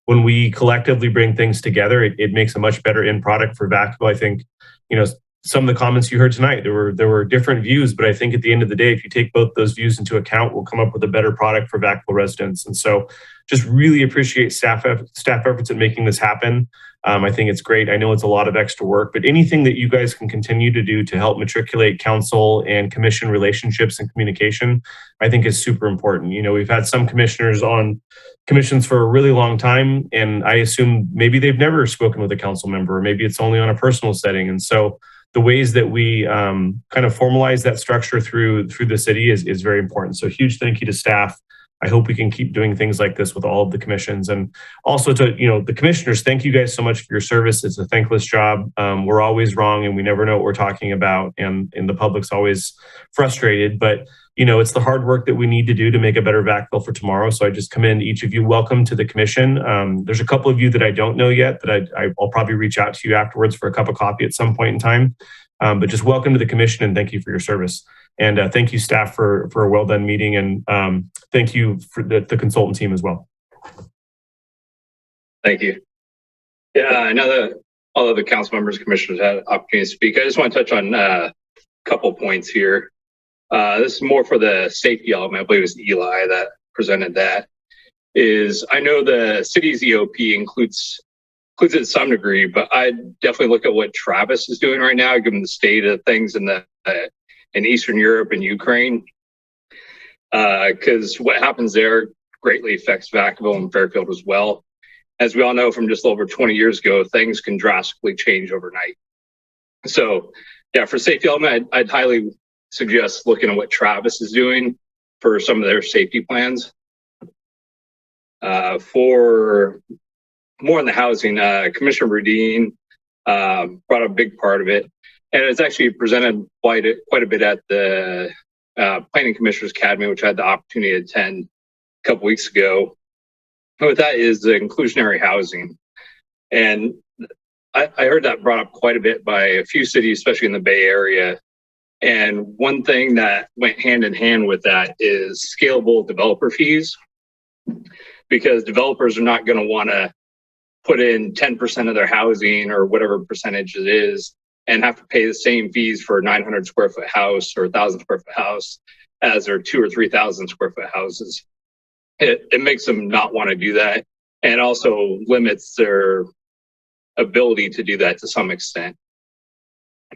when we collectively bring things together, it makes a much better end product for Vacaville. I think, you know, some of the comments you heard tonight, there were different views, but I think at the end of the day, if you take both those views into account, we'll come up with a better product for Vacaville residents. And so just really appreciate staff efforts at making this happen. I think it's great. I know it's a lot of extra work, but anything that you guys can continue to do to help matriculate council and commission relationships and communication, I think is super important. You know, we've had some commissioners on commissions for a really long time, and I assume maybe they've never spoken with a council member, or maybe it's only on a personal setting. And so the ways that we kind of formalize that structure through the city is very important. So huge thank you to staff. I hope we can keep doing things like this with all of the commissions, and also to, you know, the commissioners. Thank you guys so much for your service. It's a thankless job. We're always wrong and we never know what we're talking about, and the public's always frustrated, but you know, it's the hard work that we need to do to make a better Vacaville for tomorrow. So I just commend each of you. Welcome to the commission. There's a couple of you that I don't know yet that I'll probably reach out to you afterwards for a cup of coffee at some point in time. But just welcome to the commission and thank you for your service. And thank you, staff, for a well done meeting. And thank you for the consultant team as well. Thank you. Yeah, I know that all of the council members, commissioners had an opportunity to speak. I just want to touch on a couple points here. This is more for the safety element. I believe it was Eli that presented that. I know the city's EOP includes it to some degree, but I definitely look at what Travis is doing right now, given the state of things in Eastern Europe and Ukraine. Because what happens there greatly affects Vacaville and Fairfield as well. As we all know from just over 20 years ago, things can drastically change overnight. So yeah, for safety element, I'd highly suggest looking at what Travis is doing for some of their safety plans. For more on the housing, Commissioner Rudine brought up a big part of it, and it's actually presented quite a bit at the Planning Commissioners Academy, which I had the opportunity to attend a couple weeks ago. And with that is the inclusionary housing, and I heard that brought up quite a bit by a few cities, especially in the Bay Area. And one thing that went hand in hand with that is scalable developer fees, because developers are not going to want to put in 10% of their housing or whatever percentage it is and have to pay the same fees for a 900 square foot house or 1,000 square foot house as their 2,000 or 3,000 square foot houses. It makes them not want to do that, and also limits their ability to do that to some extent.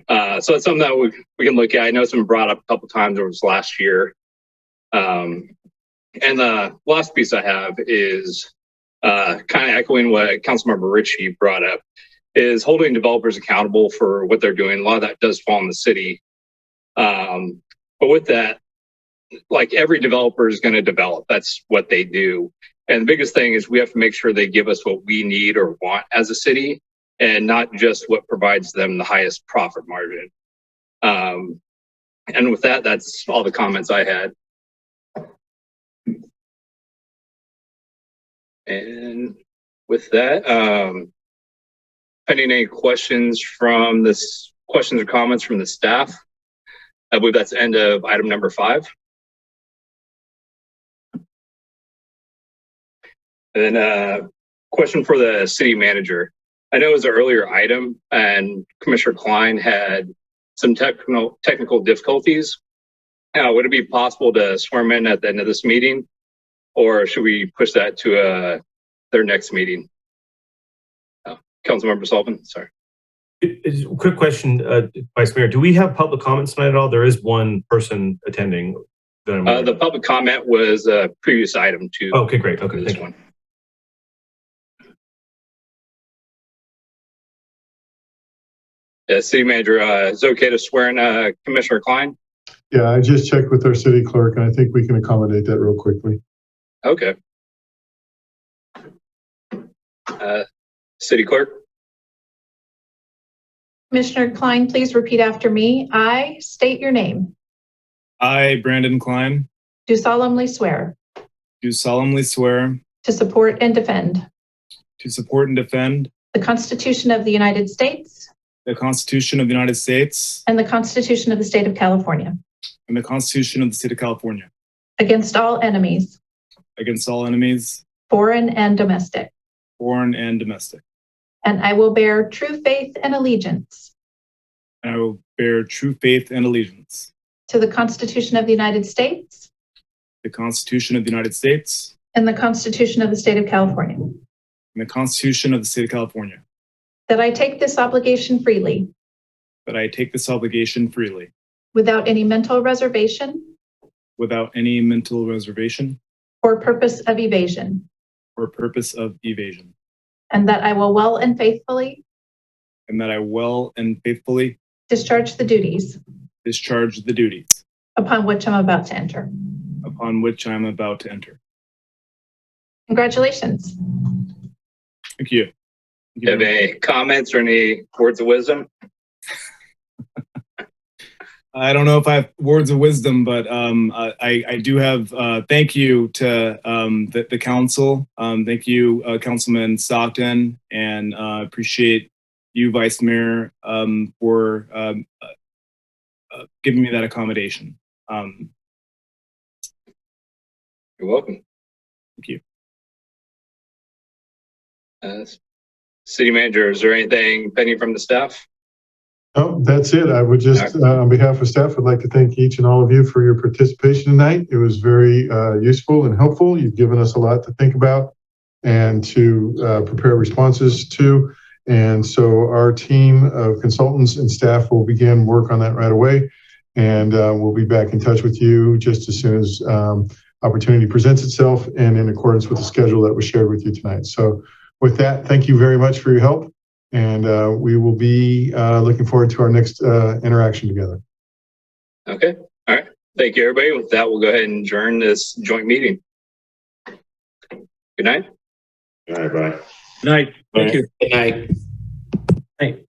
So it's something that we can look at. I know it's been brought up a couple times over this last year. And the last piece I have is kind of echoing what Councilmember Ritchie brought up, is holding developers accountable for what they're doing. A lot of that does fall on the city. But with that, like every developer is going to develop. That's what they do. And the biggest thing is we have to make sure they give us what we need or want as a city, and not just what provides them the highest profit margin. And with that, that's all the comments I had. And with that, pending any questions or comments from the staff, I believe that's the end of item number 5. And then question for the city manager. I know it was an earlier item and Commissioner Klein had some technical difficulties. Would it be possible to swear him in at the end of this meeting, or should we push that to their next meeting? Councilmember Sullivan, sorry. Quick question, Vice Mayor. Do we have public comments tonight at all? There is one person attending. The public comment was a previous item to. Okay, great. Okay, this one. Yeah, City Manager, is it okay to swear in Commissioner Klein? Yeah, I just checked with our city clerk, and I think we can accommodate that real quickly. Okay. City Clerk? Commissioner Klein, please repeat after me. I state your name. I, Brandon Klein, Do solemnly swear do solemnly swear to support and defend to support and defend the Constitution of the United States the Constitution of the United States and the Constitution of the State of California and the Constitution of the State of California against all enemies, against all enemies, foreign and domestic. foreign and domestic. And I will bear true faith and allegiance And I will bear true faith and allegiance to the Constitution of the United States, the Constitution of the United States, and the Constitution of the State of California. and the Constitution of the State of California. That I take this obligation freely, That I take this obligation freely, without any mental reservation without any mental reservation or purpose of evasion. or purpose of evasion. And that I will well and faithfully And that I will and faithfully discharge the duties discharge the duties upon which I'm about to enter. upon which I am about to enter. Congratulations. Thank you. Do you have any comments or any words of wisdom? I don't know if I have words of wisdom, but I do have thank you to the council. Thank you, Councilman Stockton, and appreciate you, Vice Mayor, for giving me that accommodation. You're welcome. Thank you. City Manager, is there anything pending from the staff? Oh, that's it. I would just, on behalf of staff, would like to thank each and all of you for your participation tonight. It was very useful and helpful. You've given us a lot to think about and to prepare responses to. And so our team of consultants and staff will begin work on that right away. And we'll be back in touch with you just as soon as opportunity presents itself and in accordance with the schedule that was shared with you tonight. So with that, thank you very much for your help. And we will be looking forward to our next interaction together. Okay. All right. Thank you, everybody. With that, we'll go ahead and adjourn this joint meeting. Good night. All right, bye. Good night. Thank you. Good night. Hey.